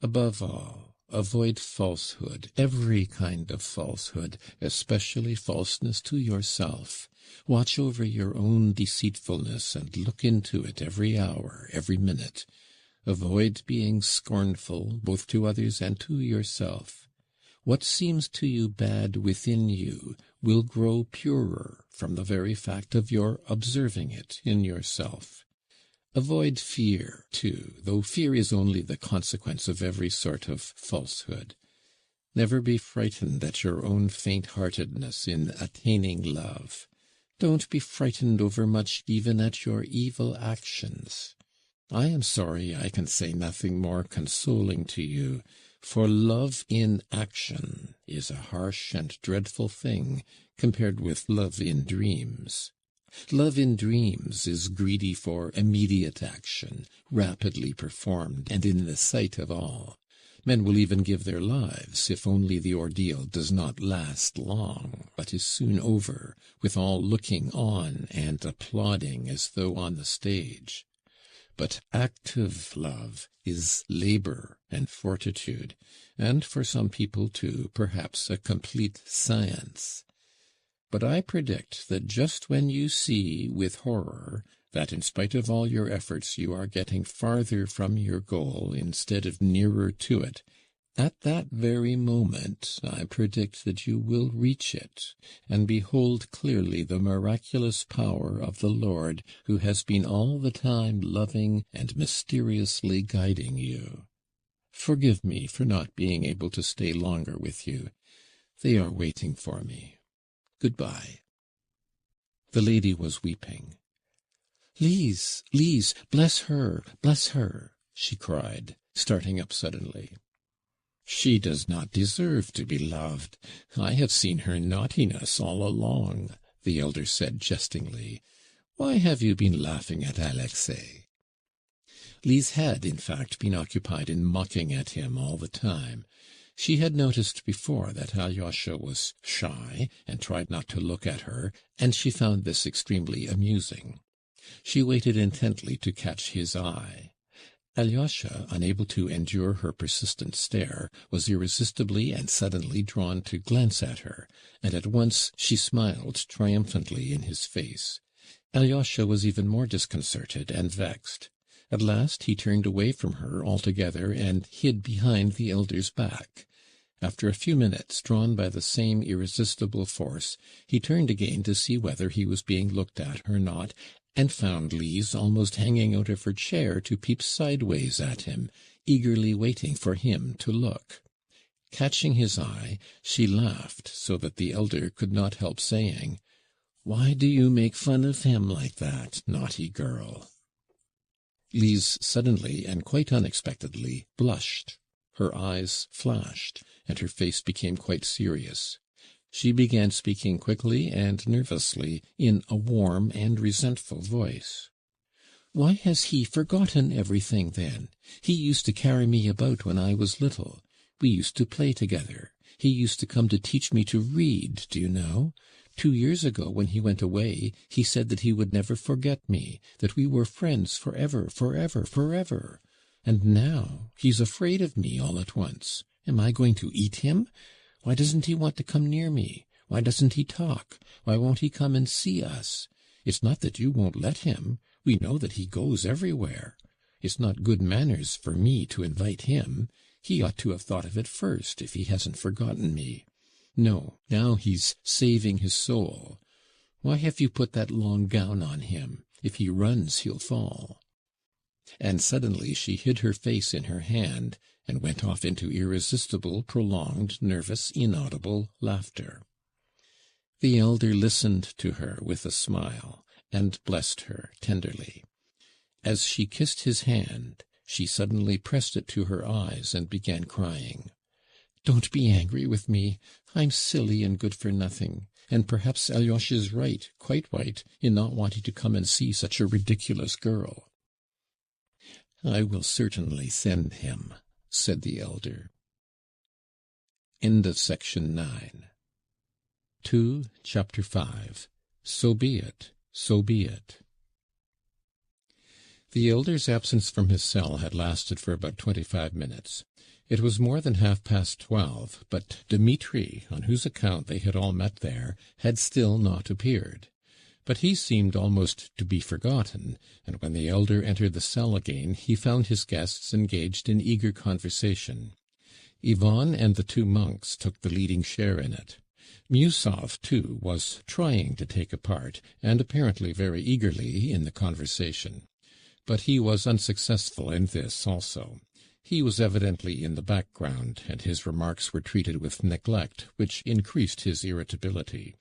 Above all, avoid falsehood, every kind of falsehood, especially falseness to yourself. Watch over your own deceitfulness, and look into it every hour, every minute. Avoid being scornful, both to others and to yourself. What seems to you bad within you will grow purer from the very fact of your observing it in yourself. Avoid fear, too, though fear is only the consequence of every sort of falsehood. Never be frightened at your own faint-heartedness in attaining love. Don't be frightened overmuch even at your evil actions. I am sorry I can say nothing more consoling to you, for love in action is a harsh and dreadful thing compared with love in dreams. Love in dreams is greedy for immediate action, rapidly performed and in the sight of all. Men will even give their lives if only the ordeal does not last long, but is soon over, with all looking on and applauding as though on the stage. But active love is labor and fortitude, and for some people, too, perhaps a complete science. But I predict that just when you see with horror that in spite of all your efforts you are getting farther from your goal instead of nearer to it, at that very moment I predict that you will reach it, and behold clearly the miraculous power of the Lord, who has been all the time loving and mysteriously guiding you. Forgive me for not being able to stay longer with you. They are waiting for me. Goodbye." The lady was weeping. "Lise, Lise, bless her, she cried, starting up suddenly. "She does not deserve to be loved. I have seen her naughtiness all along," the elder said jestingly. "Why have you been laughing at Alexei?" Lise had, in fact, been occupied in mocking at him all the time. She had noticed before that Alyosha was shy, and tried not to look at her, and she found this extremely amusing. She waited intently to catch his eye. Alyosha, unable to endure her persistent stare, was irresistibly and suddenly drawn to glance at her, and at once she smiled triumphantly in his face. Alyosha was even more disconcerted and vexed. At last he turned away from her altogether and hid behind the elder's back. After a few minutes, drawn by the same irresistible force, he turned again to see whether he was being looked at or not, and found Lise almost hanging out of her chair to peep sideways at him, eagerly waiting for him to look. Catching his eye, she laughed so that the elder could not help saying, "Why do you make fun of him like that, naughty girl?" Lise suddenly and quite unexpectedly blushed. Her eyes flashed, and her face became quite serious. She began speaking quickly and nervously, in a warm and resentful voice. "Why has he forgotten everything, then? He used to carry me about when I was little. We used to play together. He used to come to teach me to read, do you know? 2 years ago, when he went away, he said that he would never forget me, that we were friends forever, forever, forever. And now he's afraid of me all at once. Am I going to eat him? Why doesn't he want to come near me? Why doesn't he talk? Why won't he come and see us? It's not that you won't let him. We know that he goes everywhere. It's not good manners for me to invite him. He ought to have thought of it first, if he hasn't forgotten me. No, now he's saving his soul. Why have you put that long gown on him? If he runs, he'll fall." and suddenly she hid her face in her hand, and went off into irresistible, prolonged, nervous, inaudible laughter. The elder listened to her with a smile, and blessed her tenderly. As she kissed his hand, she suddenly pressed it to her eyes and began crying. "Don't be angry with me. I'm silly and good for nothing, and perhaps Alyosha's right, quite right, in not wanting to come and see such a ridiculous girl." "I will certainly send him," said the elder. End of section 9. Chapter 5. So be it, so be it. The elder's absence from his cell had lasted for about 25 minutes. It was more than 12:30, but Dmitri, on whose account they had all met there, had still not appeared. But he seemed almost to be forgotten, and when the elder entered the cell again, he found his guests engaged in eager conversation. Ivan and the 2 monks took the leading share in it. Musov, too, was trying to take a part, and apparently very eagerly, in the conversation. But he was unsuccessful in this also. He was evidently in the background, and his remarks were treated with neglect, which increased his irritability.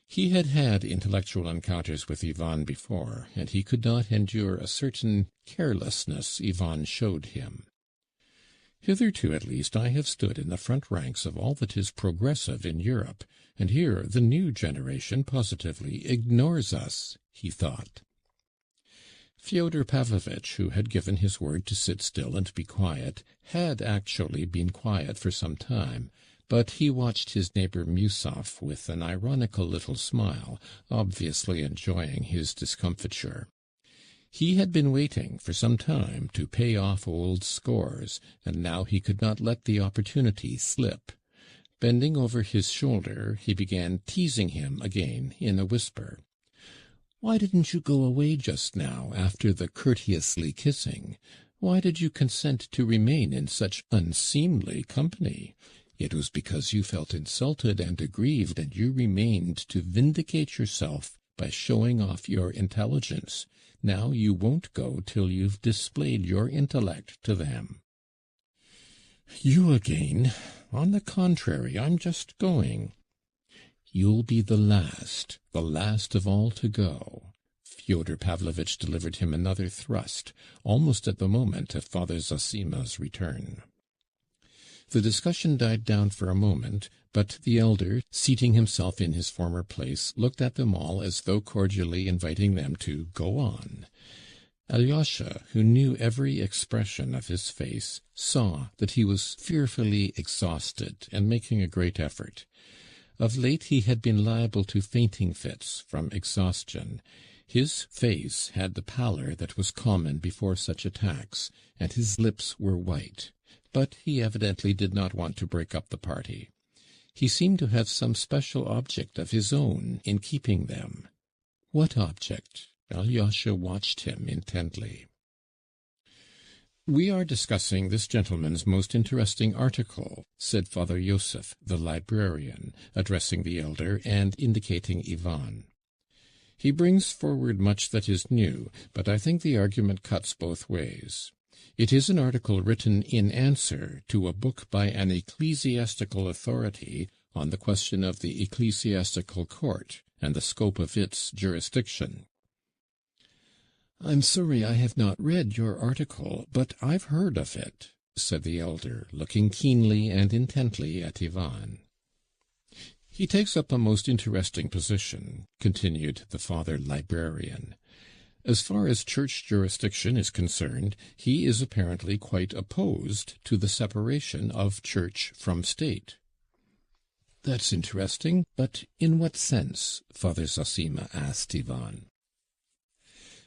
He had had intellectual encounters with Ivan before, and he could not endure a certain carelessness Ivan showed him. "Hitherto, at least, I have stood in the front ranks of all that is progressive in Europe, and here the new generation positively ignores us," he thought. Fyodor Pavlovitch, who had given his word to sit still and be quiet, had actually been quiet for some time, but he watched his neighbour Musov with an ironical little smile, obviously enjoying his discomfiture. He had been waiting for some time to pay off old scores, and now he could not let the opportunity slip. Bending over his shoulder, he began teasing him again in a whisper. "Why didn't you go away just now, after the courteously kissing? Why did you consent to remain in such unseemly company? It was because you felt insulted and aggrieved, and you remained to vindicate yourself by showing off your intelligence. Now you won't go till you've displayed your intellect to them." "You again? On the contrary, I'm just going." "You'll be the last of all to go." Fyodor Pavlovitch delivered him another thrust, almost at the moment of Father Zosima's return. The discussion died down for a moment, but the elder, seating himself in his former place, looked at them all as though cordially inviting them to go on. Alyosha, who knew every expression of his face, saw that he was fearfully exhausted and making a great effort. Of late he had been liable to fainting fits from exhaustion. His face had the pallor that was common before such attacks, and his lips were white. But he evidently did not want to break up the party. He seemed to have some special object of his own in keeping them. What object? Alyosha watched him intently. "We are discussing this gentleman's most interesting article," said Father Iosif, the librarian, addressing the elder and indicating Ivan. "He brings forward much that is new, but I think the argument cuts both ways. It is an article written in answer to a book by an ecclesiastical authority on the question of the ecclesiastical court and the scope of its jurisdiction." "I'm sorry I have not read your article, but I've heard of it," said the elder, looking keenly and intently at Ivan. "He takes up a most interesting position," continued the father librarian. "As far as church jurisdiction is concerned, he is apparently quite opposed to the separation of church from state." "That's interesting, but in what sense?" Father Zosima asked Ivan.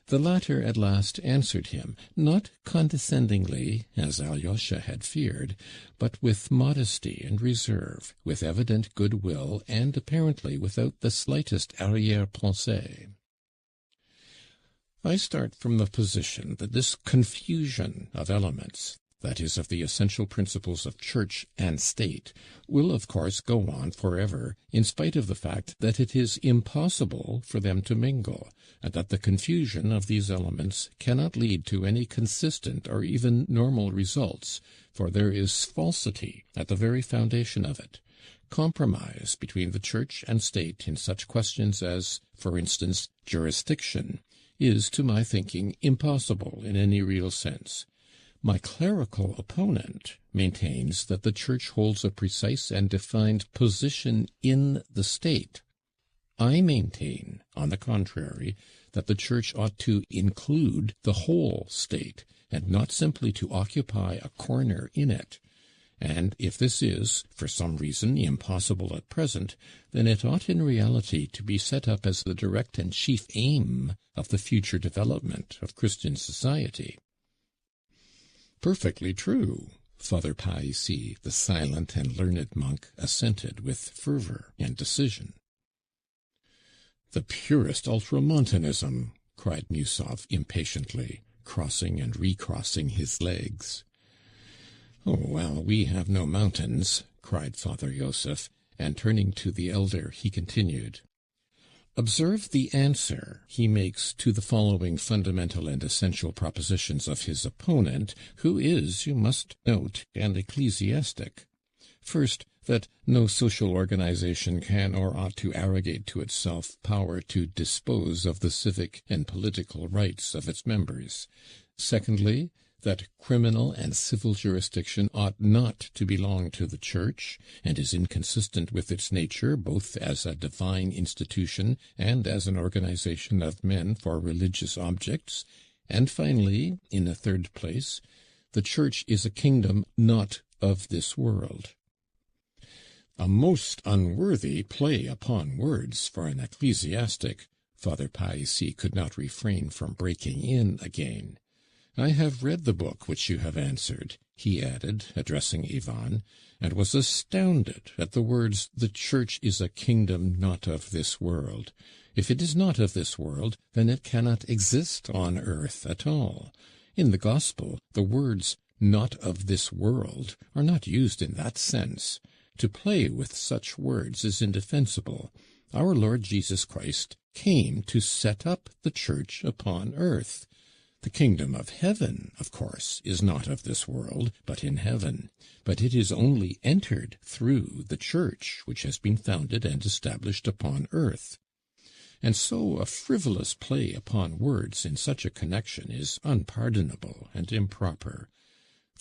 The latter at last answered him, not condescendingly, as Alyosha had feared, but with modesty and reserve, with evident goodwill, and apparently without the slightest arrière-pensée. "I start from the position that this confusion of elements, that is, of the essential principles of church and state, will of course go on forever, in spite of the fact that it is impossible for them to mingle, and that the confusion of these elements cannot lead to any consistent or even normal results, for there is falsity at the very foundation of it. Compromise between the church and state in such questions as, for instance, jurisdiction, is, to my thinking, impossible in any real sense. My clerical opponent maintains that the church holds a precise and defined position in the state. I maintain, on the contrary, that the church ought to include the whole state, and not simply to occupy a corner in it. And if this is, for some reason, impossible at present, then it ought in reality to be set up as the direct and chief aim of the future development of Christian society. Perfectly true, Father Païssy, the silent and learned monk, assented with fervor and decision. The purest ultramontanism, cried Musov impatiently, crossing and recrossing his legs. Oh, well, we have no mountains, cried Father Joseph, and turning to the elder, he continued, observe the answer he makes to the following fundamental and essential propositions of his opponent, who is, you must note, an ecclesiastic. First, that no social organization can or ought to arrogate to itself power to dispose of the civic and political rights of its members. Secondly, that criminal and civil jurisdiction ought not to belong to the Church, and is inconsistent with its nature, both as a divine institution and as an organization of men for religious objects. And finally, in the third place, the Church is a kingdom not of this world. A most unworthy play upon words for an ecclesiastic. Father Païssy could not refrain from breaking in again. I have read the book which you have answered, he added, addressing Ivan, and was astounded at the words, the Church is a kingdom not of this world. If it is not of this world, then it cannot exist on earth at all. In the Gospel, the words not of this world are not used in that sense. To play with such words is indefensible. Our Lord Jesus Christ came to set up the Church upon earth. The kingdom of heaven, of course, is not of this world, but in heaven. But it is only entered through the Church, which has been founded and established upon earth. And so a frivolous play upon words in such a connection is unpardonable and improper.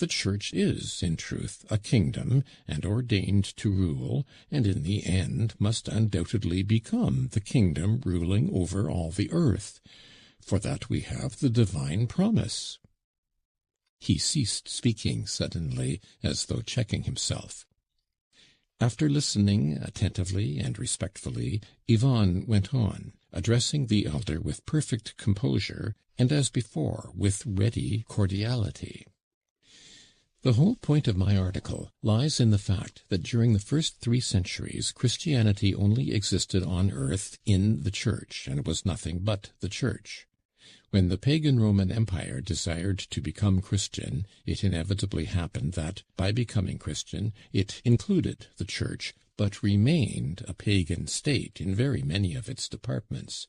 The Church is, in truth, a kingdom, and ordained to rule, and in the end must undoubtedly become the kingdom ruling over all the earth. For that we have the divine promise. He ceased speaking suddenly, as though checking himself. After listening attentively and respectfully, Ivan went on, addressing the elder with perfect composure, and as before, with ready cordiality. The whole point of my article lies in the fact that during the first 3 centuries Christianity only existed on earth in the Church, and was nothing but the Church. When the pagan Roman Empire desired to become Christian, it inevitably happened that, by becoming Christian, it included the Church, but remained a pagan state in very many of its departments.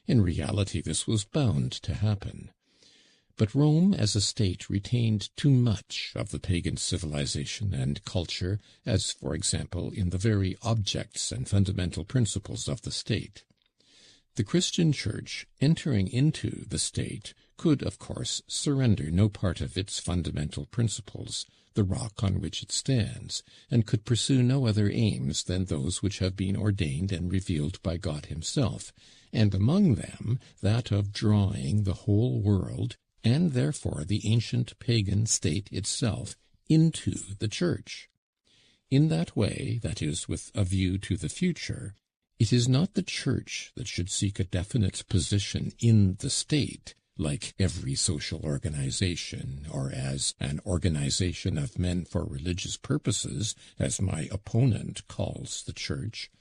In reality, this was bound to happen. But Rome as a state retained too much of the pagan civilization and culture, as, for example, in the very objects and fundamental principles of the state. The Christian Church, entering into the state, could, of course, surrender no part of its fundamental principles, the rock on which it stands, and could pursue no other aims than those which have been ordained and revealed by God himself, and among them that of drawing the whole world, and therefore the ancient pagan state itself, into the Church. In that way, that is, with a view to the future, it is not the Church that should seek a definite position in the state, like every social organization, or as an organization of men for religious purposes, as my opponent calls the Church,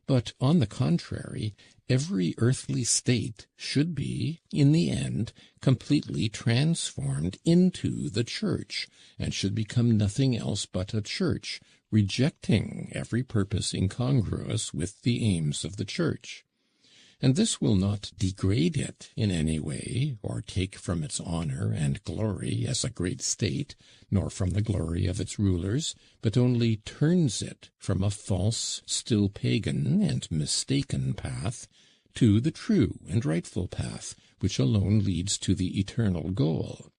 But, on the contrary, every earthly state should be, in the end, completely transformed into the Church, and should become nothing else but a Church, rejecting every purpose incongruous with the aims of the Church. And this will not degrade it in any way, or take from its honor and glory as a great state, nor from the glory of its rulers, but only turns it from a false, still pagan, and mistaken path to the true and rightful path, which alone leads to the eternal goal.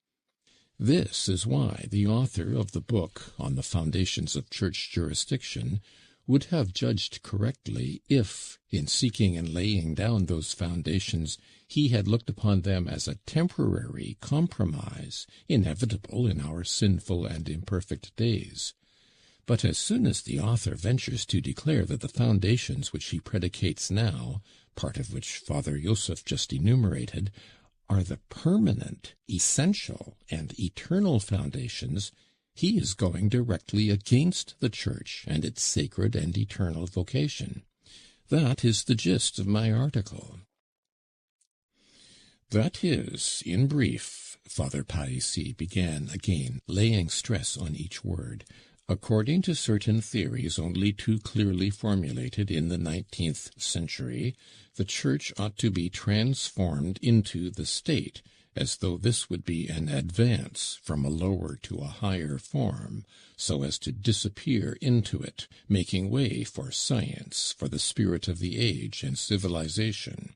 This is why the author of the book on the foundations of church jurisdiction would have judged correctly if, in seeking and laying down those foundations, he had looked upon them as a temporary compromise, inevitable in our sinful and imperfect days. But as soon as the author ventures to declare that the foundations which he predicates now, part of which Father Joseph just enumerated, are the permanent, essential, and eternal foundations, he is going directly against the Church and its sacred and eternal vocation. That is the gist of my article. That is, in brief, Father Palissy began again, laying stress on each word, according to certain theories only too clearly formulated in the 19th century, the Church ought to be transformed into the State, as though this would be an advance from a lower to a higher form, so as to disappear into it, making way for science, for the spirit of the age and civilization.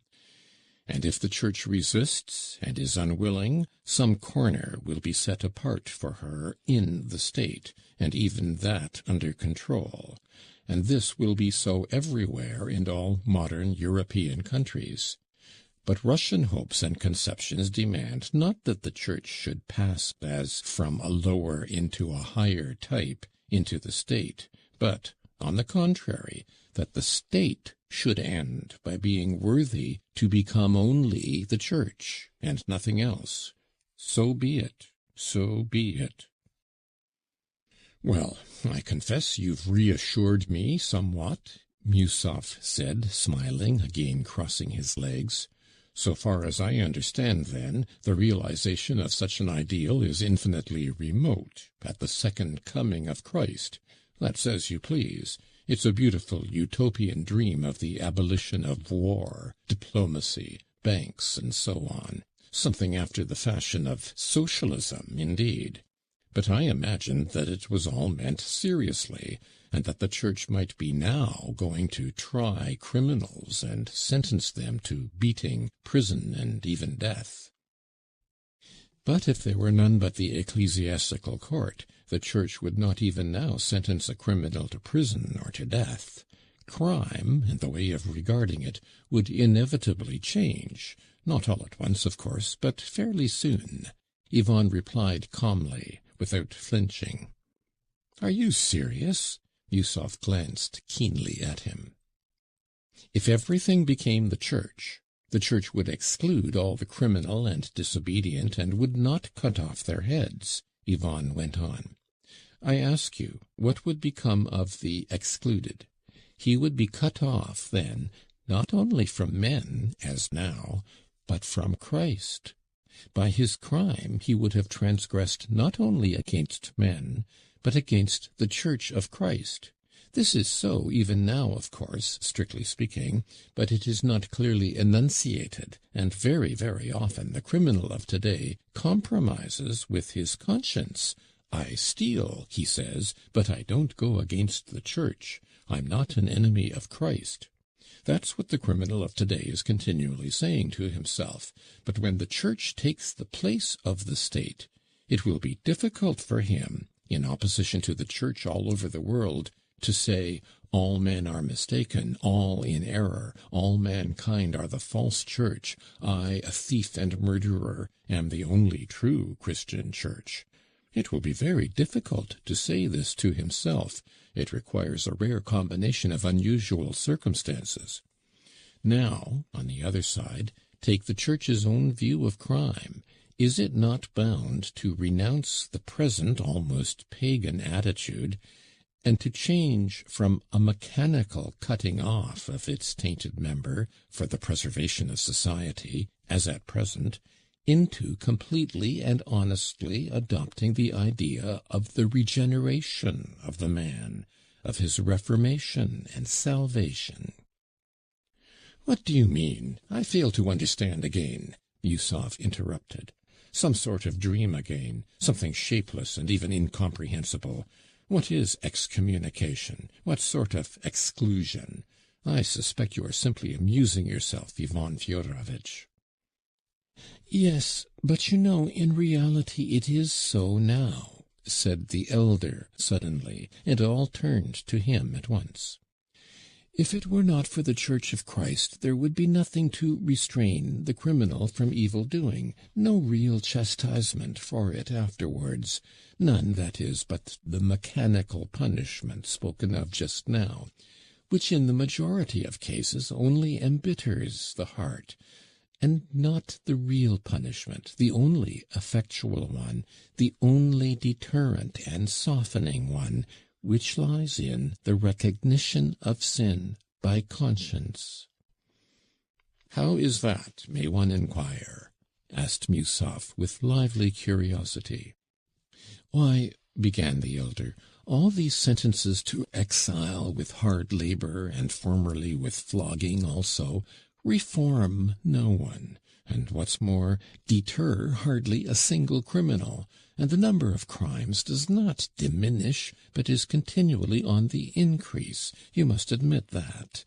And if the Church resists and is unwilling, some corner will be set apart for her in the State, and even that under control. And this will be so everywhere in all modern European countries. But Russian hopes and conceptions demand not that the Church should pass as from a lower into a higher type into the State, but, on the contrary, that the State should end by being worthy to become only the Church, and nothing else. So be it, so be it. Well, I confess you've reassured me somewhat, Musov said, smiling, again crossing his legs. So far as I understand, then, the realization of such an ideal is infinitely remote, at the second coming of Christ. That's as you please. It's a beautiful utopian dream of the abolition of war, diplomacy, banks, and so on. Something after the fashion of socialism, indeed. But I imagined that it was all meant seriously, and that the Church might be now going to try criminals and sentence them to beating, prison, and even death. But if there were none but the ecclesiastical court, the Church would not even now sentence a criminal to prison or to death. Crime, and the way of regarding it, would inevitably change, not all at once, of course, but fairly soon. Ivan replied calmly, without flinching. "Are you serious?" Musov glanced keenly at him. "If everything became the Church would exclude all the criminal and disobedient, and would not cut off their heads," Ivan went on. "I ask you, what would become of the excluded? He would be cut off, then, not only from men, as now, but from Christ. By his crime he would have transgressed not only against men, but against the Church of Christ. This is so even now, of course, strictly speaking, but it is not clearly enunciated, and very, very often the criminal of today compromises with his conscience. I steal, he says, but I don't go against the Church. I'm not an enemy of Christ. That's what the criminal of today is continually saying to himself. But when the Church takes the place of the State, it will be difficult for him, in opposition to the Church all over the world, to say, all men are mistaken, all in error, all mankind are the false Church, I, a thief and murderer, am the only true Christian Church. It will be very difficult to say this to himself. It requires a rare combination of unusual circumstances. Now, on the other side, take the Church's own view of crime. Is it not bound to renounce the present almost pagan attitude, and to change from a mechanical cutting off of its tainted member for the preservation of society, as at present, into completely and honestly adopting the idea of the regeneration of the man, of his reformation and salvation. "What do you mean? I fail to understand again," Yusov interrupted. "Some sort of dream again, something shapeless and even incomprehensible. What is excommunication? What sort of exclusion? I suspect you are simply amusing yourself, Ivan Fyodorovitch." "Yes, but you know, in reality it is so now," said the elder suddenly, and all turned to him at once. "If it were not for the Church of Christ, there would be nothing to restrain the criminal from evil doing, no real chastisement for it afterwards, none, that is, but the mechanical punishment spoken of just now, which in the majority of cases only embitters the heart, and not the real punishment, the only effectual one, the only deterrent and softening one, which lies in the recognition of sin by conscience." "How is that, may one inquire?" asked Musov with lively curiosity. "Why," began the elder, "all these sentences to exile with hard labor, and formerly with flogging also, reform no one, and what's more, deter hardly a single criminal, and the number of crimes does not diminish, but is continually on the increase. You must admit that.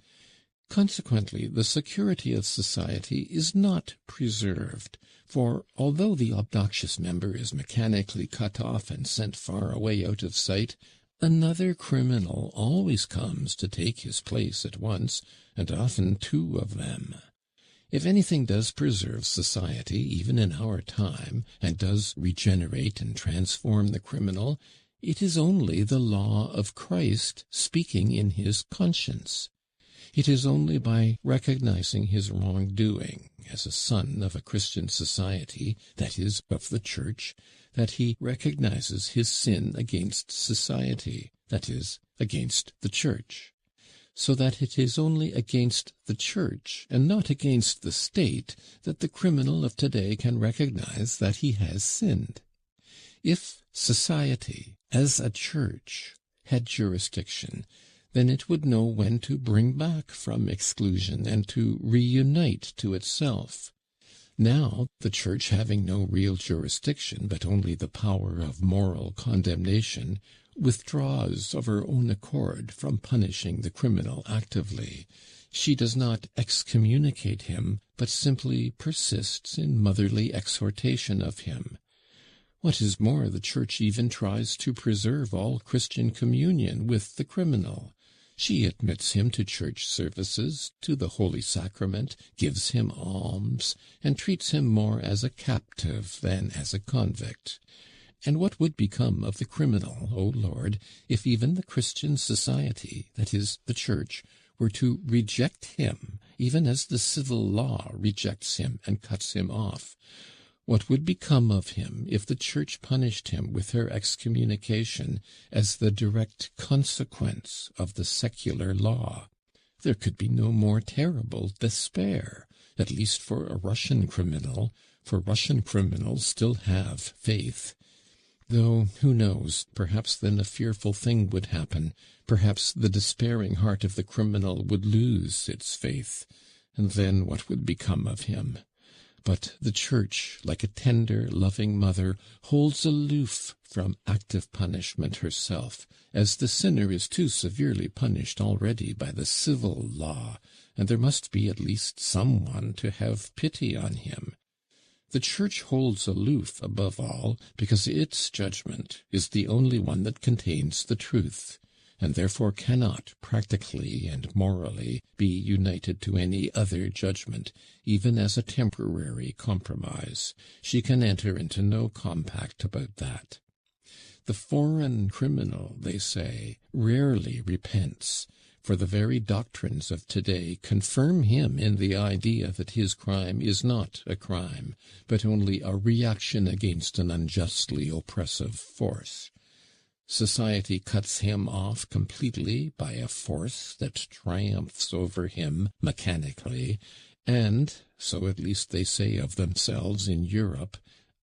Consequently, the security of society is not preserved, for although the obnoxious member is mechanically cut off and sent far away out of sight, another criminal always comes to take his place at once, and often two of them. If anything does preserve society, even in our time, and does regenerate and transform the criminal, it is only the law of Christ speaking in his conscience. It is only by recognizing his wrongdoing as a son of a Christian society, that is, of the Church, that he recognizes his sin against society, that is, against the Church. So that it is only against the Church, and not against the State, that the criminal of today can recognize that he has sinned. If society, as a Church, had jurisdiction, then it would know when to bring back from exclusion and to reunite to itself. Now, the Church, having no real jurisdiction, but only the power of moral condemnation, withdraws of her own accord from punishing the criminal actively. She does not excommunicate him, but simply persists in motherly exhortation of him. What is more, the Church even tries to preserve all Christian communion with the criminal. She admits him to church services, to the Holy Sacrament, gives him alms, and treats him more as a captive than as a convict. And what would become of the criminal, O Lord, if even the Christian society, that is, the Church, were to reject him, even as the civil law rejects him and cuts him off? What would become of him if the Church punished him with her excommunication as the direct consequence of the secular law? There could be no more terrible despair, at least for a Russian criminal, for Russian criminals still have faith. Though, who knows, perhaps then a fearful thing would happen. Perhaps the despairing heart of the criminal would lose its faith, and then what would become of him? But the Church, like a tender, loving mother, holds aloof from active punishment herself, as the sinner is too severely punished already by the civil law, and there must be at least someone to have pity on him. The Church holds aloof, above all, because its judgment is the only one that contains the truth, and therefore cannot, practically and morally, be united to any other judgment, even as a temporary compromise. She can enter into no compact about that. The foreign criminal, they say, rarely repents, for the very doctrines of today confirm him in the idea that his crime is not a crime, but only a reaction against an unjustly oppressive force. Society cuts him off completely by a force that triumphs over him mechanically, and, so at least they say of themselves in Europe,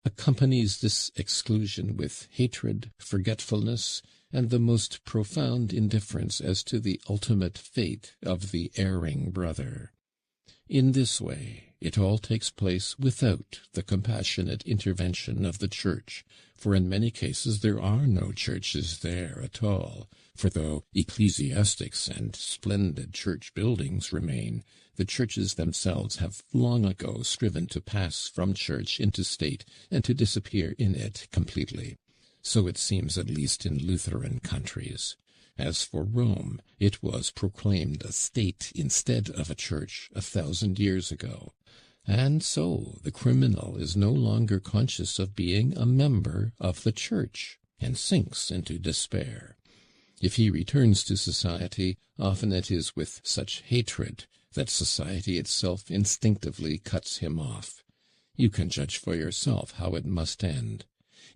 accompanies this exclusion with hatred, forgetfulness, and the most profound indifference as to the ultimate fate of the erring brother. In this way it all takes place without the compassionate intervention of the Church, for in many cases there are no churches there at all, for though ecclesiastics and splendid church buildings remain, the churches themselves have long ago striven to pass from church into state and to disappear in it completely. So it seems at least in Lutheran countries. As for Rome, it was proclaimed a state instead of a church 1,000 years ago. And so the criminal is no longer conscious of being a member of the church, and sinks into despair. If he returns to society, often it is with such hatred that society itself instinctively cuts him off. You can judge for yourself how it must end.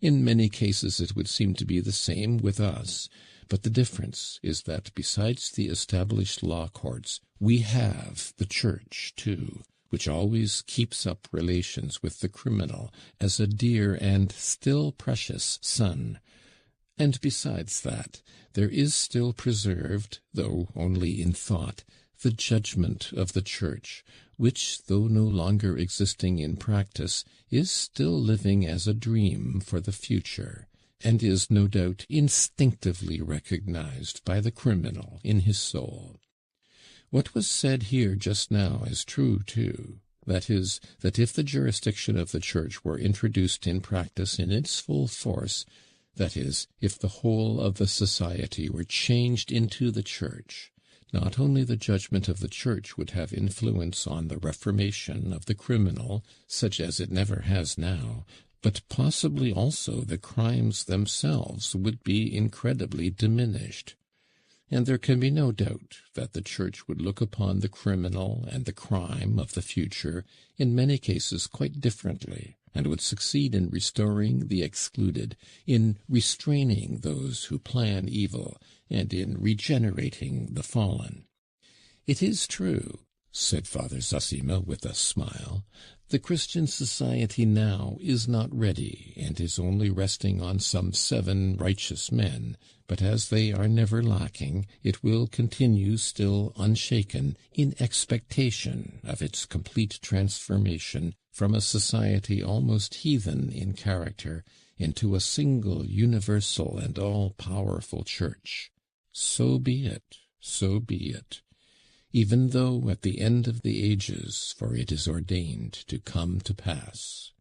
In many cases it would seem to be the same with us, but the difference is that besides the established law courts, we have the Church, too, which always keeps up relations with the criminal as a dear and still precious son. And besides that, there is still preserved, though only in thought, the judgment of the Church, which, though no longer existing in practice, is still living as a dream for the future, and is no doubt instinctively recognized by the criminal in his soul. What was said here just now is true, too. That is, that if the jurisdiction of the Church were introduced in practice in its full force, that is, if the whole of the society were changed into the Church, not only the judgment of the Church would have influence on the reformation of the criminal, such as it never has now, but possibly also the crimes themselves would be incredibly diminished. And there can be no doubt that the Church would look upon the criminal and the crime of the future in many cases quite differently, and would succeed in restoring the excluded, in restraining those who plan evil, and in regenerating the fallen. It is true, said Father Zossima with a smile, the Christian society now is not ready, and is only resting on some 7 righteous men, but as they are never lacking, it will continue still unshaken in expectation of its complete transformation from a society almost heathen in character into a single, universal, and all-powerful Church. So be it, so be it. Even though at the end of the ages, for it is ordained to come to pass.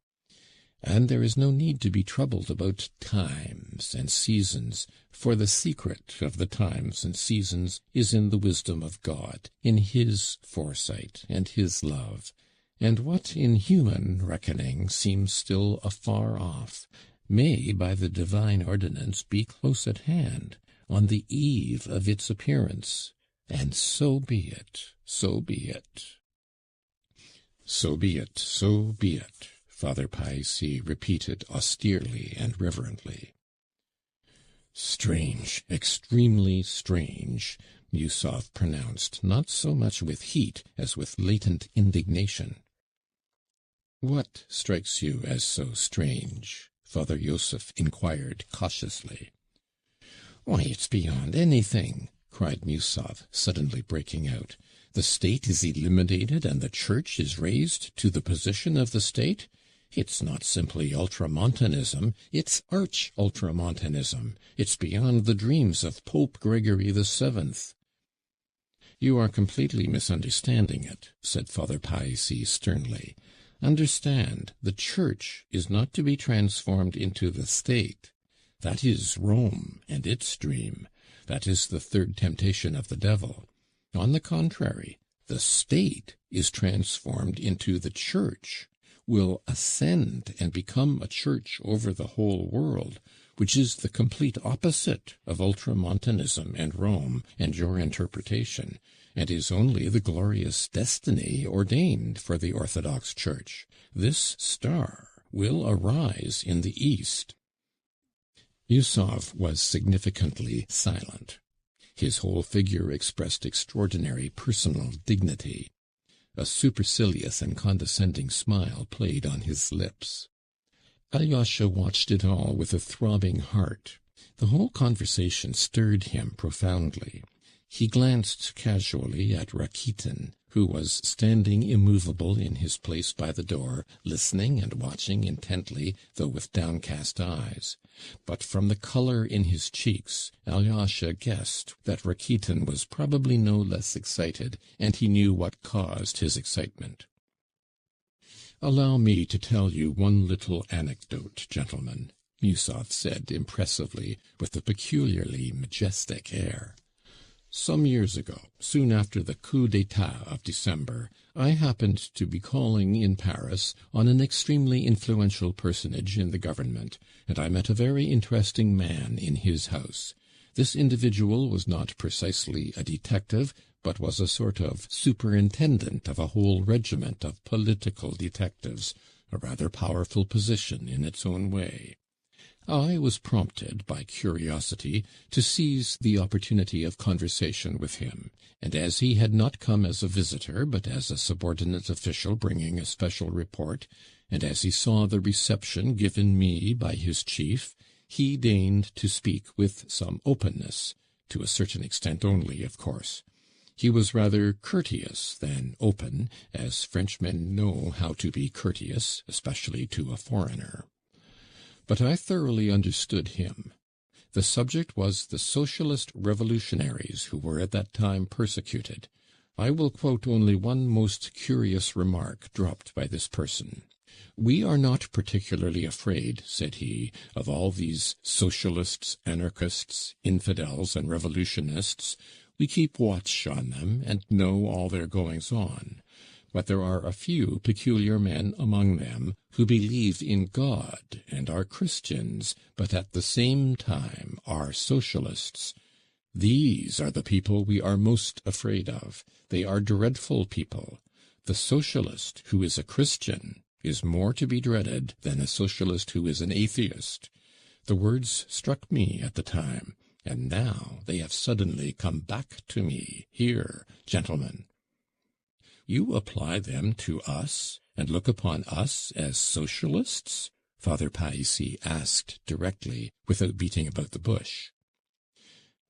And there is no need to be troubled about times and seasons, for the secret of the times and seasons is in the wisdom of God, in His foresight and His love, and what in human reckoning seems still afar off, may by the divine ordinance be close at hand, on the eve of its appearance. And so be it, so be it. So be it, so be it, Father Païssy repeated austerely and reverently. Strange, extremely strange, Yusov pronounced, not so much with heat as with latent indignation. What strikes you as so strange? Father Joseph inquired cautiously. Why, it's beyond anything, cried Yusov, suddenly breaking out. The state is eliminated and the Church is raised to the position of the state? It's not simply ultramontanism, it's arch-ultramontanism. It's beyond the dreams of Pope Gregory VII. You are completely misunderstanding it, said Father Païssy sternly. Understand, the Church is not to be transformed into the state. That is Rome and its dream. That is the third temptation of the devil. On the contrary, the state is transformed into the Church, will ascend and become a Church over the whole world, which is the complete opposite of ultramontanism and Rome and your interpretation, and is only the glorious destiny ordained for the Orthodox Church. This star will arise in the East. Yusov was significantly silent. His whole figure expressed extraordinary personal dignity. A supercilious and condescending smile played on his lips. Alyosha watched it all with a throbbing heart. The whole conversation stirred him profoundly. He glanced casually at Rakitin, who was standing immovable in his place by the door, listening and watching intently, though with downcast eyes. But from the colour in his cheeks, Alyosha guessed that Rakitin was probably no less excited, and he knew what caused his excitement. "Allow me to tell you one little anecdote, gentlemen," Yusov said impressively, with a peculiarly majestic air. "Some years ago, soon after the coup d'état of December, I happened to be calling in Paris on an extremely influential personage in the government, and I met a very interesting man in his house. This individual was not precisely a detective, but was a sort of superintendent of a whole regiment of political detectives, a rather powerful position in its own way. I was prompted by curiosity to seize the opportunity of conversation with him, and as he had not come as a visitor, but as a subordinate official bringing a special report, and as he saw the reception given me by his chief, he deigned to speak with some openness, to a certain extent only, of course. He was rather courteous than open, as Frenchmen know how to be courteous, especially to a foreigner. But I thoroughly understood him. The subject was the socialist revolutionaries who were at that time persecuted. I will quote only one most curious remark dropped by this person. "We are not particularly afraid," said he, "of all these socialists, anarchists, infidels, and revolutionists. We keep watch on them, and know all their goings-on. But there are a few peculiar men among them who believe in God and are Christians, but at the same time are socialists. These are the people we are most afraid of. They are dreadful people. The socialist who is a Christian is more to be dreaded than a socialist who is an atheist. The words struck me at the time, and now they have suddenly come back to me here, gentlemen." "You apply them to us, and look upon us as socialists?" Father Palissy asked directly, without beating about the bush.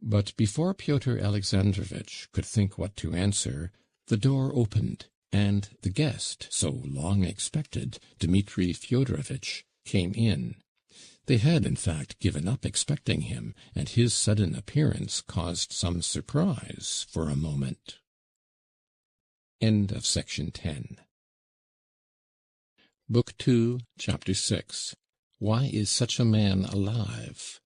But before Pyotr Alexandrovitch could think what to answer, the door opened, and the guest, so long expected, Dmitri Fyodorovitch, came in. They had, in fact, given up expecting him, and his sudden appearance caused some surprise for a moment. End of section 10. Book 2, Chapter 6. Why is such a man alive?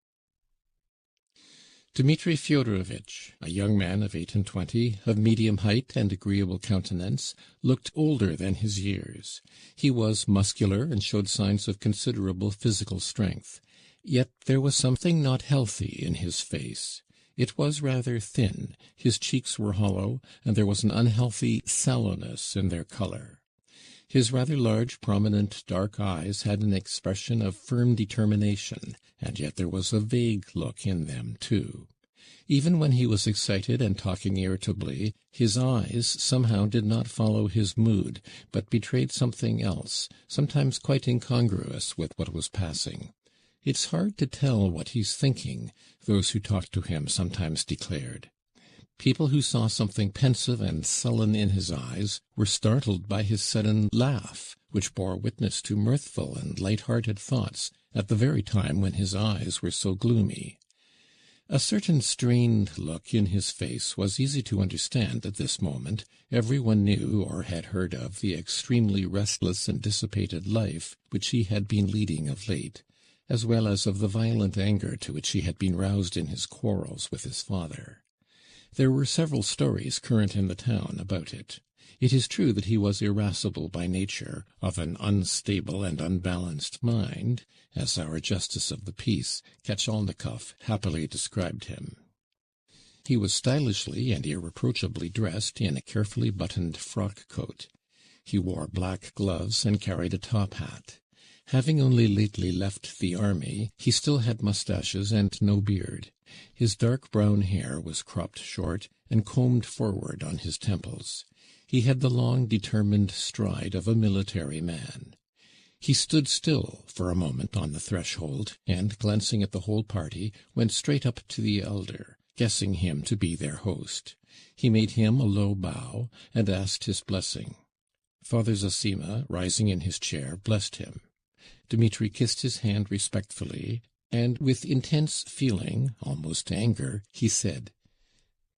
Dmitri Fyodorovitch, a young man of 28, of medium height and agreeable countenance, looked older than his years. He was muscular and showed signs of considerable physical strength. Yet there was something not healthy in his face. It was rather thin, his cheeks were hollow, and there was an unhealthy sallowness in their colour. His rather large, prominent, dark eyes had an expression of firm determination, and yet there was a vague look in them, too. Even when he was excited and talking irritably, his eyes somehow did not follow his mood, but betrayed something else, sometimes quite incongruous with what was passing. "It's hard to tell what he's thinking," those who talked to him sometimes declared. People who saw something pensive and sullen in his eyes were startled by his sudden laugh, which bore witness to mirthful and light-hearted thoughts at the very time when his eyes were so gloomy. A certain strained look in his face was easy to understand at this moment. Every one knew or had heard of the extremely restless and dissipated life which he had been leading of late, as well as of the violent anger to which he had been roused in his quarrels with his father. There were several stories current in the town about it. It is true that he was irascible by nature, of an unstable and unbalanced mind, as our Justice of the Peace, Katchalnikov, happily described him. He was stylishly and irreproachably dressed in a carefully buttoned frock coat. He wore black gloves and carried a top hat. Having only lately left the army, he still had moustaches and no beard. His dark brown hair was cropped short and combed forward on his temples. He had the long, determined stride of a military man. He stood still for a moment on the threshold, and, glancing at the whole party, went straight up to the elder, guessing him to be their host. He made him a low bow, and asked his blessing. Father Zossima, rising in his chair, blessed him. Dmitri kissed his hand respectfully, and with intense feeling, almost anger, he said,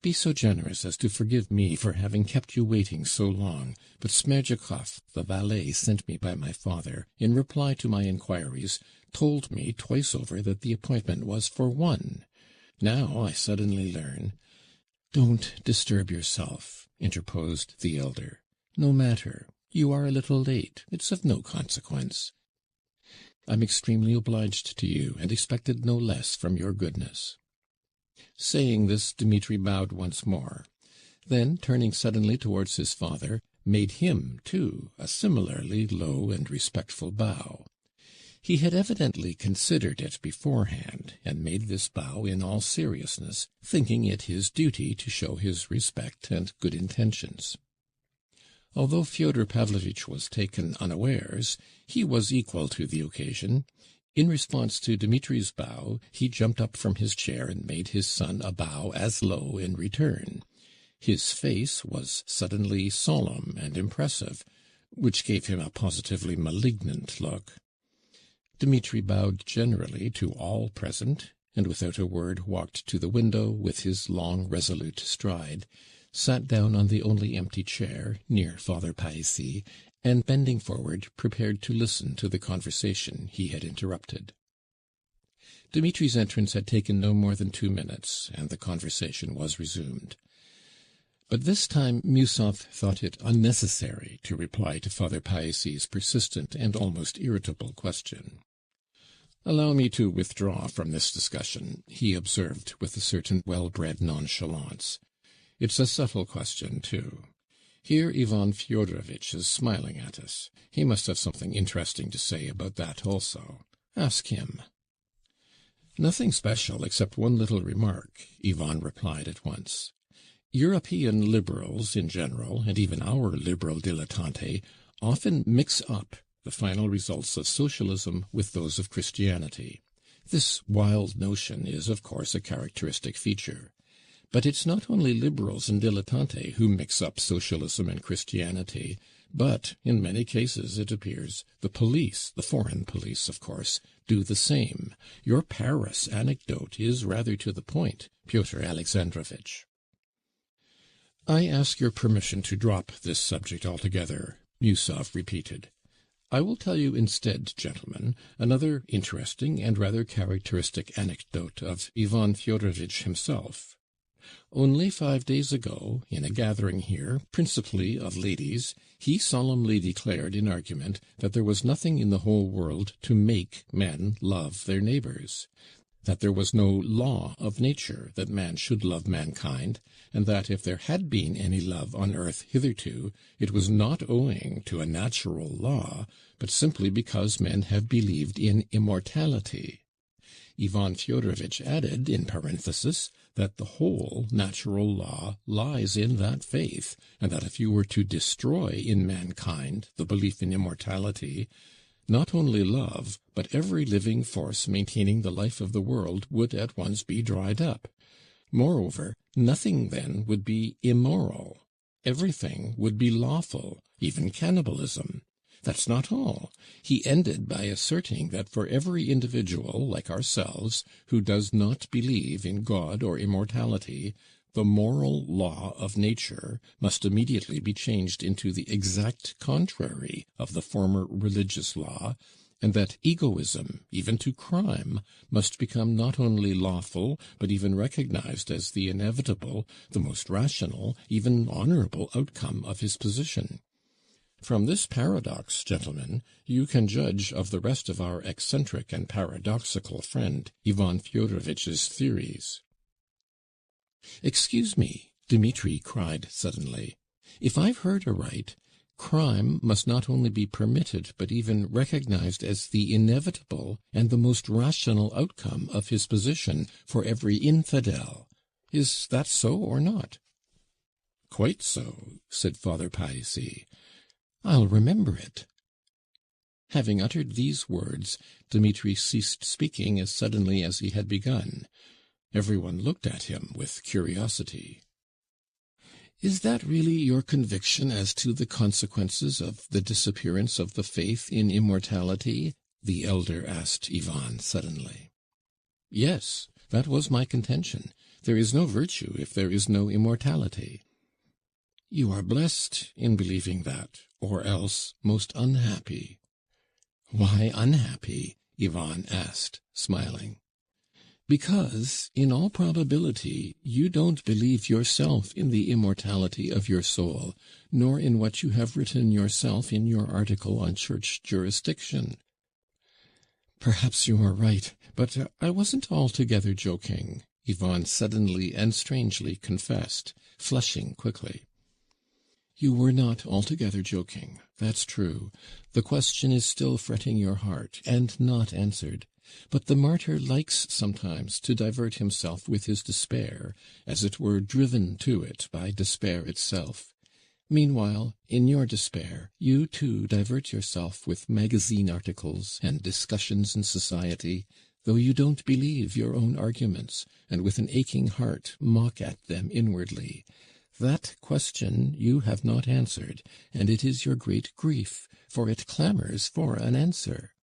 "Be so generous as to forgive me for having kept you waiting so long, but Smerdyakov, the valet sent me by my father, in reply to my inquiries, told me twice over that the appointment was for 1. Now I suddenly learn—" "Don't disturb yourself," interposed the elder. "No matter. You are a little late. It's of no consequence. I'm extremely obliged to you, and expected no less from your goodness." Saying this, Dmitri bowed once more. Then, turning suddenly towards his father, made him, too, a similarly low and respectful bow. He had evidently considered it beforehand, and made this bow in all seriousness, thinking it his duty to show his respect and good intentions. Although Fyodor Pavlovitch was taken unawares, he was equal to the occasion. In response to Dmitri's bow, he jumped up from his chair and made his son a bow as low in return. His face was suddenly solemn and impressive, which gave him a positively malignant look. Dmitri bowed generally to all present, and without a word walked to the window with his long, resolute stride, sat down on the only empty chair, near Father Païssy, and, bending forward, prepared to listen to the conversation he had interrupted. Dmitri's entrance had taken no more than 2 minutes, and the conversation was resumed. But this time Musov thought it unnecessary to reply to Father Païssy's persistent and almost irritable question. "Allow me to withdraw from this discussion," he observed with a certain well-bred nonchalance. "It's a subtle question, too. Here Ivan Fyodorovitch is smiling at us. He must have something interesting to say about that also. Ask him." "Nothing special, except one little remark," Ivan replied at once. "European liberals in general, and even our liberal dilettanti, often mix up the final results of socialism with those of Christianity. This wild notion is, of course, a characteristic feature. But it's not only liberals and dilettanti who mix up socialism and Christianity, but, in many cases, it appears, the police, the foreign police, of course, do the same. Your Paris anecdote is rather to the point, Pyotr Alexandrovitch." "I ask your permission to drop this subject altogether," Musov repeated. "I will tell you instead, gentlemen, another interesting and rather characteristic anecdote of Ivan Fyodorovitch himself. Only 5 days ago, in a gathering here, principally of ladies, he solemnly declared in argument that there was nothing in the whole world to make men love their neighbors, that there was no law of nature that man should love mankind, and that if there had been any love on earth hitherto, it was not owing to a natural law, but simply because men have believed in immortality. Ivan Fyodorovitch added, in parenthesis, that the whole natural law lies in that faith, and that if you were to destroy in mankind the belief in immortality, not only love, but every living force maintaining the life of the world would at once be dried up. Moreover, nothing then would be immoral. Everything would be lawful, even cannibalism. That's not all. He ended by asserting that for every individual, like ourselves, who does not believe in God or immortality, the moral law of nature must immediately be changed into the exact contrary of the former religious law, and that egoism, even to crime, must become not only lawful, but even recognized as the inevitable, the most rational, even honorable outcome of his position. From this paradox, gentlemen, you can judge of the rest of our eccentric and paradoxical friend Ivan Fyodorovitch's theories. "Excuse me," Dmitri cried suddenly. "If I've heard aright, Crime must not only be permitted, but even recognized as the inevitable and the most rational outcome of his position for every infidel. Is that so or not?" "Quite so," said Father Païssy. "I'll remember it." Having uttered these words, Dmitri ceased speaking as suddenly as he had begun. Everyone looked at him with curiosity. "Is that really your conviction as to the consequences of the disappearance of the faith in immortality?" the elder asked Ivan suddenly. "Yes, that was my contention. There is no virtue if there is no immortality." "You are blessed in believing that, or else most unhappy." "Why unhappy?" Ivan asked, smiling. "Because, in all probability, you don't believe yourself in the immortality of your soul, nor in what you have written yourself in your article on church jurisdiction." "Perhaps you are right, but I wasn't altogether joking," Ivan suddenly and strangely confessed, flushing quickly. "You were not altogether joking. That's true. The question is still fretting your heart, and not answered. But the martyr likes sometimes to divert himself with his despair, as it were driven to it by despair itself. Meanwhile, in your despair, you too divert yourself with magazine articles and discussions in society, though you don't believe your own arguments, and with an aching heart mock at them inwardly. That question you have not answered, and it is your great grief, for it clamors for an answer."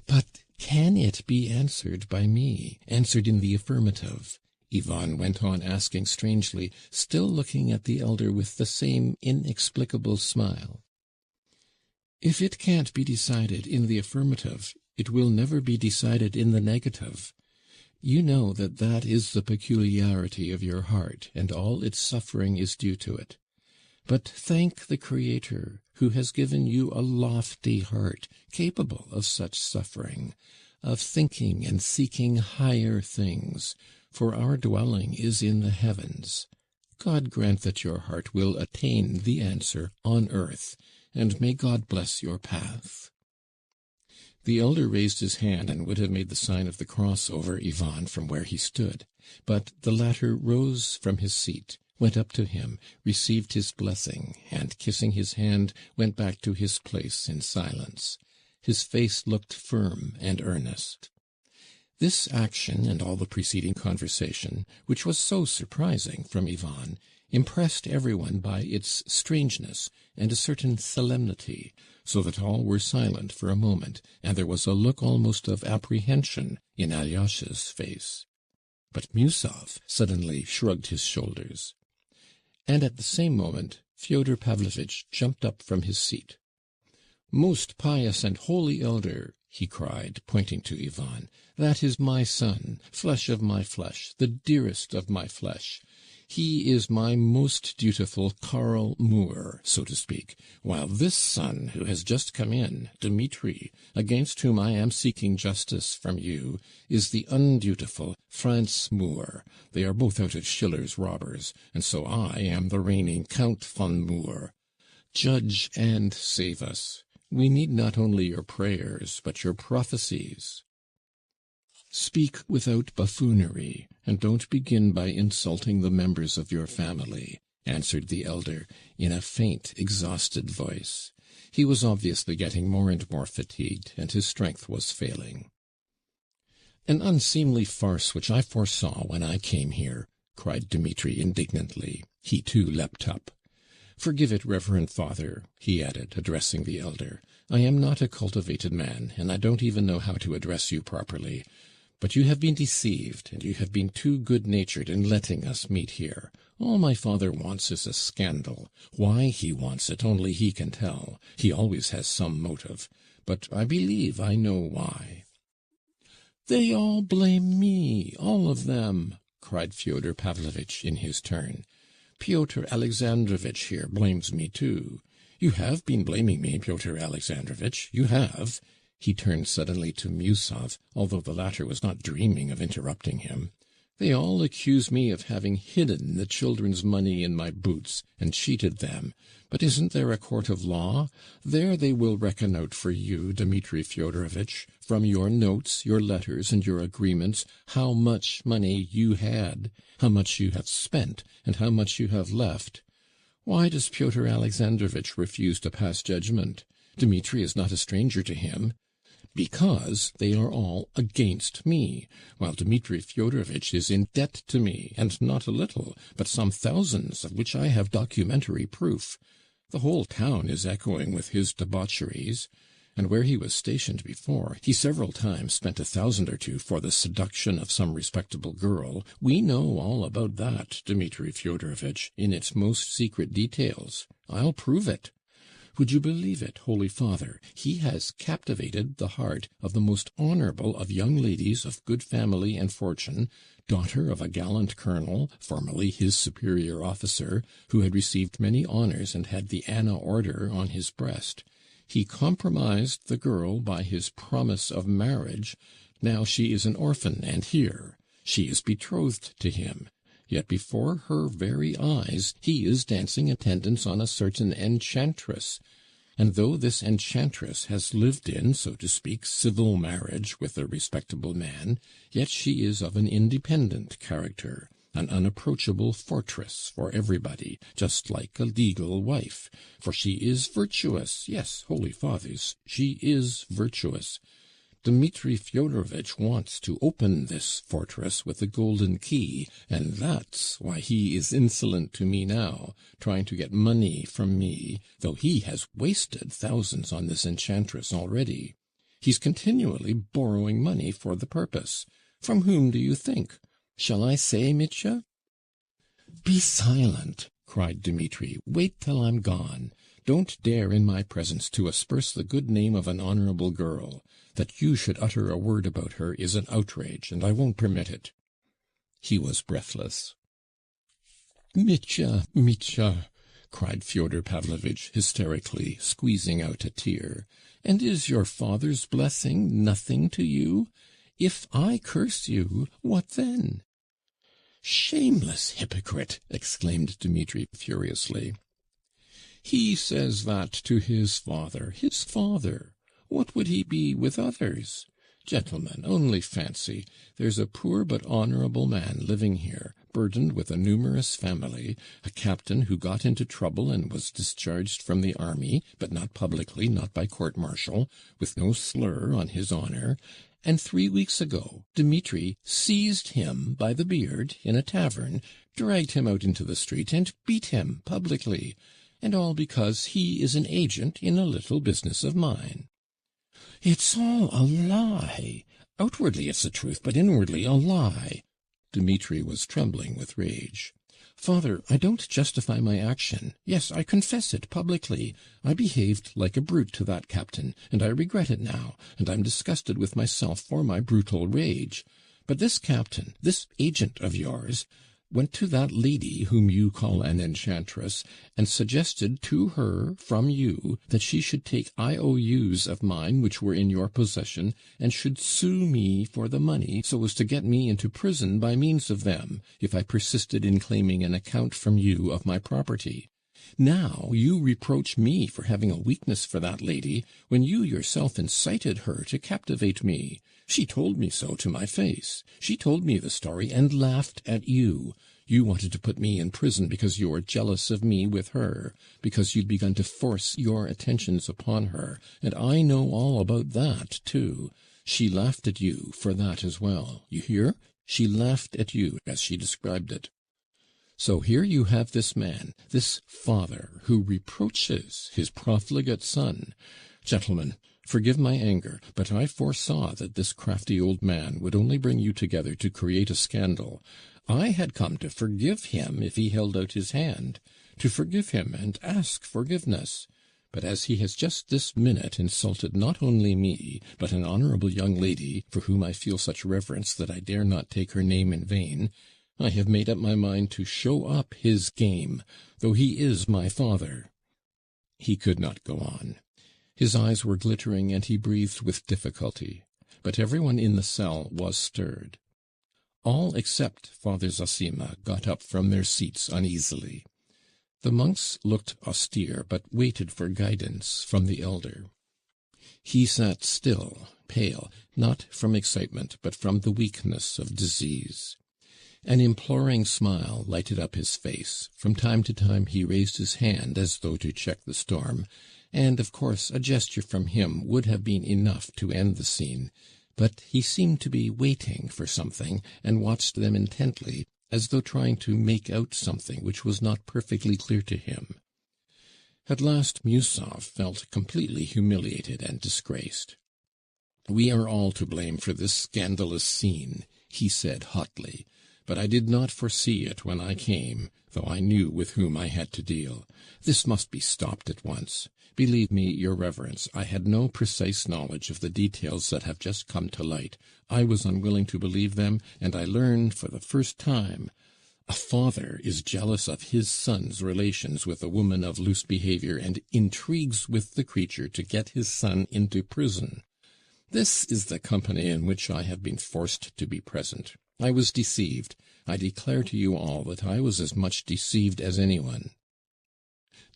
"But can it be answered by me, answered in the affirmative?" Ivan went on asking strangely, still looking at the elder with the same inexplicable smile. "If it can't be decided in the affirmative, it will never be decided in the negative. You know that that is the peculiarity of your heart, and all its suffering is due to it. But thank the Creator, who has given you a lofty heart, capable of such suffering, of thinking and seeking higher things, for our dwelling is in the heavens. God grant that your heart will attain the answer on earth, and may God bless your path." The elder raised his hand and would have made the sign of the cross over Ivan from where he stood, but the latter rose from his seat, went up to him, received his blessing, and, kissing his hand, went back to his place in silence. His face looked firm and earnest. This action, and all the preceding conversation, which was so surprising from Ivan, impressed everyone by its strangeness and a certain solemnity, so that all were silent for a moment, and there was a look almost of apprehension in Alyosha's face. But Musov suddenly shrugged his shoulders. And at the same moment Fyodor Pavlovitch jumped up from his seat. "Most pious and holy elder," he cried, pointing to Ivan, "that is my son, flesh of my flesh, the dearest of my flesh. He is my most dutiful Karl Moor, so to speak, while this son who has just come in, Dmitri, against whom I am seeking justice from you, is the undutiful Franz Moor. They are both out of Schiller's Robbers, and so I am the reigning Count von Moor. Judge and save us. We need not only your prayers, but your prophecies." "Speak without buffoonery, and don't begin by insulting the members of your family," answered the elder, in a faint, exhausted voice. He was obviously getting more and more fatigued, and his strength was failing. "An unseemly farce which I foresaw when I came here," cried Dmitri indignantly. He too leapt up. "Forgive it, reverend father," he added, addressing the elder. "I am not a cultivated man, and I don't even know how to address you properly. But you have been deceived, and you have been too good-natured in letting us meet here. All my father wants is a scandal. Why he wants it, only he can tell. He always has some motive. But I believe I know why." "They all blame me, all of them," cried Fyodor Pavlovitch in his turn. "Pyotr Alexandrovitch here blames me too. You have been blaming me, Pyotr Alexandrovitch, you have." He turned suddenly to Musov, although the latter was not dreaming of interrupting him. They all accuse me of having hidden the children's money in my boots and cheated them. But isn't there a court of law? There they will reckon out for you, Dmitri Fyodorovitch, from your notes, your letters, and your agreements, how much money you had, how much you have spent, and how much you have left. Why does Pyotr Alexandrovitch refuse to pass judgment? Dmitri is not a stranger to him. Because they are all against me, while Dmitri Fyodorovitch is in debt to me, and not a little, but some thousands, of which I have documentary proof. The whole town is echoing with his debaucheries, and where he was stationed before, he several times spent 1,000 or 2 for the seduction of some respectable girl. We know all about that, Dmitri Fyodorovitch, in its most secret details. I'll prove it. Would you believe it, Holy Father? He has captivated the heart of the most honourable of young ladies of good family and fortune, daughter of a gallant colonel, formerly his superior officer, who had received many honours and had the Anna Order on his breast. He compromised the girl by his promise of marriage. Now she is an orphan, and here she is betrothed to him. Yet before her very eyes he is dancing attendance on a certain enchantress, and though this enchantress has lived in, so to speak, civil marriage with a respectable man, yet she is of an independent character, an unapproachable fortress for everybody, just like a legal wife, for she is virtuous. Yes, Holy Fathers, she is virtuous. Dmitri Fyodorovitch wants to open this fortress with a golden key, and that's why he is insolent to me now, trying to get money from me, though he has wasted thousands on this enchantress already. He's continually borrowing money for the purpose. From whom do you think? Shall I say, Mitya?" "Be silent," cried Dmitri. "Wait till I'm gone. Don't dare in my presence to asperse the good name of an honourable girl. That you should utter a word about her is an outrage, and I won't permit it." He was breathless. "Mitya, Mitya!" cried Fyodor Pavlovitch hysterically, squeezing out a tear. "And is your father's blessing nothing to you? If I curse you, what then?" "Shameless hypocrite!" exclaimed Dmitri furiously. "He says that to his father. His father! What would he be with others? Gentlemen, only fancy, there's a poor but honourable man living here, burdened with a numerous family, a captain who got into trouble and was discharged from the army, but not publicly, not by court-martial, with no slur on his honour, and 3 weeks ago Dmitri seized him by the beard in a tavern, dragged him out into the street, and beat him publicly, and all because he is an agent in a little business of mine. It's all a lie. Outwardly it's the truth, but inwardly a lie." Dmitri was trembling with rage. "Father, I don't justify my action. Yes, I confess it publicly. I behaved like a brute to that captain, and I regret it now, and I'm disgusted with myself for my brutal rage. But this captain, this agent of yours, went to that lady whom you call an enchantress, and suggested to her from you that she should take IOUs of mine which were in your possession, and should sue me for the money, so as to get me into prison by means of them, if I persisted in claiming an account from you of my property. Now you reproach me for having a weakness for that lady, when you yourself incited her to captivate me. She told me so to my face. She told me the story and laughed at you. You wanted to put me in prison because you were jealous of me with her, because you'd begun to force your attentions upon her, and I know all about that, too. She laughed at you for that as well. You hear? She laughed at you, as she described it. So here you have this man, this father, who reproaches his profligate son. Gentlemen, forgive my anger, but I foresaw that this crafty old man would only bring you together to create a scandal. I had come to forgive him if he held out his hand, to forgive him and ask forgiveness. But as he has just this minute insulted not only me, but an honourable young lady, for whom I feel such reverence that I dare not take her name in vain, I have made up my mind to show up his game, though he is my father." He could not go on. His eyes were glittering, and he breathed with difficulty. But everyone in the cell was stirred. All except Father Zossima got up from their seats uneasily. The monks looked austere, but waited for guidance from the elder. He sat still, pale, not from excitement, but from the weakness of disease. An imploring smile lighted up his face. From time to time he raised his hand as though to check the storm, and, of course, a gesture from him would have been enough to end the scene, but he seemed to be waiting for something, and watched them intently, as though trying to make out something which was not perfectly clear to him. At last Musov felt completely humiliated and disgraced. "We are all to blame for this scandalous scene," he said hotly, "but I did not foresee it when I came, though I knew with whom I had to deal. This must be stopped at once. Believe me, your reverence, I had no precise knowledge of the details that have just come to light. I was unwilling to believe them, and I learned for the first time. A father is jealous of his son's relations with a woman of loose behavior, and intrigues with the creature to get his son into prison. This is the company in which I have been forced to be present. I was deceived. I declare to you all that I was as much deceived as anyone."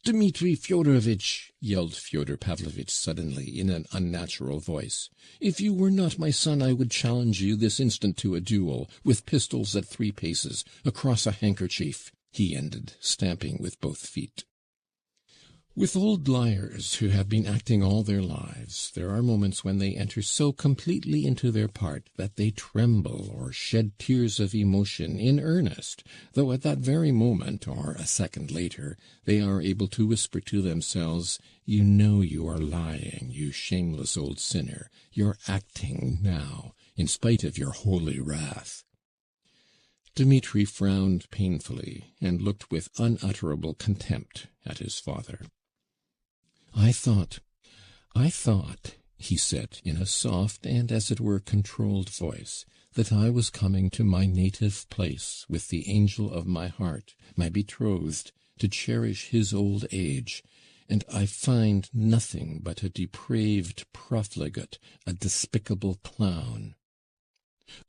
"Dmitri Fyodorovitch!" yelled Fyodor Pavlovitch suddenly, in an unnatural voice. "If you were not my son, I would challenge you this instant to a duel, with pistols at 3 paces, across a handkerchief," he ended, stamping with both feet. With old liars who have been acting all their lives, there are moments when they enter so completely into their part that they tremble or shed tears of emotion in earnest, though at that very moment, or a second later, they are able to whisper to themselves, "You know you are lying, you shameless old sinner. You're acting now, in spite of your holy wrath." Dmitri frowned painfully, and looked with unutterable contempt at his father. I thought, he said, in a soft and, as it were, controlled voice, that I was coming to my native place with the angel of my heart, my betrothed, to cherish his old age, and I find nothing but a depraved profligate, a despicable clown."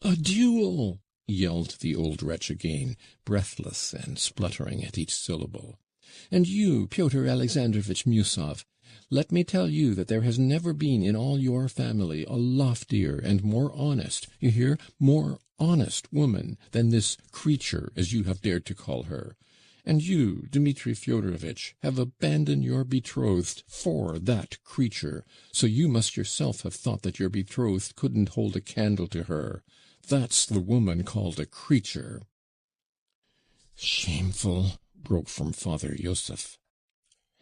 "A duel!" yelled the old wretch again, breathless and spluttering at each syllable. "And you, Pyotr Alexandrovitch Musov, let me tell you that there has never been in all your family a loftier and more honest, you hear, more honest woman than this creature, as you have dared to call her. And you, Dmitri Fyodorovitch, have abandoned your betrothed for that creature, so you must yourself have thought that your betrothed couldn't hold a candle to her. That's the woman called a creature." "Shameful," broke from Father Iosif.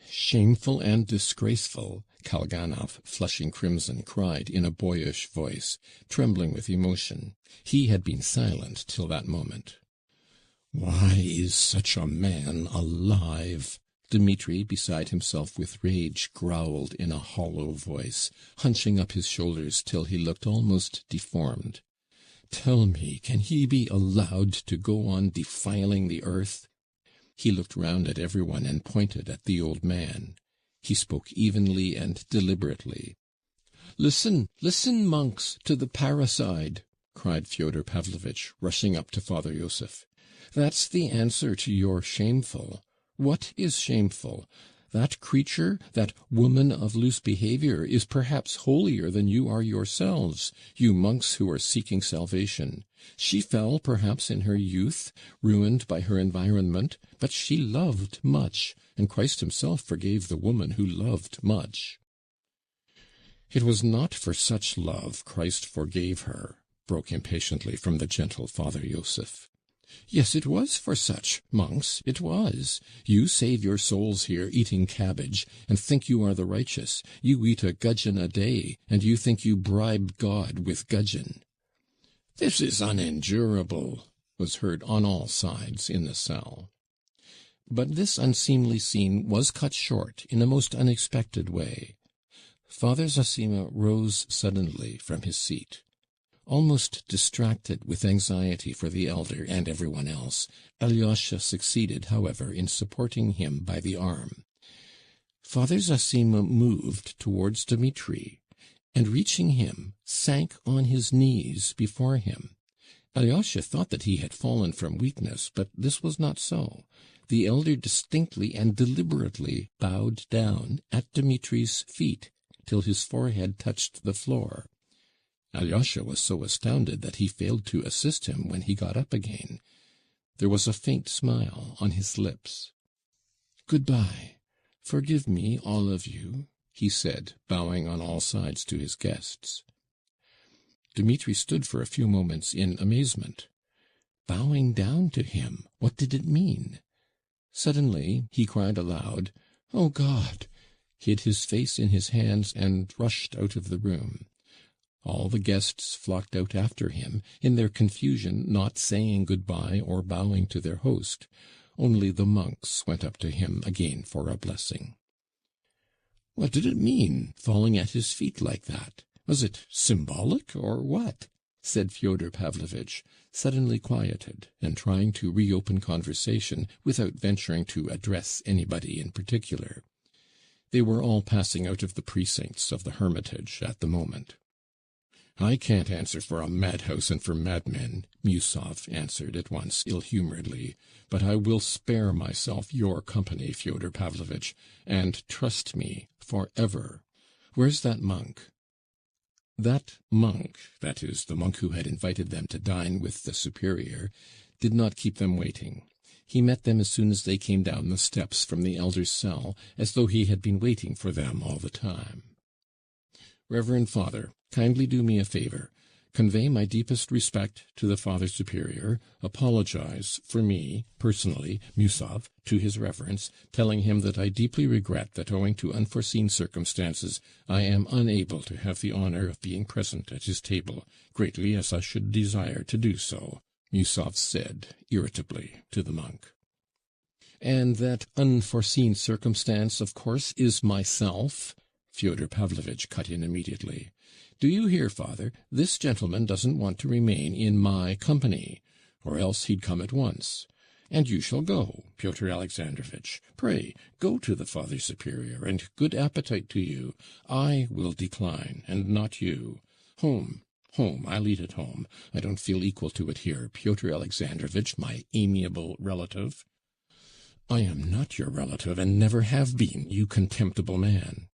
"Shameful and disgraceful," Kalganov, flushing crimson, cried in a boyish voice, trembling with emotion. He had been silent till that moment. "Why is such a man alive?" Dmitri, beside himself with rage, growled in a hollow voice, hunching up his shoulders till he looked almost deformed. "Tell me, can he be allowed to go on defiling the earth?" He looked round at everyone and pointed at the old man. He spoke evenly and deliberately. "Listen, listen, monks, to the parricide!" cried Fyodor Pavlovitch, rushing up to Father Iosif. "That's the answer to your shameful. What is shameful? That creature, that woman of loose behavior, is perhaps holier than you are yourselves, you monks who are seeking salvation. She fell, perhaps, in her youth, ruined by her environment, but she loved much, and Christ himself forgave the woman who loved much." "It was not for such love Christ forgave her," broke impatiently from the gentle Father Iosif. "Yes, it was for such, monks, it was. You save your souls here eating cabbage, and think you are the righteous. You eat a gudgeon a day, and you think you bribe God with gudgeon." "This is unendurable," was heard on all sides in the cell. But this unseemly scene was cut short in a most unexpected way. Father Zossima rose suddenly from his seat. Almost distracted with anxiety for the elder and everyone else, Alyosha succeeded, however, in supporting him by the arm. Father Zossima moved towards Dmitri, and, reaching him, sank on his knees before him. Alyosha thought that he had fallen from weakness, but this was not so. The elder distinctly and deliberately bowed down at Dmitri's feet till his forehead touched the floor. Alyosha was so astounded that he failed to assist him when he got up again. There was a faint smile on his lips. "Good-bye. Forgive me, all of you," he said, bowing on all sides to his guests. Dmitri stood for a few moments in amazement. Bowing down to him, what did it mean? Suddenly he cried aloud, "Oh, God!" hid his face in his hands, and rushed out of the room. All the guests flocked out after him, in their confusion not saying good-bye or bowing to their host. Only the monks went up to him again for a blessing. What did it mean, falling at his feet like that? Was it symbolic, or what? Said Fyodor Pavlovitch, suddenly quieted, and trying to reopen conversation without venturing to address anybody in particular. They were all passing out of the precincts of the hermitage at the moment. "I can't answer for a madhouse and for madmen," Musov answered at once ill-humouredly, "but I will spare myself your company, Fyodor Pavlovitch, and trust me, for ever. Where's that monk?" That monk, that is, the monk who had invited them to dine with the superior, did not keep them waiting. He met them as soon as they came down the steps from the elder's cell, as though he had been waiting for them all the time. "Reverend Father, kindly do me a favor. Convey my deepest respect to the Father Superior, apologize for me, personally, Musov, to his Reverence, telling him that I deeply regret that owing to unforeseen circumstances I am unable to have the honor of being present at his table, greatly as I should desire to do so," Musov said irritably to the monk. "And that unforeseen circumstance, of course, is myself," Fyodor Pavlovitch cut in immediately. "Do you hear, Father? This gentleman doesn't want to remain in my company, or else he'd come at once. And you shall go, Pyotr Alexandrovitch. Pray, go to the Father Superior, and good appetite to you. I will decline, and not you. Home, home, I'll eat at home. I don't feel equal to it here, Pyotr Alexandrovitch, my amiable relative." "I am not your relative, and never have been, you contemptible man."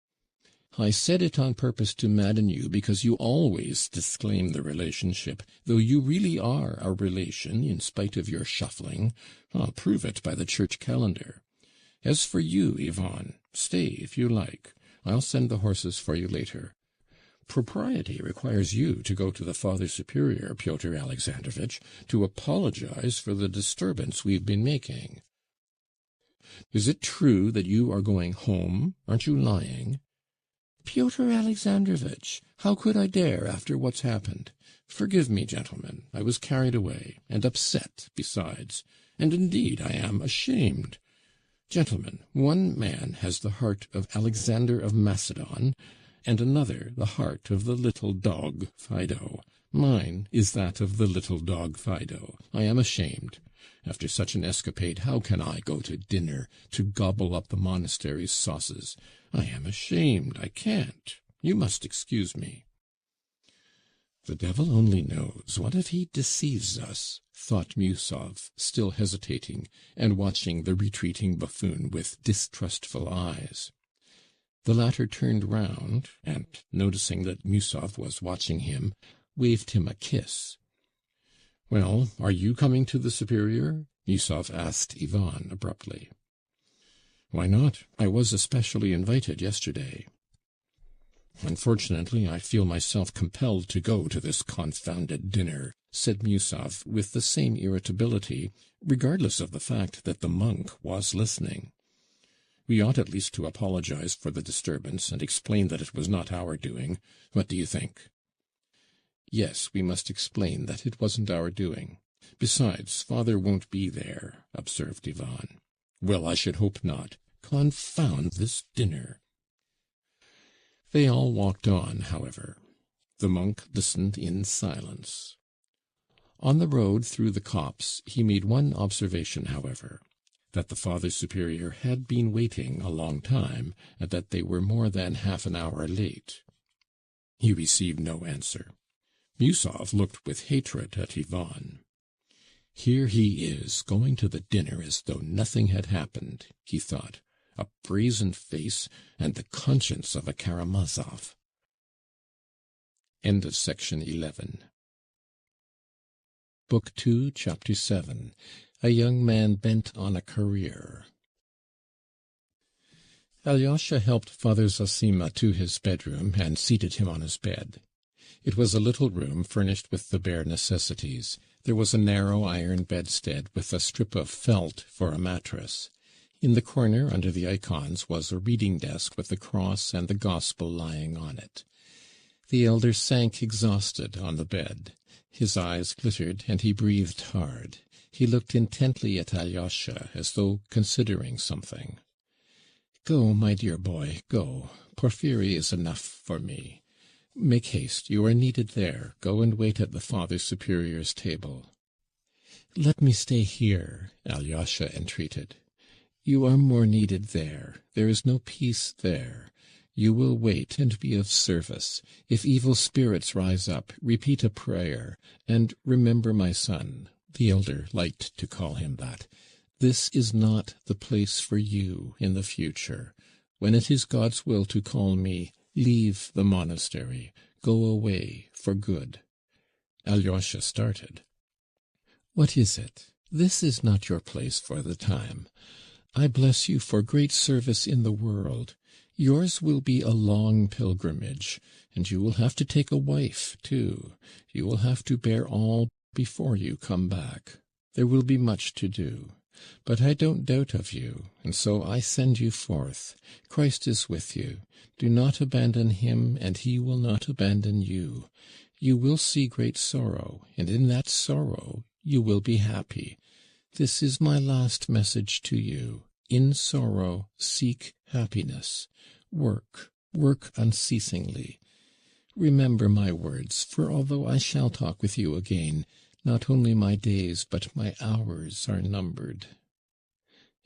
"I said it on purpose to madden you, because you always disclaim the relationship, though you really are a relation, in spite of your shuffling. I'll prove it by the church calendar. As for you, Ivan, stay if you like. I'll send the horses for you later. Propriety requires you to go to the Father Superior, Pyotr Alexandrovitch, to apologize for the disturbance we've been making." "Is it true that you are going home? Aren't you lying?" "Pyotr Alexandrovitch, how could I dare after what's happened? Forgive me, gentlemen, I was carried away, and upset besides, and indeed I am ashamed. Gentlemen, one man has the heart of Alexander of Macedon, and another the heart of the little dog Fido. Mine is that of the little dog Fido. I am ashamed. After such an escapade, how can I go to dinner, to gobble up the monastery's sauces? I am ashamed. I can't. You must excuse me." "The devil only knows. What if he deceives us?" thought Musov, still hesitating, and watching the retreating buffoon with distrustful eyes. The latter turned round, and, noticing that Musov was watching him, waved him a kiss. "Well, are you coming to the Superior?" Musov asked Ivan abruptly. "Why not? I was especially invited yesterday." "Unfortunately, I feel myself compelled to go to this confounded dinner," said Musov with the same irritability, regardless of the fact that the monk was listening. "We ought at least to apologize for the disturbance, and explain that it was not our doing. What do you think?" "Yes, we must explain that it wasn't our doing. Besides, Father won't be there," observed Ivan. "Well, I should hope not. Confound this dinner." They all walked on, however. The monk listened in silence. On the road through the copse he made one observation, however, that the Father Superior had been waiting a long time, and that they were more than half an hour late. He received no answer. Yusov looked with hatred at Ivan. "Here he is, going to the dinner as though nothing had happened," he thought. "A brazen face, and the conscience of a Karamazov." End of section 11. Book 2, Chapter 7. A Young Man Bent on a Career. Alyosha helped Father Zossima to his bedroom, and seated him on his bed. It was a little room, furnished with the bare necessities. There was a narrow iron bedstead, with a strip of felt for a mattress. In the corner, under the icons, was a reading desk with the cross and the gospel lying on it. The elder sank exhausted on the bed. His eyes glittered, and he breathed hard. He looked intently at Alyosha, as though considering something. "Go, my dear boy, go. Porphyry is enough for me. Make haste, you are needed there. Go and wait at the Father Superior's table." "Let me stay here," Alyosha entreated. "You are more needed there. There is no peace there. You will wait and be of service. If evil spirits rise up, repeat a prayer, and remember, my son," the elder liked to call him that, "this is not the place for you in the future. When it is God's will to call me, leave the monastery. Go away for good." Alyosha started. "What is it? This is not your place for the time. I bless you for great service in the world. Yours will be a long pilgrimage, and you will have to take a wife, too. You will have to bear all before you come back. There will be much to do. But I don't doubt of you, and so I send you forth. Christ is with you. Do not abandon him, and he will not abandon you. You will see great sorrow, and in that sorrow you will be happy. This is my last message to you. In sorrow seek happiness. Work unceasingly. Remember my words, for although I shall talk with you again, not only my days but my hours are numbered."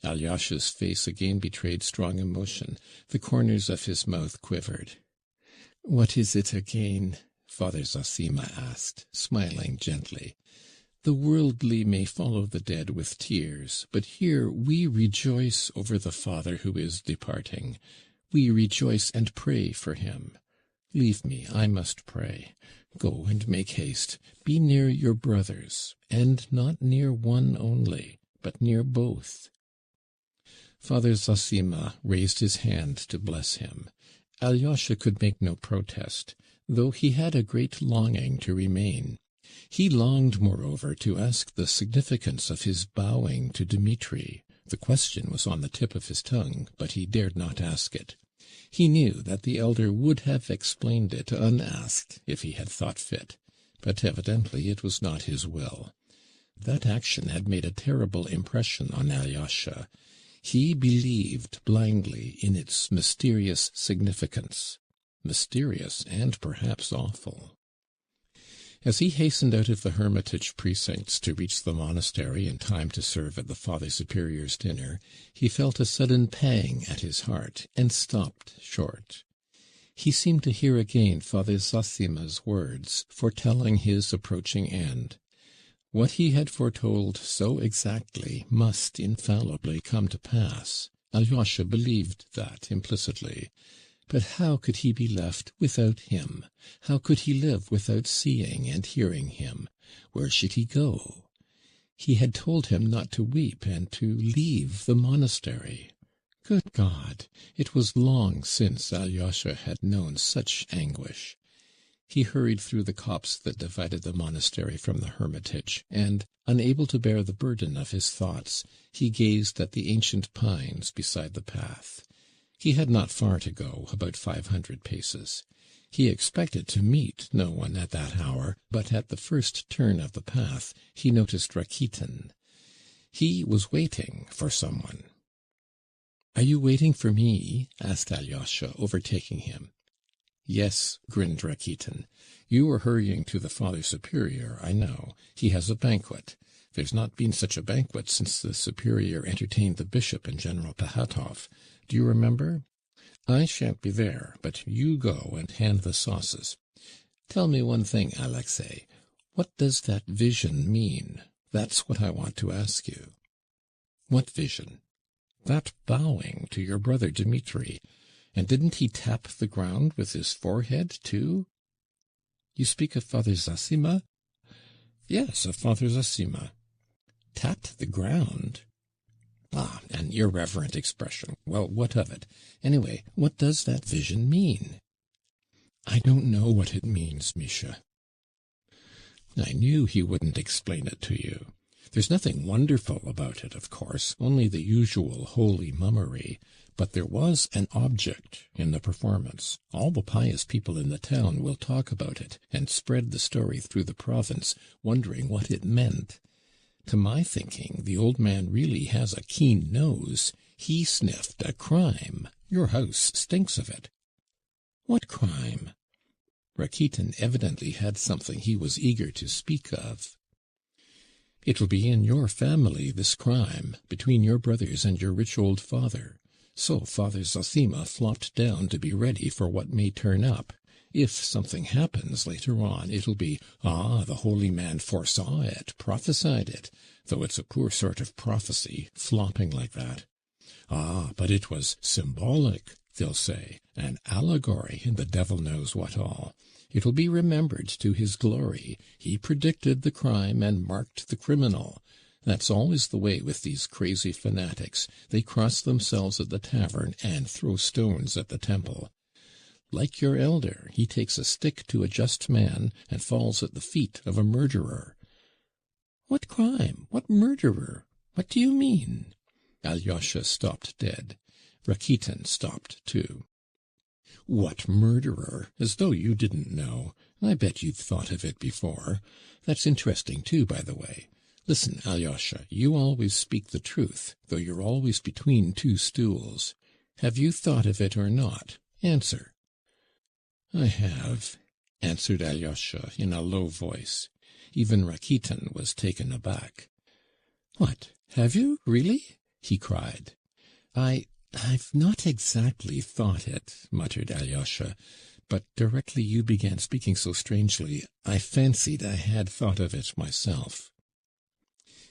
Alyosha's face again betrayed strong emotion. The corners of his mouth quivered. "What is it again?" Father Zossima asked, smiling gently. "The worldly may follow the dead with tears, but here we rejoice over the Father who is departing. We rejoice and pray for him. Leave me, I must pray. Go and make haste. Be near your brothers, and not near one only, but near both." Father Zossima raised his hand to bless him. Alyosha could make no protest, though he had a great longing to remain. He longed, moreover, to ask the significance of his bowing to Dmitri. The question was on the tip of his tongue, but he dared not ask it. He knew that the elder would have explained it unasked if he had thought fit, but evidently it was not his will. That action had made a terrible impression on Alyosha. He believed blindly in its mysterious significance. Mysterious and perhaps awful. As he hastened out of the hermitage precincts to reach the monastery in time to serve at the Father Superior's dinner, he felt a sudden pang at his heart, and stopped short. He seemed to hear again Father Zossima's words, foretelling his approaching end. What he had foretold so exactly must infallibly come to pass. Alyosha believed that implicitly. But how could he be left without him? How could he live without seeing and hearing him? Where should he go? He had told him not to weep and to leave the monastery. Good God! It was long since Alyosha had known such anguish. He hurried through the copse that divided the monastery from the hermitage, and, unable to bear the burden of his thoughts, he gazed at the ancient pines beside the path. He had not far to go, about 500 paces. He expected to meet no one at that hour, but at the first turn of the path he noticed Rakitin. He was waiting for someone. "Are you waiting for me?" asked Alyosha, overtaking him. "Yes," grinned Rakitin. "You are hurrying to the Father Superior, I know. He has a banquet. There's not been such a banquet since the Superior entertained the Bishop and General Pahatov. Do you remember? I shan't be there, but you go and hand the sauces. Tell me one thing, Alexei. What does that vision mean? That's what I want to ask you. What vision? That bowing to your brother Dmitri. And didn't he tap the ground with his forehead, too? You speak of Father Zosima? Yes, of Father Zosima. Tapped the ground? Ah, an irreverent expression. Well, what of it? Anyway, what does that vision mean? I don't know what it means, Misha. I knew he wouldn't explain it to you. There's nothing wonderful about it, of course, only the usual holy mummery. But there was an object in the performance. All the pious people in the town will talk about it, and spread the story through the province, wondering what it meant. To my thinking, the old man really has a keen nose. He sniffed a crime. Your house stinks of it. What crime? Rakitin evidently had something he was eager to speak of. It will be in your family, this crime, between your brothers and your rich old father. So Father Zosima flopped down to be ready for what may turn up. If something happens later on, it'll be, the holy man foresaw it, prophesied it, though it's a poor sort of prophecy, flopping like that. But it was symbolic, they'll say, an allegory, and the devil knows what all. It'll be remembered to his glory. He predicted the crime and marked the criminal. That's always the way with these crazy fanatics. They cross themselves at the tavern and throw stones at the temple. Like your elder, he takes a stick to a just man and falls at the feet of a murderer. What crime? What murderer? What do you mean? Alyosha stopped dead. Rakitin stopped too. What murderer? As though you didn't know. I bet you'd thought of it before. That's interesting too, by the way. Listen, Alyosha, you always speak the truth, though you're always between two stools. Have you thought of it or not? Answer. I have, answered Alyosha in a low voice. Even Rakitin was taken aback. What, have you, really? He cried. I've not exactly thought it, muttered Alyosha, but directly you began speaking so strangely, I fancied I had thought of it myself.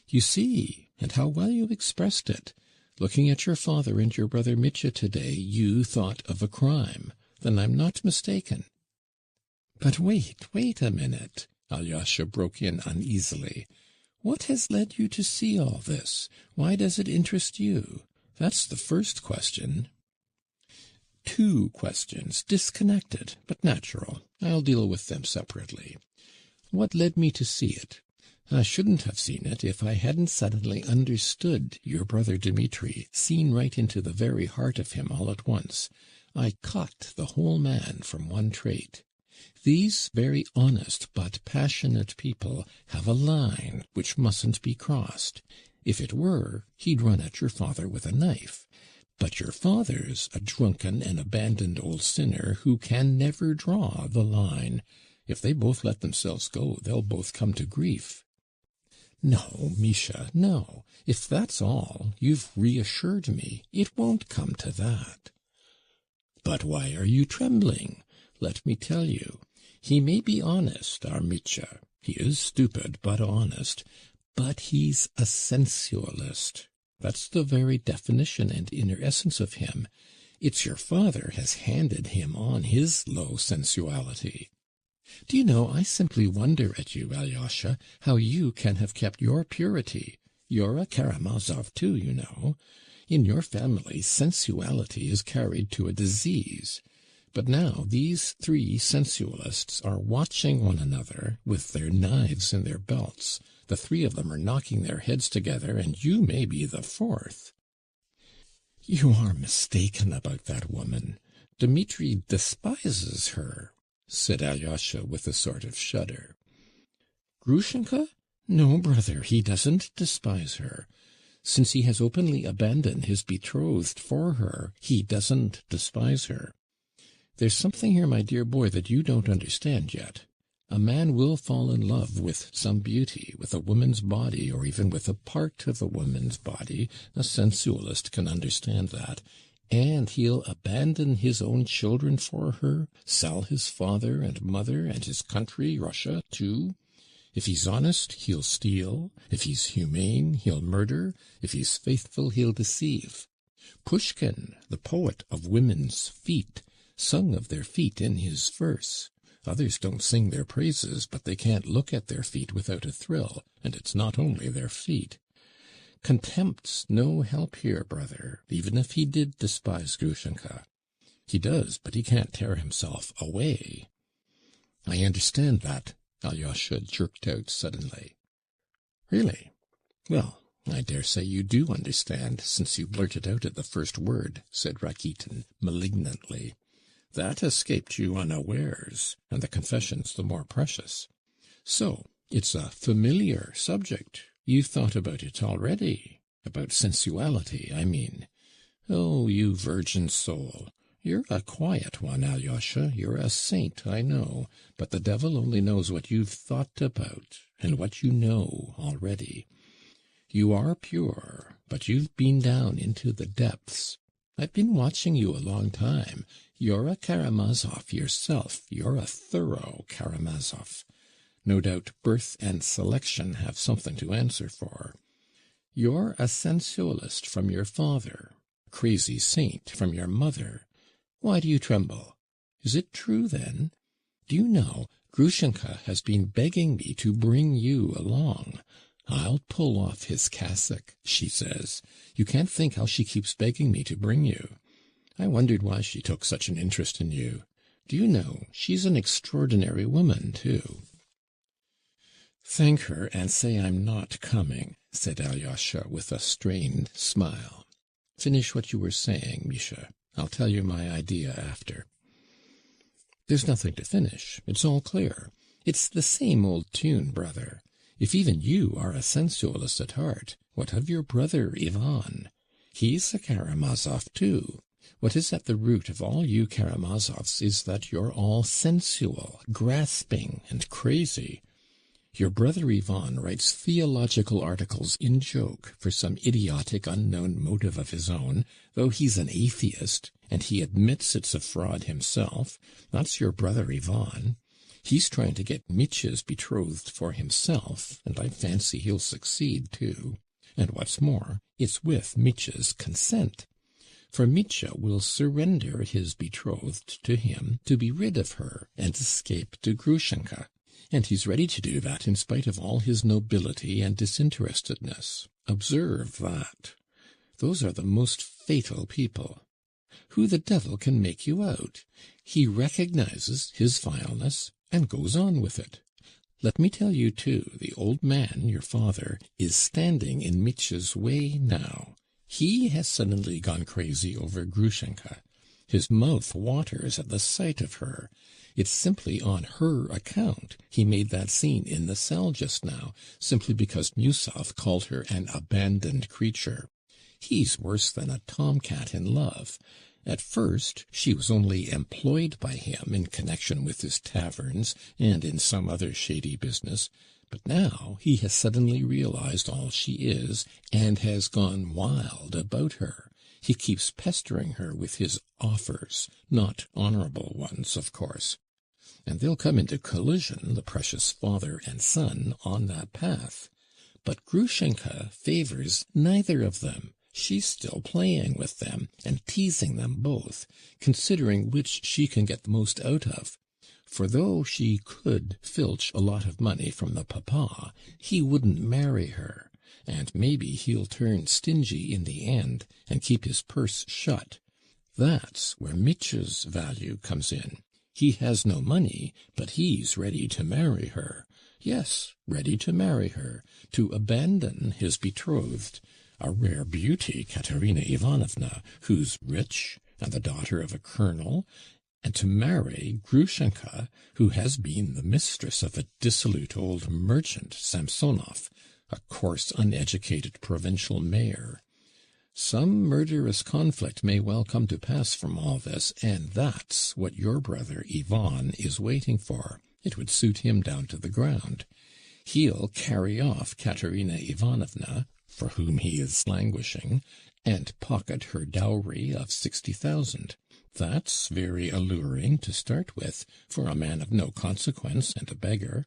You see, and how well you expressed it. Looking at your father and your brother Mitya today, you thought of a crime. Then I'm not mistaken. But wait a minute, Alyosha broke in uneasily. What has led you to see all this? Why does it interest you? That's the first question. Two questions, disconnected, but natural. I'll deal with them separately. What led me to see it? I shouldn't have seen it if I hadn't suddenly understood your brother Dmitri, seen right into the very heart of him all at once. I caught the whole man from one trait. These very honest but passionate people have a line which mustn't be crossed. If it were, he'd run at your father with a knife. But your father's a drunken and abandoned old sinner who can never draw the line. If they both let themselves go, they'll both come to grief. No, Misha, no. If that's all, you've reassured me. It won't come to that. But why are you trembling? Let me tell you. He may be honest, our Mitya. He is stupid, but honest. But he's a sensualist. That's the very definition and inner essence of him. It's your father has handed him on his low sensuality. Do you know, I simply wonder at you, Alyosha, how you can have kept your purity. You're a Karamazov, too, you know. In your family, sensuality is carried to a disease. But now these three sensualists are watching one another with their knives in their belts. The three of them are knocking their heads together, and you may be the fourth. You are mistaken about that woman. Dmitri despises her, said Alyosha with a sort of shudder. Grushenka? No, brother, he doesn't despise her. Since he has openly abandoned his betrothed for her, he doesn't despise her. There's something here, my dear boy, that you don't understand yet. A man will fall in love with some beauty, with a woman's body, or even with a part of a woman's body. A sensualist can understand that. And he'll abandon his own children for her, sell his father and mother and his country, Russia, too? If he's honest, he'll steal. If he's humane, he'll murder. If he's faithful, he'll deceive. Pushkin, the poet of women's feet, sung of their feet in his verse. Others don't sing their praises, but they can't look at their feet without a thrill, and it's not only their feet. Contempt's no help here, brother, even if he did despise Grushenka. He does, but he can't tear himself away. I understand that, Alyosha jerked out suddenly. Really? Well, I dare say you do understand, since you blurted out at the first word, said Rakitin malignantly. That escaped you unawares, and the confession's the more precious. So, it's a familiar subject. You've thought about it already. About sensuality, I mean. Oh, you virgin soul! You're a quiet one, Alyosha. You're a saint, I know. But the devil only knows what you've thought about, and what you know already. You are pure, but you've been down into the depths. I've been watching you a long time. You're a Karamazov yourself. You're a thorough Karamazov. No doubt birth and selection have something to answer for. You're a sensualist from your father, a crazy saint from your mother. Why do you tremble? Is it true, then? Do you know, Grushenka has been begging me to bring you along. I'll pull off his cassock, she says. You can't think how she keeps begging me to bring you. I wondered why she took such an interest in you. Do you know, she's an extraordinary woman, too. Thank her and say I'm not coming, said Alyosha with a strained smile. Finish what you were saying, Misha. I'll tell you my idea after. There's nothing to finish. It's all clear. It's the same old tune, brother. If even you are a sensualist at heart, what of your brother Ivan? He's a Karamazov, too. What is at the root of all you Karamazovs is that you're all sensual, grasping, and crazy. Your brother Ivan writes theological articles in joke for some idiotic unknown motive of his own, though he's an atheist, and he admits it's a fraud himself. That's your brother Ivan. He's trying to get Mitya's betrothed for himself, and I fancy he'll succeed, too. And what's more, it's with Mitya's consent. For Mitya will surrender his betrothed to him to be rid of her and escape to Grushenka. And he's ready to do that in spite of all his nobility and disinterestedness. Observe that. Those are the most fatal people. Who the devil can make you out? He recognizes his vileness and goes on with it. Let me tell you, too, the old man, your father, is standing in Mitya's way now. He has suddenly gone crazy over Grushenka. His mouth waters at the sight of her. It's simply on her account he made that scene in the cell just now, simply because Musov called her an abandoned creature. He's worse than a tomcat in love. At first she was only employed by him in connection with his taverns and in some other shady business, but now he has suddenly realized all she is and has gone wild about her. He keeps pestering her with his offers, not honorable ones, of course. And they'll come into collision, the precious father and son, on that path. But Grushenka favors neither of them. She's still playing with them and teasing them both, considering which she can get the most out of. For though she could filch a lot of money from the papa, he wouldn't marry her. And maybe he'll turn stingy in the end and keep his purse shut. That's where Mitya's value comes in. He has no money, but he's ready to marry her. Yes, ready to marry her, to abandon his betrothed, a rare beauty, Katerina Ivanovna, who's rich and the daughter of a colonel, and to marry Grushenka, who has been the mistress of a dissolute old merchant, Samsonov, a coarse, uneducated provincial mayor. Some murderous conflict may well come to pass from all this, and that's what your brother Ivan is waiting for. It would suit him down to the ground. He'll carry off Katerina Ivanovna, for whom he is languishing, and pocket her dowry of 60,000. That's very alluring to start with, for a man of no consequence and a beggar.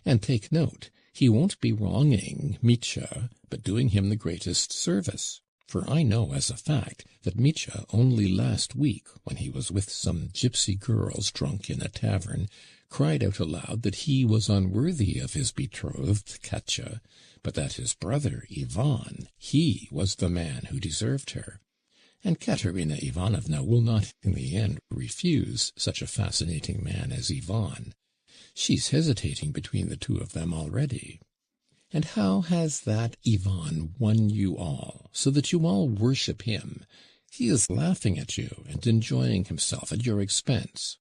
And take note, he won't be wronging Mitya, but doing him the greatest service. For I know as a fact that Mitya only last week, when he was with some gypsy girls drunk in a tavern, cried out aloud that he was unworthy of his betrothed Katya, but that his brother Ivan, he was the man who deserved her. And Katerina Ivanovna will not in the end refuse such a fascinating man as Ivan. She's hesitating between the two of them already. And how has that Ivan won you all, so that you all worship him? He is laughing at you and enjoying himself at your expense.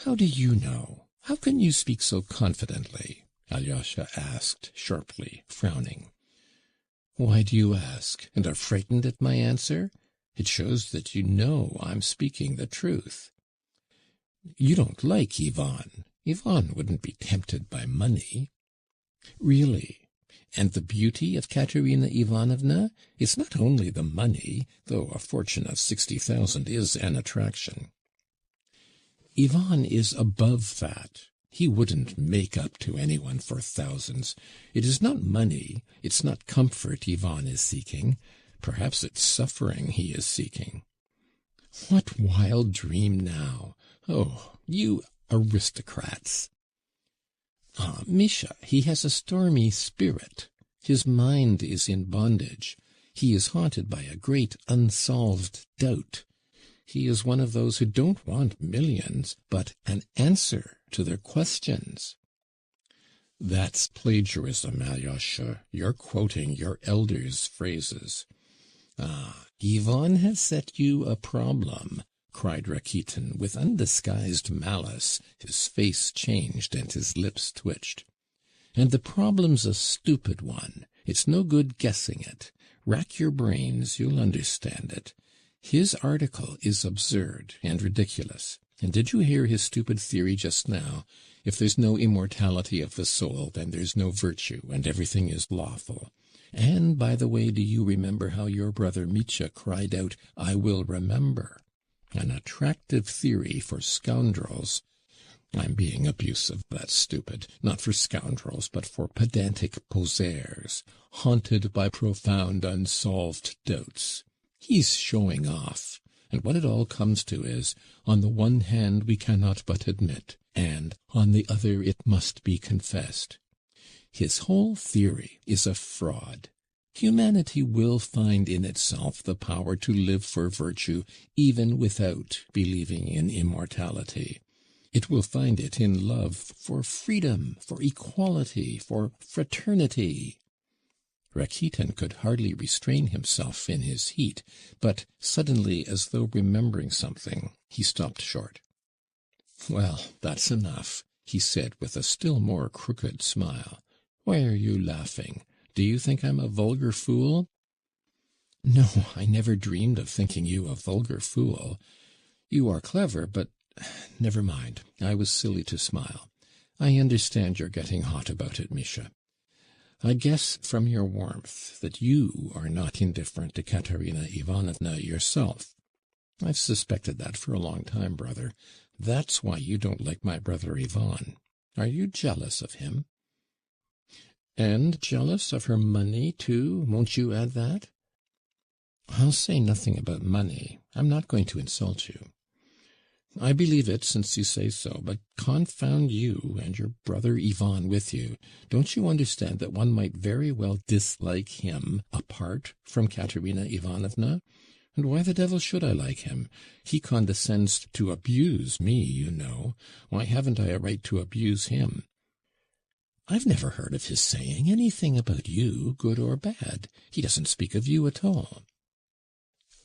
How do you know? How can you speak so confidently? Alyosha asked sharply, frowning. Why do you ask, and are frightened at my answer? It shows that you know I'm speaking the truth. You don't like Ivan. Ivan wouldn't be tempted by money. Really? And the beauty of Katerina Ivanovna is not only the money, though a fortune of 60,000 is an attraction. Ivan is above that. He wouldn't make up to anyone for thousands. It is not money, it's not comfort Ivan is seeking. Perhaps it's suffering he is seeking. What wild dream now! Oh, you aristocrats! Ah, Misha, he has a stormy spirit. His mind is in bondage. He is haunted by a great unsolved doubt. He is one of those who don't want millions, but an answer to their questions. That's plagiarism, Alyosha. You're quoting your elders' phrases. Ah, Ivan has set you a problem, cried Rakitin with undisguised malice. His face changed and his lips twitched. And the problem's a stupid one. It's no good guessing it. Rack your brains, you'll understand it. His article is absurd and ridiculous. And did you hear his stupid theory just now? If there's no immortality of the soul, then there's no virtue, and everything is lawful. And, by the way, do you remember how your brother Mitya cried out, I will remember? An attractive theory for scoundrels. I'm being abusive, that's stupid. Not for scoundrels, but for pedantic poseurs, haunted by profound unsolved doubts. He's showing off. And what it all comes to is, on the one hand we cannot but admit, and on the other it must be confessed. His whole theory is a fraud. Humanity will find in itself the power to live for virtue, even without believing in immortality. It will find it in love for freedom, for equality, for fraternity. Rakitin could hardly restrain himself in his heat, but suddenly, as though remembering something, he stopped short. Well, that's enough, he said with a still more crooked smile. Why are you laughing? Do you think I'm a vulgar fool? No, I never dreamed of thinking you a vulgar fool. You are clever, but never mind. I was silly to smile. I understand you're getting hot about it, Misha. I guess from your warmth that you are not indifferent to Katerina Ivanovna yourself. I've suspected that for a long time, brother. That's why you don't like my brother Ivan. Are you jealous of him? And jealous of her money, too, won't you add that? I'll say nothing about money. I'm not going to insult you. I believe it, since you say so, but confound you and your brother Ivan with you. Don't you understand that one might very well dislike him apart from Katerina Ivanovna? And why the devil should I like him? He condescends to abuse me, you know. Why haven't I a right to abuse him? I've never heard of his saying anything about you, good or bad. He doesn't speak of you at all.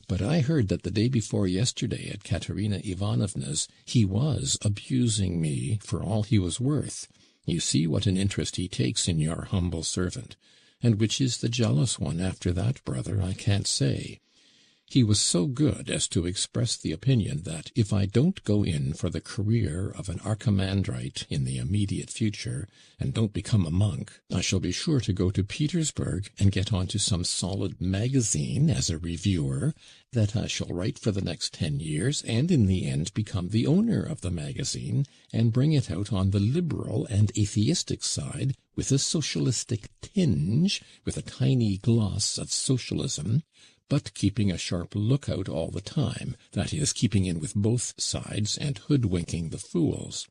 But I heard that the day before yesterday at Katerina Ivanovna's he was abusing me for all he was worth. You see what an interest he takes in your humble servant. And which is the jealous one after that, brother, I can't say. He was so good as to express the opinion that if I don't go in for the career of an archimandrite in the immediate future, and don't become a monk, I shall be sure to go to Petersburg and get on to some solid magazine as a reviewer, that I shall write for the next 10 years, and in the end become the owner of the magazine, and bring it out on the liberal and atheistic side, with a socialistic tinge, with a tiny gloss of socialism, but keeping a sharp lookout all the time, that is, keeping in with both sides and hoodwinking the fools.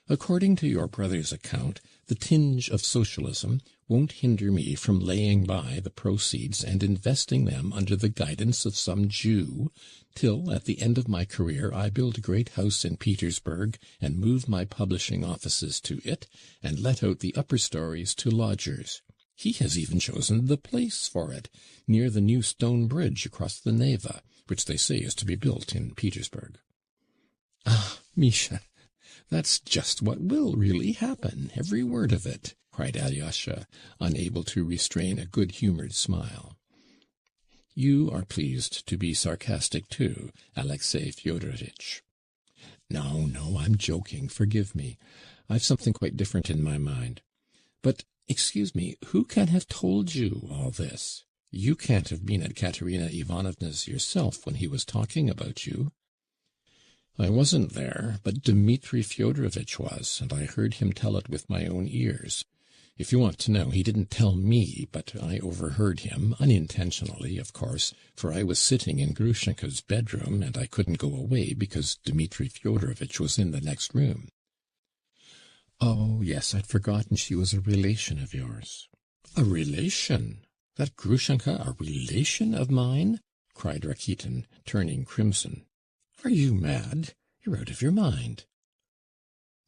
According to your brother's account, the tinge of socialism won't hinder me from laying by the proceeds and investing them under the guidance of some Jew, till at the end of my career I build a great house in Petersburg, and move my publishing offices to it, and let out the upper stories to lodgers. He has even chosen the place for it, near the new stone bridge across the Neva, which they say is to be built in Petersburg. Ah, Misha, that's just what will really happen, every word of it, cried Alyosha, unable to restrain a good-humoured smile. You are pleased to be sarcastic too, Alexey Fyodorovitch. No, I'm joking, forgive me. I've something quite different in my mind. But excuse me, who can have told you all this? You can't have been at Katerina Ivanovna's yourself when he was talking about you. I wasn't there, but Dmitri Fyodorovitch was, and I heard him tell it with my own ears. If you want to know, he didn't tell me, but I overheard him, unintentionally, of course, for I was sitting in Grushenka's bedroom, and I couldn't go away because Dmitri Fyodorovitch was in the next room. Oh, yes, I'd forgotten she was a relation of yours. A relation? That Grushenka a relation of mine? Cried Rakitin, turning crimson. Are you mad? You're out of your mind.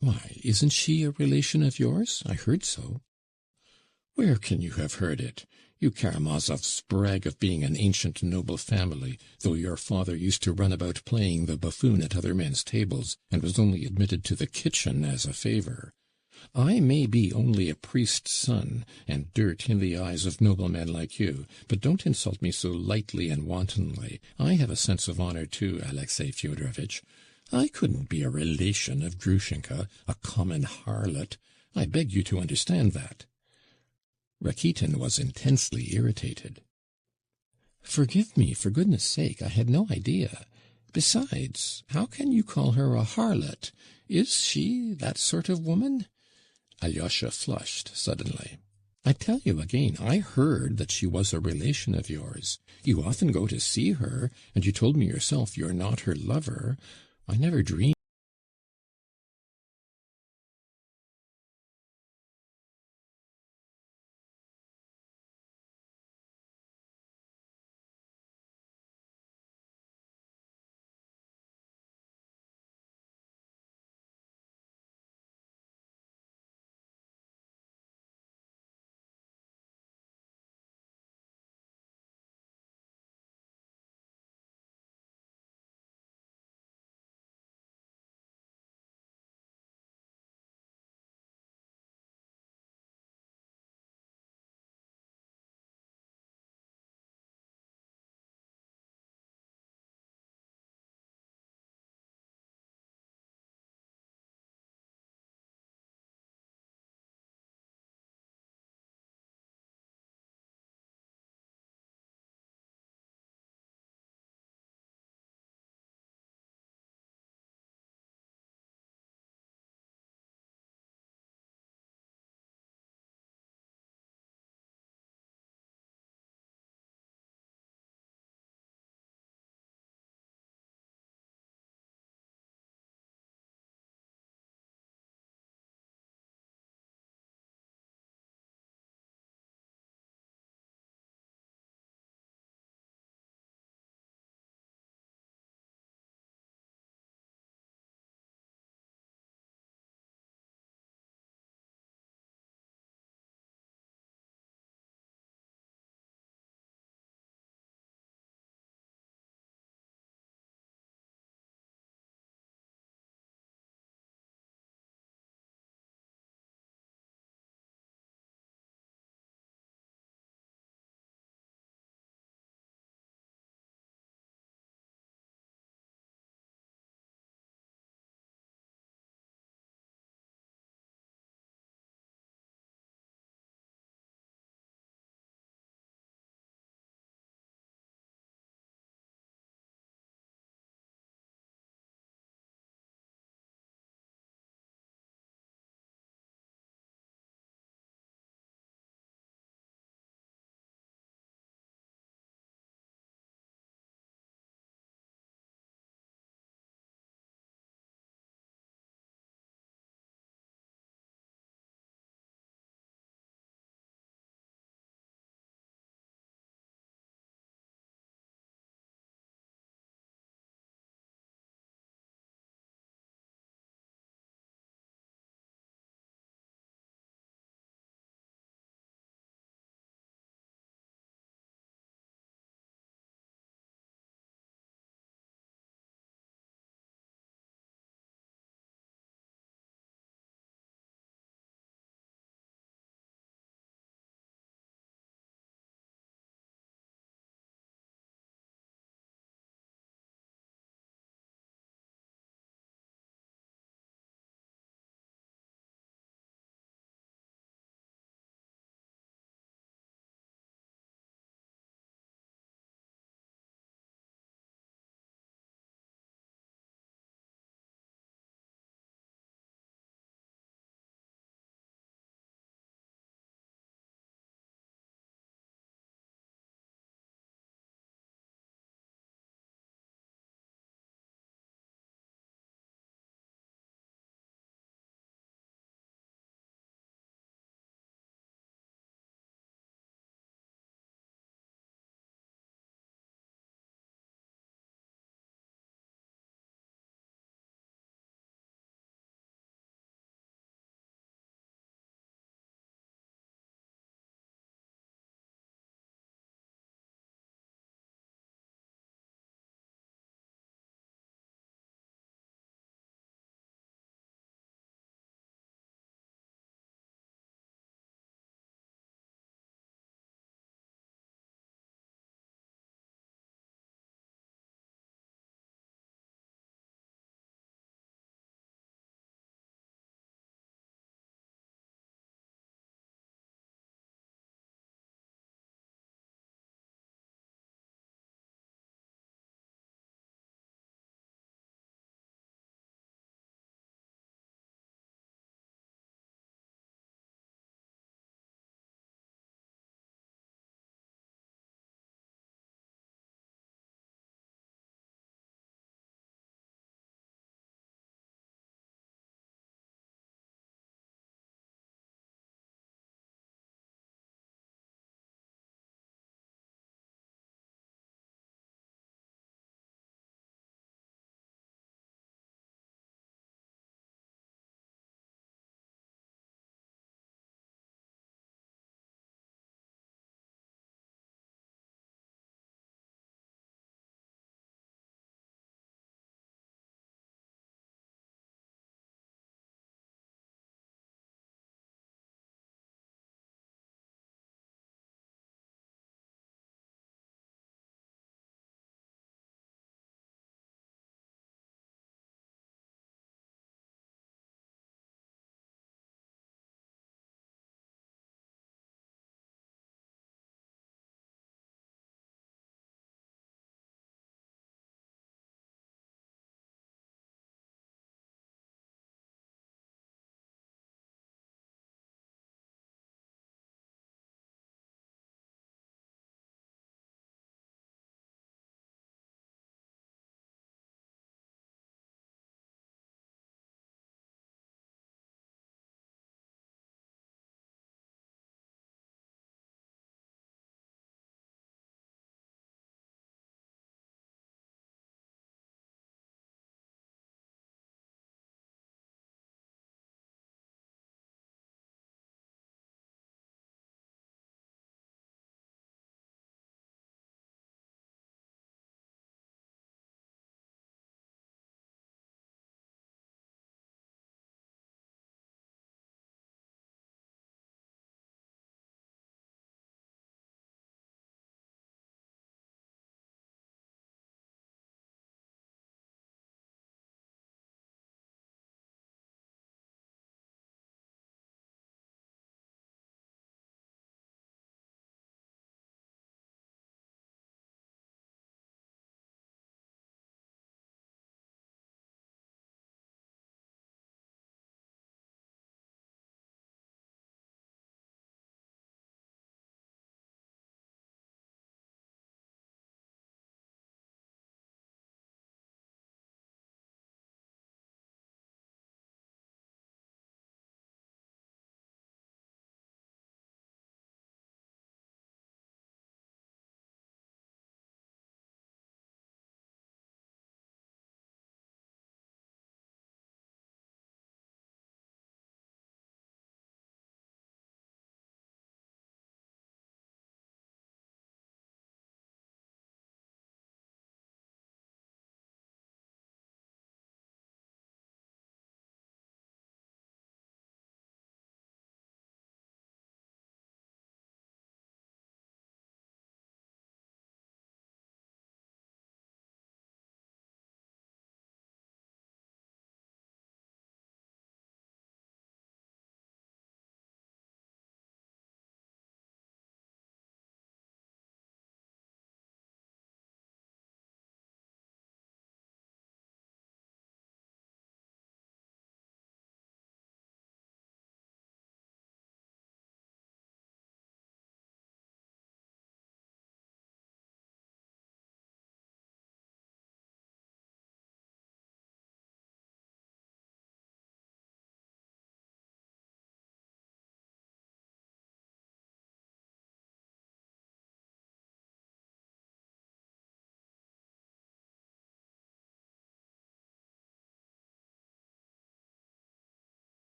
Why, isn't she a relation of yours? I heard so. Where can you have heard it? You Karamazovs brag of being an ancient noble family, though your father used to run about playing the buffoon at other men's tables, and was only admitted to the kitchen as a favour. I may be only a priest's son, and dirt in the eyes of noblemen like you, but don't insult me so lightly and wantonly. I have a sense of honour too, Alexey Fyodorovitch. I couldn't be a relation of Grushenka, a common harlot. I beg you to understand that. Rakitin was intensely irritated. Forgive me, for goodness' sake, I had no idea. Besides, how can you call her a harlot? Is she that sort of woman? Alyosha flushed suddenly. I tell you again, I heard that she was a relation of yours. You often go to see her, and you told me yourself you're not her lover. I never dreamed